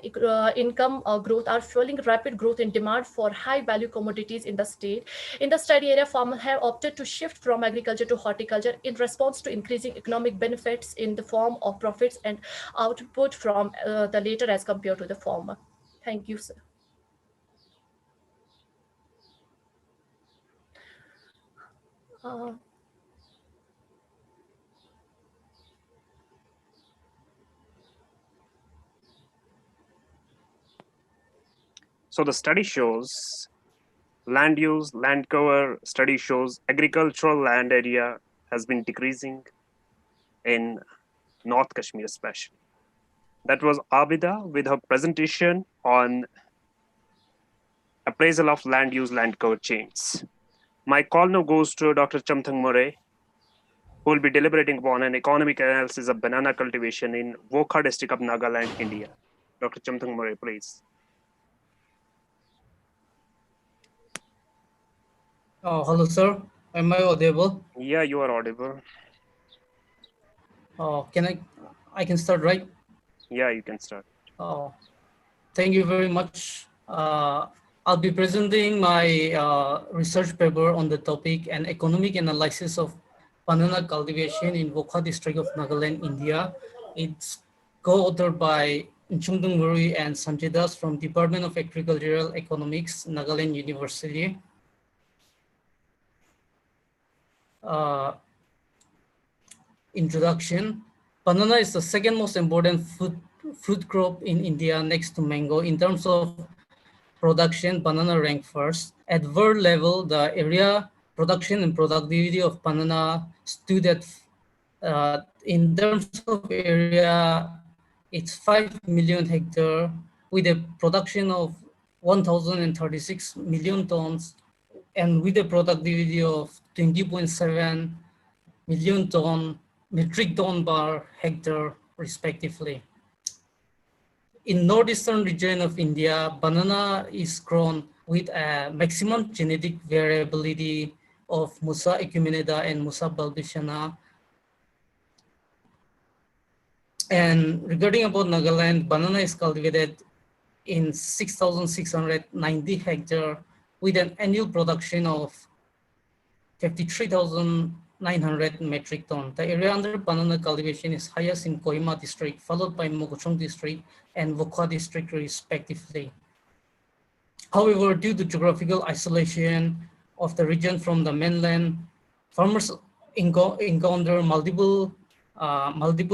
income growth are fueling rapid growth in demand for high value commodities in the state. In the study area, farmers have opted to shift from agriculture to horticulture in response to increasing economic benefits in the form of profits and output from the latter as compared to the former. Thank you, sir. So the study shows land use, land cover study shows agricultural land area has been decreasing in North Kashmir especially. That was Abida with her presentation on appraisal of land use, land cover change. My call now goes to Dr. Chamthang More, who will be deliberating upon an economic analysis of banana cultivation in Vokha district of Nagaland, India. Dr. Chamthang More, please. Hello, sir. Am I audible? Yeah, you are audible. I can start, right? Yeah, you can start. Thank you very much. I'll be presenting my research paper on the topic an economic analysis of banana cultivation in Vokha district of Nagaland, India. It's co-authored by Nchungdung Murray and Sanjay Das from Department of Agricultural Economics, Nagaland University. Introduction. Banana is the second most important fruit crop in India next to mango. In terms of production, banana ranked first. At world level, the area production and productivity of banana stood at, in terms of area, it's 5 million hectare with a production of 1,036 million tons and with a productivity of 20.7 million metric ton per hectare respectively. In northeastern region of India, banana is grown with a maximum genetic variability of Musa acuminata and Musa balbiciana. And regarding about Nagaland, banana is cultivated in 6,690 hectare with an annual production of 53,900 metric ton. The area under banana cultivation is highest in Kohima district, followed by Mokochung district and Vokha district respectively. However, due to geographical isolation of the region from the mainland, farmers encounter multiple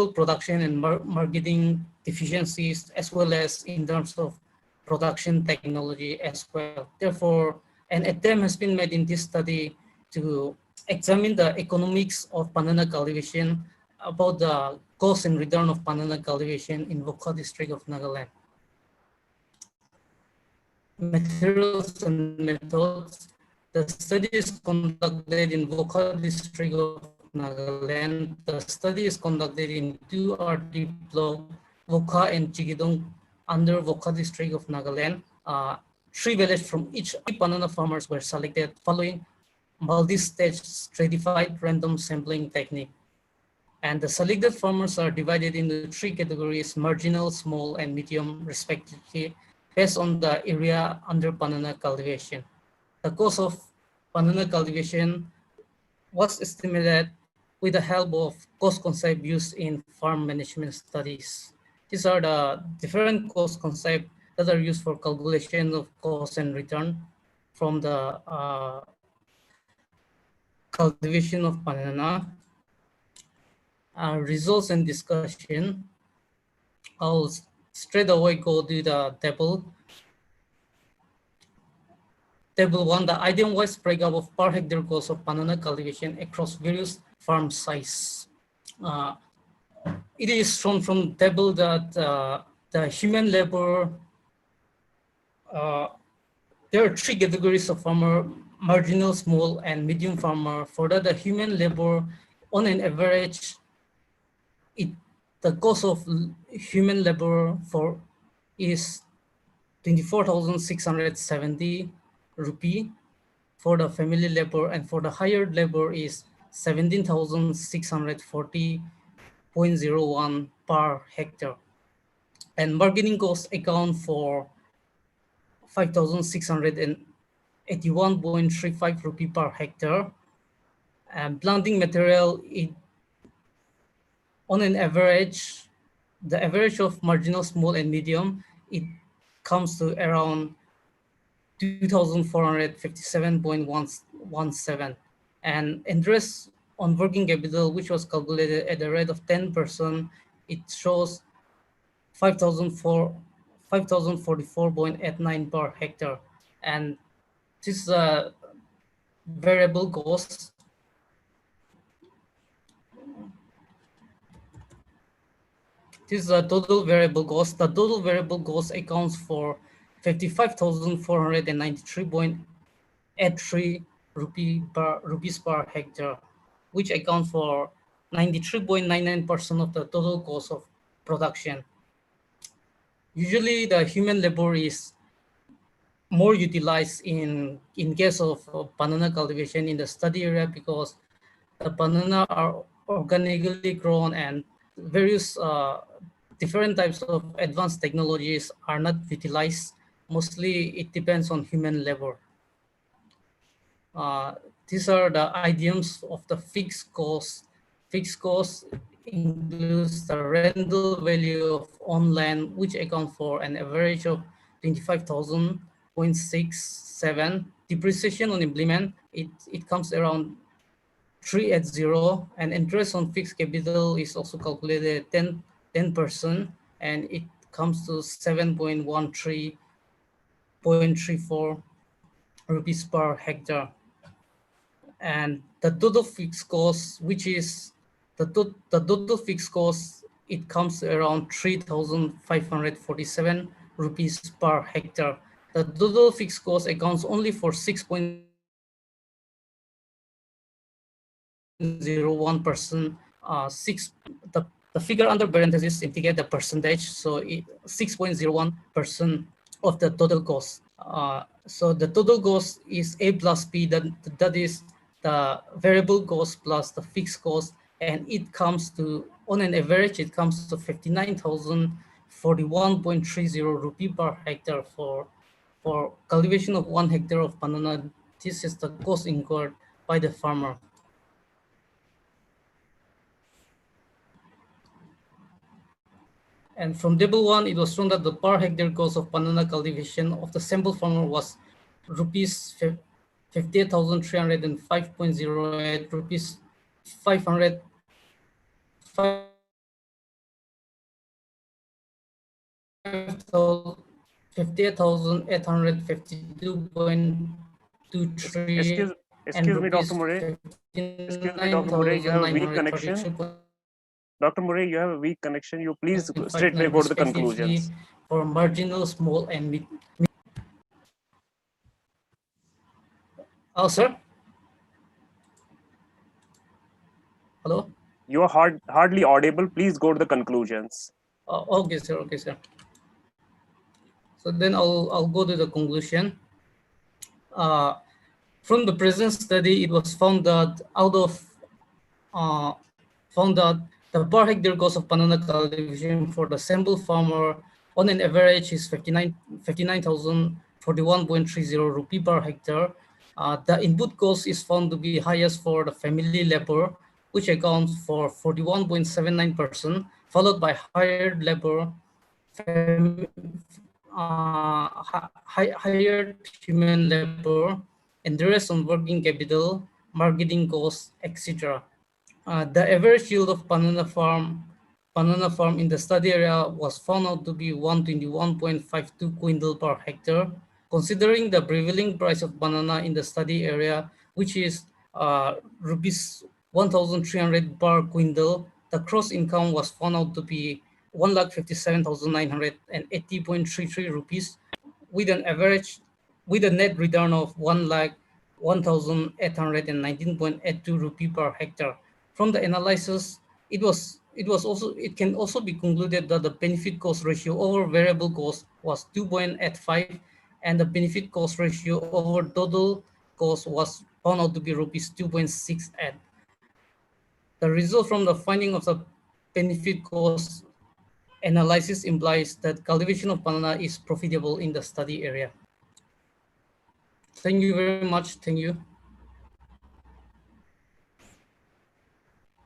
production and marketing deficiencies, as well as in terms of production technology as well. Therefore, an attempt has been made in this study to examine the economics of banana cultivation, about the cost and return of banana cultivation in Vokha district of Nagaland. Materials and methods. The study is conducted in Vokha district of Nagaland. The study is conducted in 2 RT block, Vokha and Chigidong, under Vokha district of Nagaland. 3 villages from each banana farmers were selected following multi-stage stratified random sampling technique. And the selected farmers are divided into 3 categories: marginal, small, and medium respectively, based on the area under banana cultivation. The cost of banana cultivation was estimated with the help of cost concept used in farm management studies. These are the different cost concepts that are used for calculation of cost and return from the cultivation of banana, results and discussion. I'll straight away go to the table. Table 1, the item-wise breakup of per hectare cost of banana cultivation across various farm size. It is shown from table that the human labor, there are three categories of farmer: marginal, small, and medium farmer. For that, the human labor, on an average, the cost of human labor for is 24,670 rupee for the family labor, and for the hired labor is 17,640.01 per hectare. And bargaining costs account for 5,681.35 rupee per hectare. And planting material, on an average, the average of marginal, small, and medium, it comes to around 2,457.17. And interest on working capital, which was calculated at the rate of 10%, it shows 5,044.89 per hectare. And this is a variable cost. This is a total variable cost. The total variable cost accounts for 55,493.83 rupees per hectare, which account for 93.99% of the total cost of production. Usually, the human labor is more utilized in case of banana cultivation in the study area, because the banana are organically grown and various different types of advanced technologies are not utilized. Mostly it depends on human labor. These are the items of the fixed cost. Fixed cost includes the rental value of on land, which account for an average of 25,000.67. Depreciation on implement, it comes around 380, and interest on fixed capital is also calculated at 10%, and it comes to 7.13.34 rupees per hectare. And the total fixed cost, which is the total fixed cost, it comes to around 3,547 rupees per hectare. The total fixed cost accounts only for 6.01%. The figure under parentheses indicate the percentage, so 6.01% of the total cost. So the total cost is A plus B, that is the variable cost plus the fixed cost, and it comes to, on an average, it comes to 59,041.30 rupee per hectare for cultivation of 1 hectare of banana. This is the cost incurred by the farmer. And from table 1, it was shown that the per hectare cost of banana cultivation of the sample farmer was rupees 58,305.08, rupees 58,852.23. Excuse me, Dr. Murray. Excuse me, Dr. Murray, you have a weak connection. Dr. Murray, you have a weak connection. You please straightway go to the conclusions. For marginal, small, and mid. Oh, sir. Hello. You are hardly audible. Please go to the conclusions. Okay, sir. Okay, sir. So then I'll go to the conclusion. From the present study, it was found that the per hectare cost of banana cultivation for the sample farmer on an average is 59,041.30 rupee per hectare. The input cost is found to be highest for the family labor, which accounts for 41.79%, followed by hired labor, hired human labor, and the rest on working capital, marketing costs, etc. The average yield of banana farm in the study area was found out to be 121.52 quintal per hectare. Considering the prevailing price of banana in the study area, which is rupees 1,300 per quintal, the gross income was found out to be 1,57,980.33 rupees, with an average with a net return of 1,1819.82 rupee per hectare. From the analysis, it can also be concluded that the benefit cost ratio over variable cost was 2.85, and the benefit cost ratio over total cost was found out to be rupees 2.68. The result from the finding of the benefit cost analysis implies that cultivation of banana is profitable in the study area. Thank you very much. Thank you.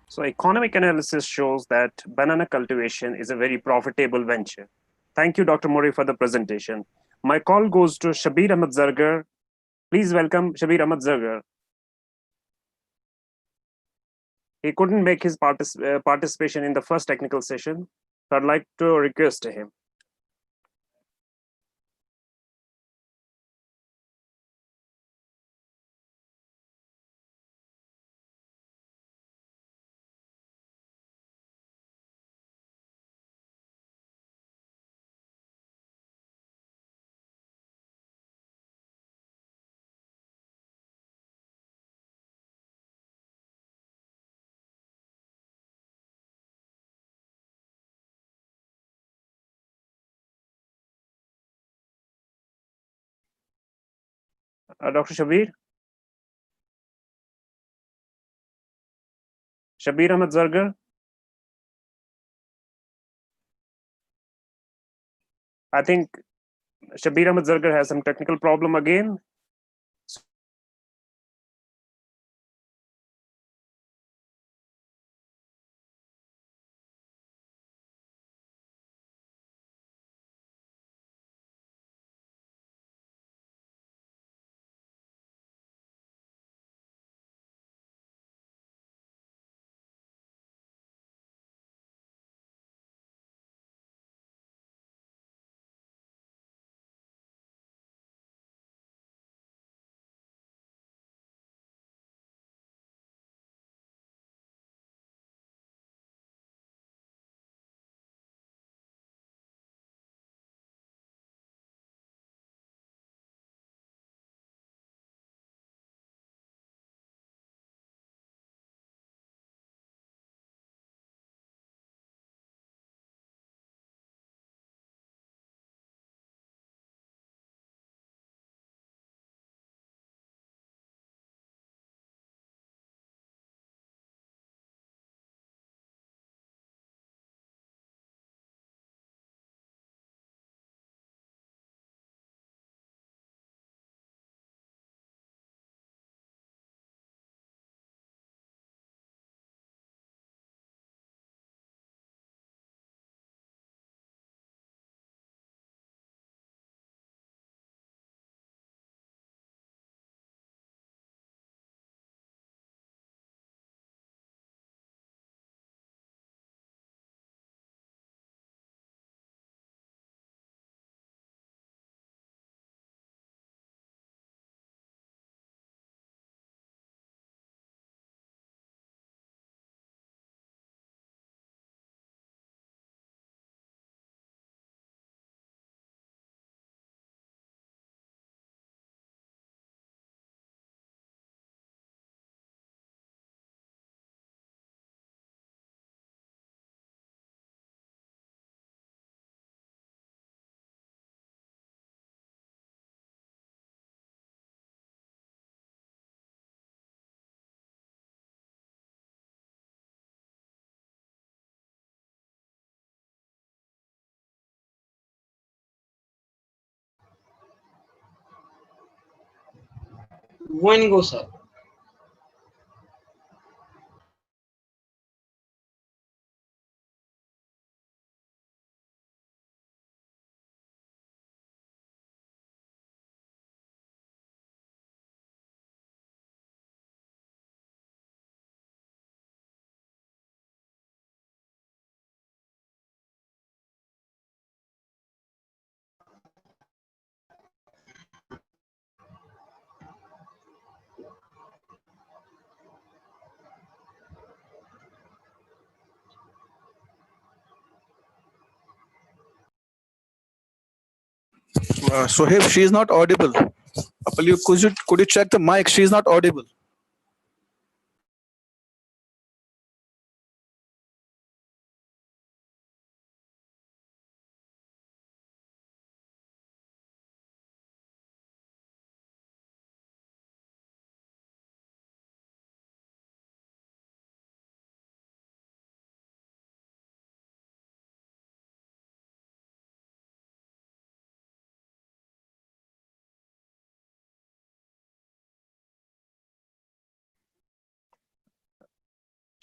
So economic analysis shows that banana cultivation is a very profitable venture. Thank you, Dr. Mori, for the presentation. My call goes to Shabir Ahmed Zargar. Please welcome Shabir Ahmed Zargar. He couldn't make his participation in the first technical session, so I'd like to request him. Dr. Shabir? Shabir Ahmed Zargar? I think Shabir Ahmed Zargar has some technical problem again. When goes up? Sohaib, she is not audible. Could you check the mic? She is not audible.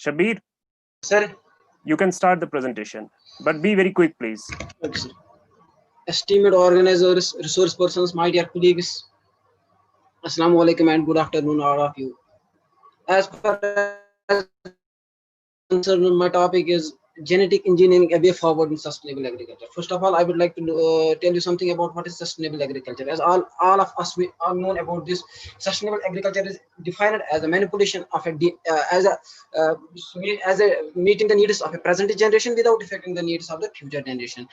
Shabir, Sir, you can start the presentation, but be very quick, please. okay, sir. Esteemed organizers, resource persons, my dear colleagues, Assalamu alaikum and good afternoon, all of you. As far as concerned, my topic is genetic engineering, a way forward in sustainable agriculture. First of all, I would like to tell you something about what is sustainable agriculture. As all of us we all know about this, sustainable agriculture is defined as a manipulation of as a meeting the needs of a present generation without affecting the needs of the future generation.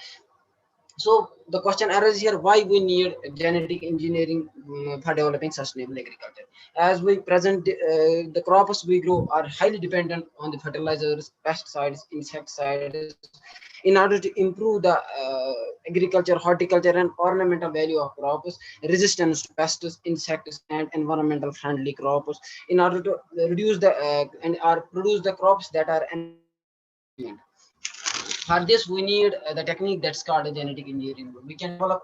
So the question arises here: why we need genetic engineering for developing sustainable agriculture? As we present, the crops we grow are highly dependent on the fertilizers, pesticides, insecticides, in order to improve the agriculture, horticulture, and ornamental value of crops, resistance to pests, insects, and environmental friendly crops, in order to reduce the and or produce the crops that are environment. For this, we need the technique that's called genetic engineering. We can develop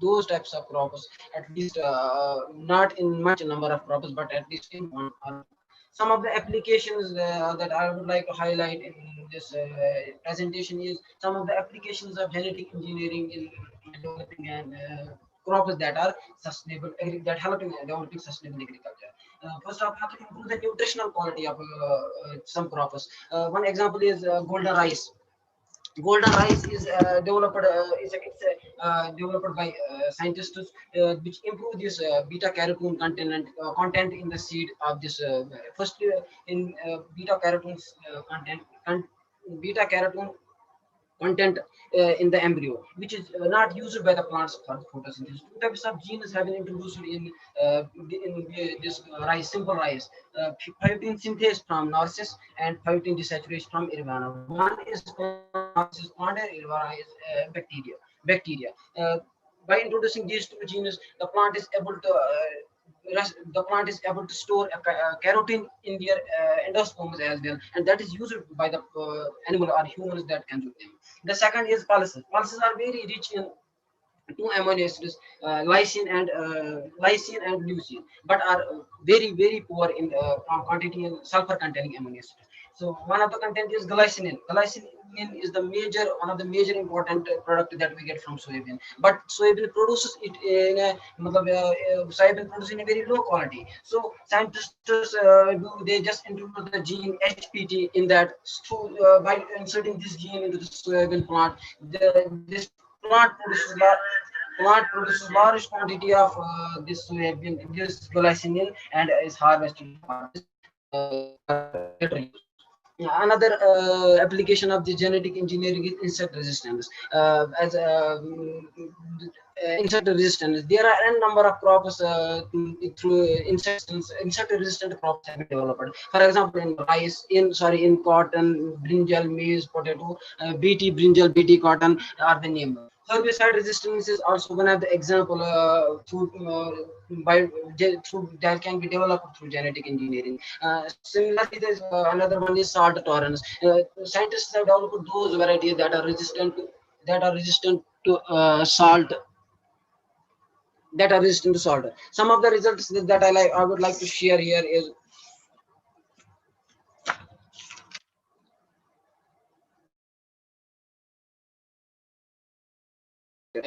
those types of crops, at least not in much number of crops, but at least in one. Some of the applications that I would like to highlight in this presentation is some of the applications of genetic engineering in developing and crops that are sustainable, that help in developing sustainable agriculture. First of all, to improve the nutritional quality of some crops. One example is golden rice. Golden rice is developed developed by scientists which improve this beta carotene content in the seed of this first in beta carotene beta carotene content in the embryo, which is not used by the plants for photosynthesis. Two types of genes have been introduced in this rice, simple rice. Biotin synthase from narcissus and biotin desaturation from irvana. One is narcissus plant and irvana is bacteria. By introducing these two genes, the plant is able to store carotene in their endosperms as well, and that is used by the animal or humans that consume them. The second is pulses. Pulses are very rich in two amino acids, lysine and leucine, but are very poor in quantity in sulfur containing amino acids. So one of the content is glycinin. Glycinin is the one of the major important product that we get from soybean. But soybean produces it in soybean produces in a very low quality. So scientists they just introduce the gene HPT in that by inserting this gene into the soybean plant. This plant produces large quantity of this glycinin and is harvested for this later use. Another application of the genetic engineering is insect resistance. Insect resistance, there are a number of crops through insect resistant crops have been developed. For example, in rice, in cotton, brinjal, maize, potato, bt, brinjal, bt, cotton are the name. Herbicide resistance is also one of the example that can be developed through genetic engineering. Similarly, there's another one is salt tolerance. Scientists have developed those varieties that are resistant to salt. Some of the results that I would like to share here is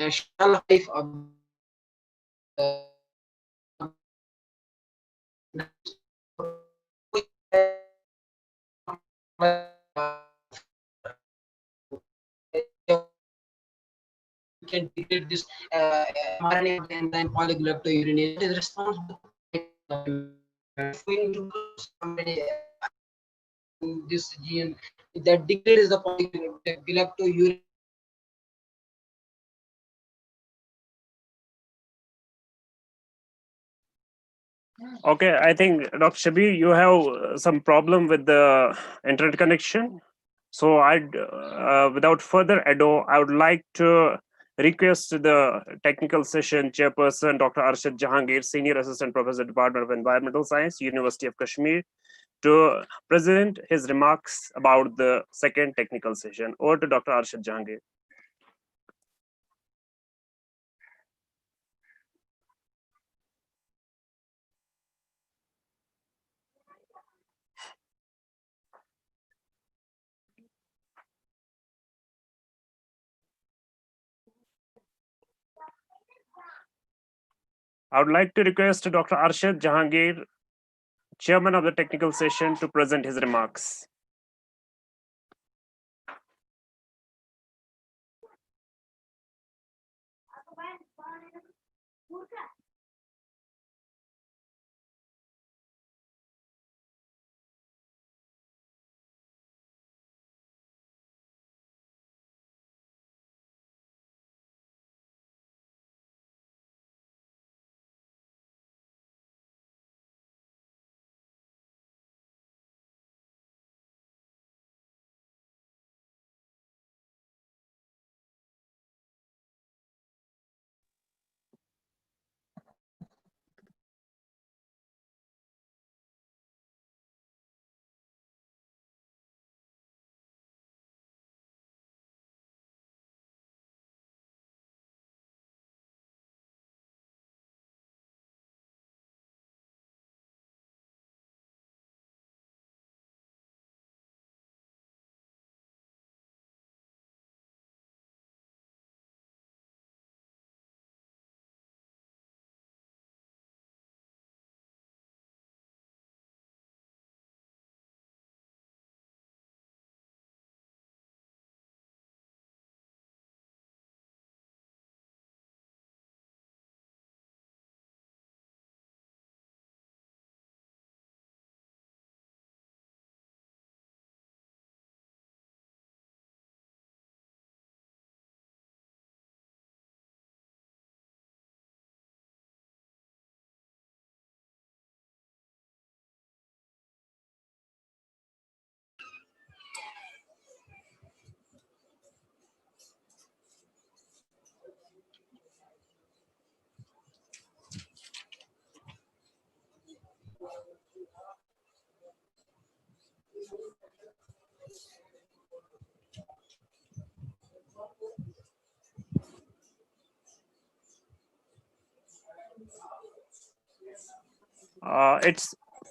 shelf life of can degrade this mRNA of the enzyme polyglucosurinase. It is responsible if we introduce this gene that degrades the polyglucosurinase Okay, I think Dr. Shabir, you have some problem with the internet connection. So without further ado, I would like to request the technical session chairperson, Dr. Arshad Jahangir, Senior Assistant Professor, Department of Environmental Science, University of Kashmir, to present his remarks about the second technical session. Over to Dr. Arshad Jahangir. I would like to request Dr. Arshad Jahangir, chairman of the technical session, to present his remarks.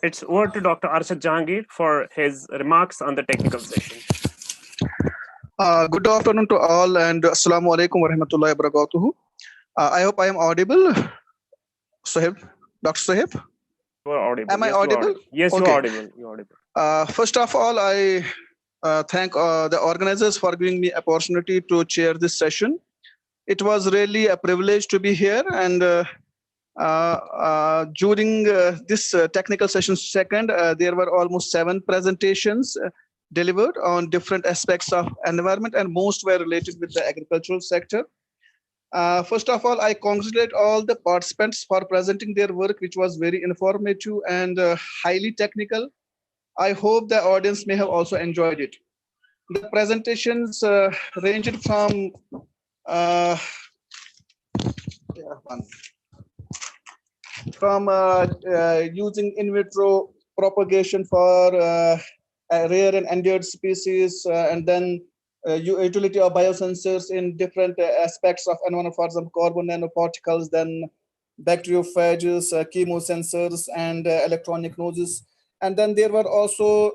It's over to Dr. Arshad Jahangir for his remarks on the technical session. Good afternoon to all, and assalamu alaikum wa rahmatullahi wa barakatuhu. I hope I am audible. Sohaib, Dr. Sohaib? You are audible. Am I audible? Yes, okay. you are audible. You are audible. First of all, I thank the organizers for giving me opportunity to chair this session. It was really a privilege to be here, and during this technical session second, there were almost 7 presentations delivered on different aspects of environment, and most were related with the agricultural sector. First of all, I congratulate all the participants for presenting their work, which was very informative and highly technical. I hope the audience may have also enjoyed it. The presentations ranged from using in vitro propagation for rare and endangered species, and then utility of biosensors in different aspects of environment, for example, carbon nanoparticles, then bacteriophages, chemosensors, and electronic noses. And then there were also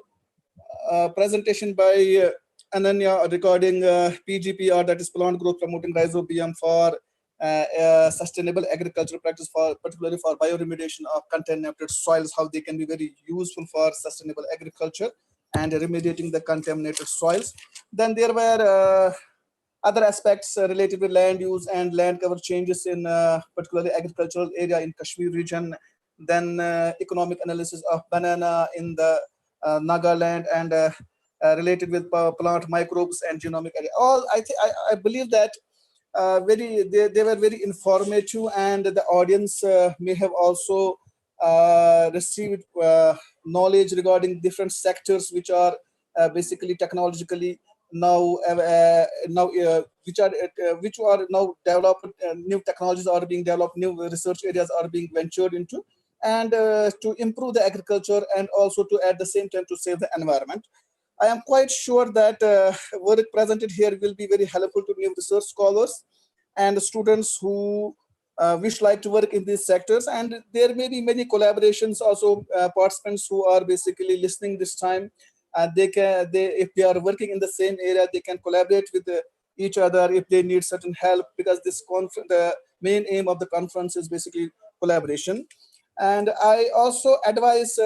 presentation by Ananya regarding PGPR, that is plant growth promoting rhizobium, for sustainable agricultural practice, for particularly for bioremediation of contaminated soils, how they can be very useful for sustainable agriculture and remediating the contaminated soils. Then there were other aspects related with land use and land cover changes in particularly agricultural area in Kashmir region. Then economic analysis of banana in the Nagaland, and related with plant microbes and genomic area. All I believe that they were very informative, and the audience may have also received knowledge regarding different sectors which are basically technologically now which are now developed. New technologies are being developed, new research areas are being ventured into, and to improve the agriculture and also to at the same time to save the environment. I am quite sure that work presented here will be very helpful to new research scholars and students who wish like to work in these sectors. And there may be many collaborations also, participants who are basically listening this time. If they are working in the same area, they can collaborate with each other if they need certain help, because this conference, the main aim of the conference is basically collaboration. And I also advise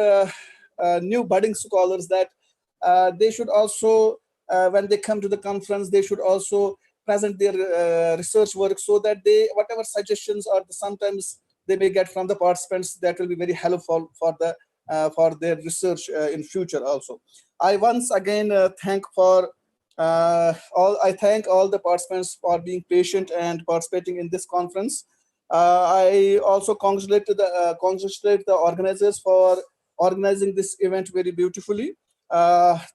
new budding scholars that they should also, when they come to the conference, they should also present their research work, so that they, whatever suggestions or sometimes they may get from the participants, that will be very helpful for their research in future also. I once again thank all the participants for being patient and participating in this conference. I also congratulate the organizers for organizing this event very beautifully.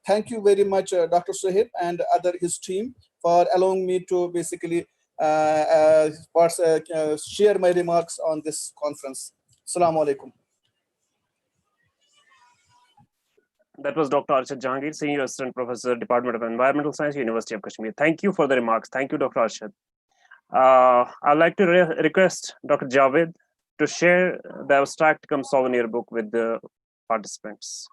Thank you very much, Dr. Sohaib and his team, for allowing me to basically share my remarks on this conference. Assalamu alaikum. That was Dr. Arshad Jahangir, Senior Assistant Professor, Department of Environmental Science, University of Kashmir. Thank you for the remarks. Thank you, Dr. Arshad. I'd like to request Dr. Javed to share the abstract cum souvenir book with the participants.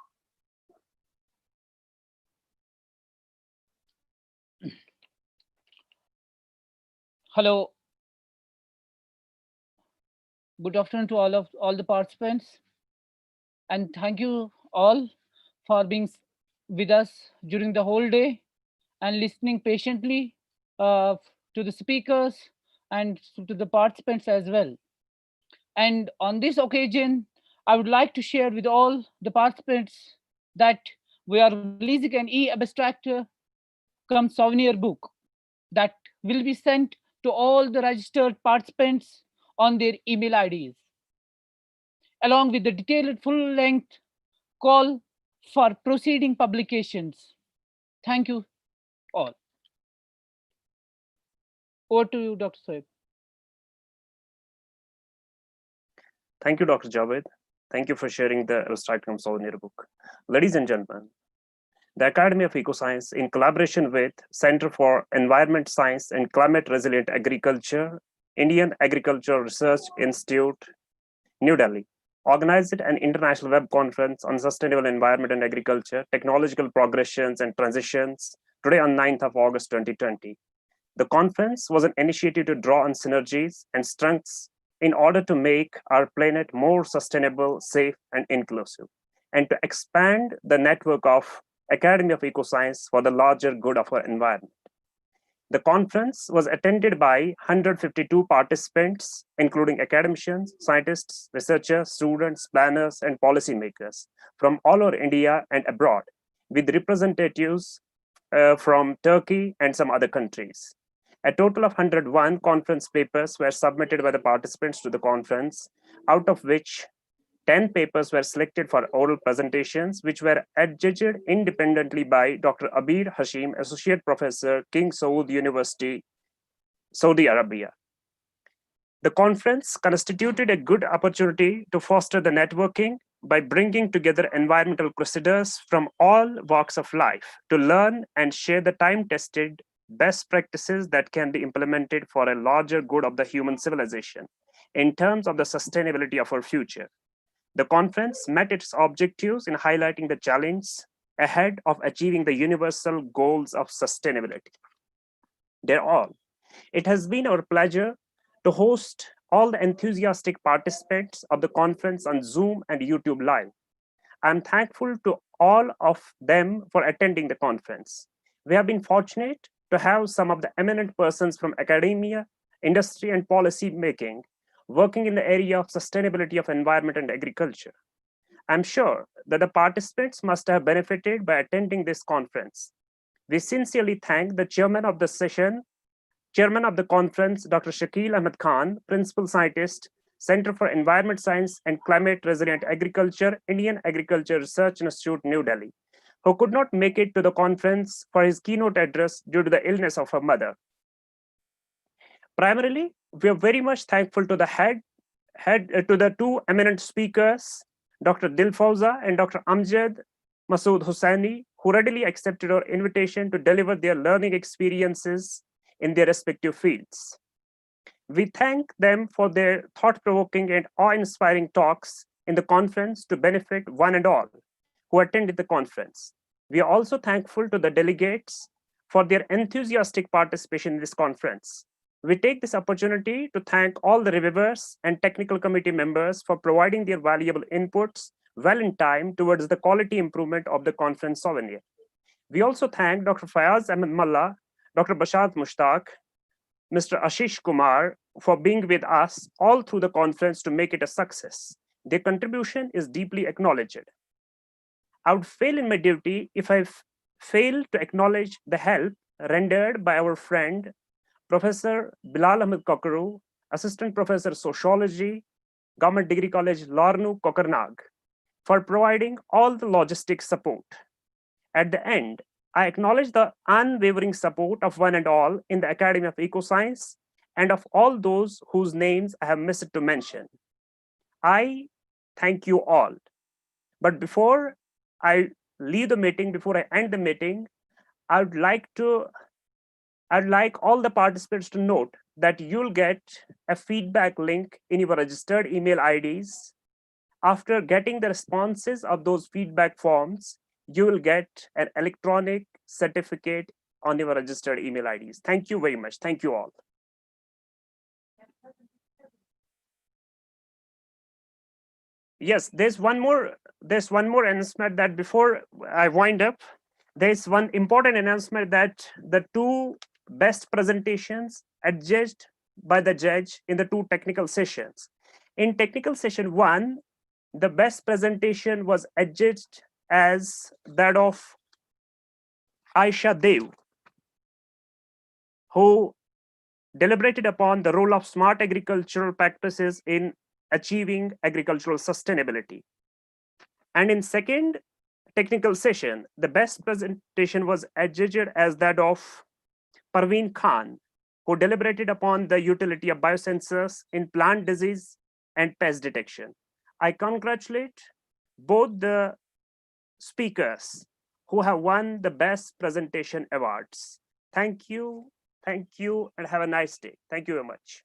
Hello. Good afternoon to all the participants, and thank you all for being with us during the whole day and listening patiently to the speakers and to the participants as well. And on this occasion, I would like to share with all the participants that we are releasing an e-abstract cum souvenir book that will be sent to all the registered participants on their email IDs, along with the detailed full-length call for proceeding publications. Thank you all. Over to you, Dr. Sohaib. Thank you, Dr. Javed. Thank you for sharing the abstract cum souvenir book. Ladies and gentlemen, the Academy of EcoScience, in collaboration with Center for Environment Science and Climate Resilient Agriculture, Indian Agricultural Research Institute, New Delhi, organized an international web conference on sustainable environment and agriculture, technological progressions and transitions today on 9th of August 2020. The conference was an initiative to draw on synergies and strengths in order to make our planet more sustainable, safe, and inclusive, and to expand the network of Academy of EcoScience for the larger good of our environment. The conference was attended by 152 participants, including academicians, scientists, researchers, students, planners, and policymakers from all over India and abroad, with representatives from Turkey and some other countries. A total of 101 conference papers were submitted by the participants to the conference, out of which 10 papers were selected for oral presentations, which were adjudged independently by Dr. Abir Hashim, Associate Professor, King Saud University, Saudi Arabia. The conference constituted a good opportunity to foster the networking by bringing together environmental crusaders from all walks of life to learn and share the time-tested best practices that can be implemented for a larger good of the human civilization in terms of the sustainability of our future. The conference met its objectives in highlighting the challenge ahead of achieving the universal goals of sustainability. Dear all, it has been our pleasure to host all the enthusiastic participants of the conference on Zoom and YouTube Live. I'm thankful to all of them for attending the conference. We have been fortunate to have some of the eminent persons from academia, industry, and policy making working in the area of sustainability of environment and agriculture. I'm sure that the participants must have benefited by attending this conference. We sincerely thank the chairman of the session, chairman of the conference, Dr. Shakil Ahmed Khan, principal scientist, Center for Environment Science and Climate Resilient Agriculture, Indian Agriculture Research Institute, New Delhi, who could not make it to the conference for his keynote address due to the illness of her mother. Primarily, we are very much thankful to the two eminent speakers, Dr. Dilfauza and Dr. Amjad Masood Hussaini, who readily accepted our invitation to deliver their learning experiences in their respective fields. We thank them for their thought-provoking and awe-inspiring talks in the conference to benefit one and all who attended the conference. We are also thankful to the delegates for their enthusiastic participation in this conference. We take this opportunity to thank all the reviewers and technical committee members for providing their valuable inputs well in time towards the quality improvement of the conference souvenir. We also thank Dr. Fayaz Ahmed Mullah, Dr. Bashad Mushtaq, Mr. Ashish Kumar for being with us all through the conference to make it a success. Their contribution is deeply acknowledged. I would fail in my duty if I fail to acknowledge the help rendered by our friend, Professor Bilal Ahmed Kokaru, Assistant Professor Sociology, Government Degree College, Larnu, Kokernag, for providing all the logistic support. At the end, I acknowledge the unwavering support of one and all in the Academy of EcoScience and of all those whose names I have missed to mention. I thank you all. But before I leave the meeting, before I end the meeting, I'd like all the participants to note that you'll get a feedback link in your registered email IDs. After getting the responses of those feedback forms, you will get an electronic certificate on your registered email IDs. Thank you very much. Thank you all. Yes, there's one more announcement that before I wind up, there's one important announcement that the two best presentations adjudged by the judge in the two technical sessions. In technical session 1, the best presentation was adjudged as that of Aisha Dev, who deliberated upon the role of smart agricultural practices in achieving agricultural sustainability. And in second technical session, the best presentation was adjudged as that of Parveen Khan, who deliberated upon the utility of biosensors in plant disease and pest detection. I congratulate both the speakers who have won the best presentation awards. Thank you, and have a nice day. Thank you very much.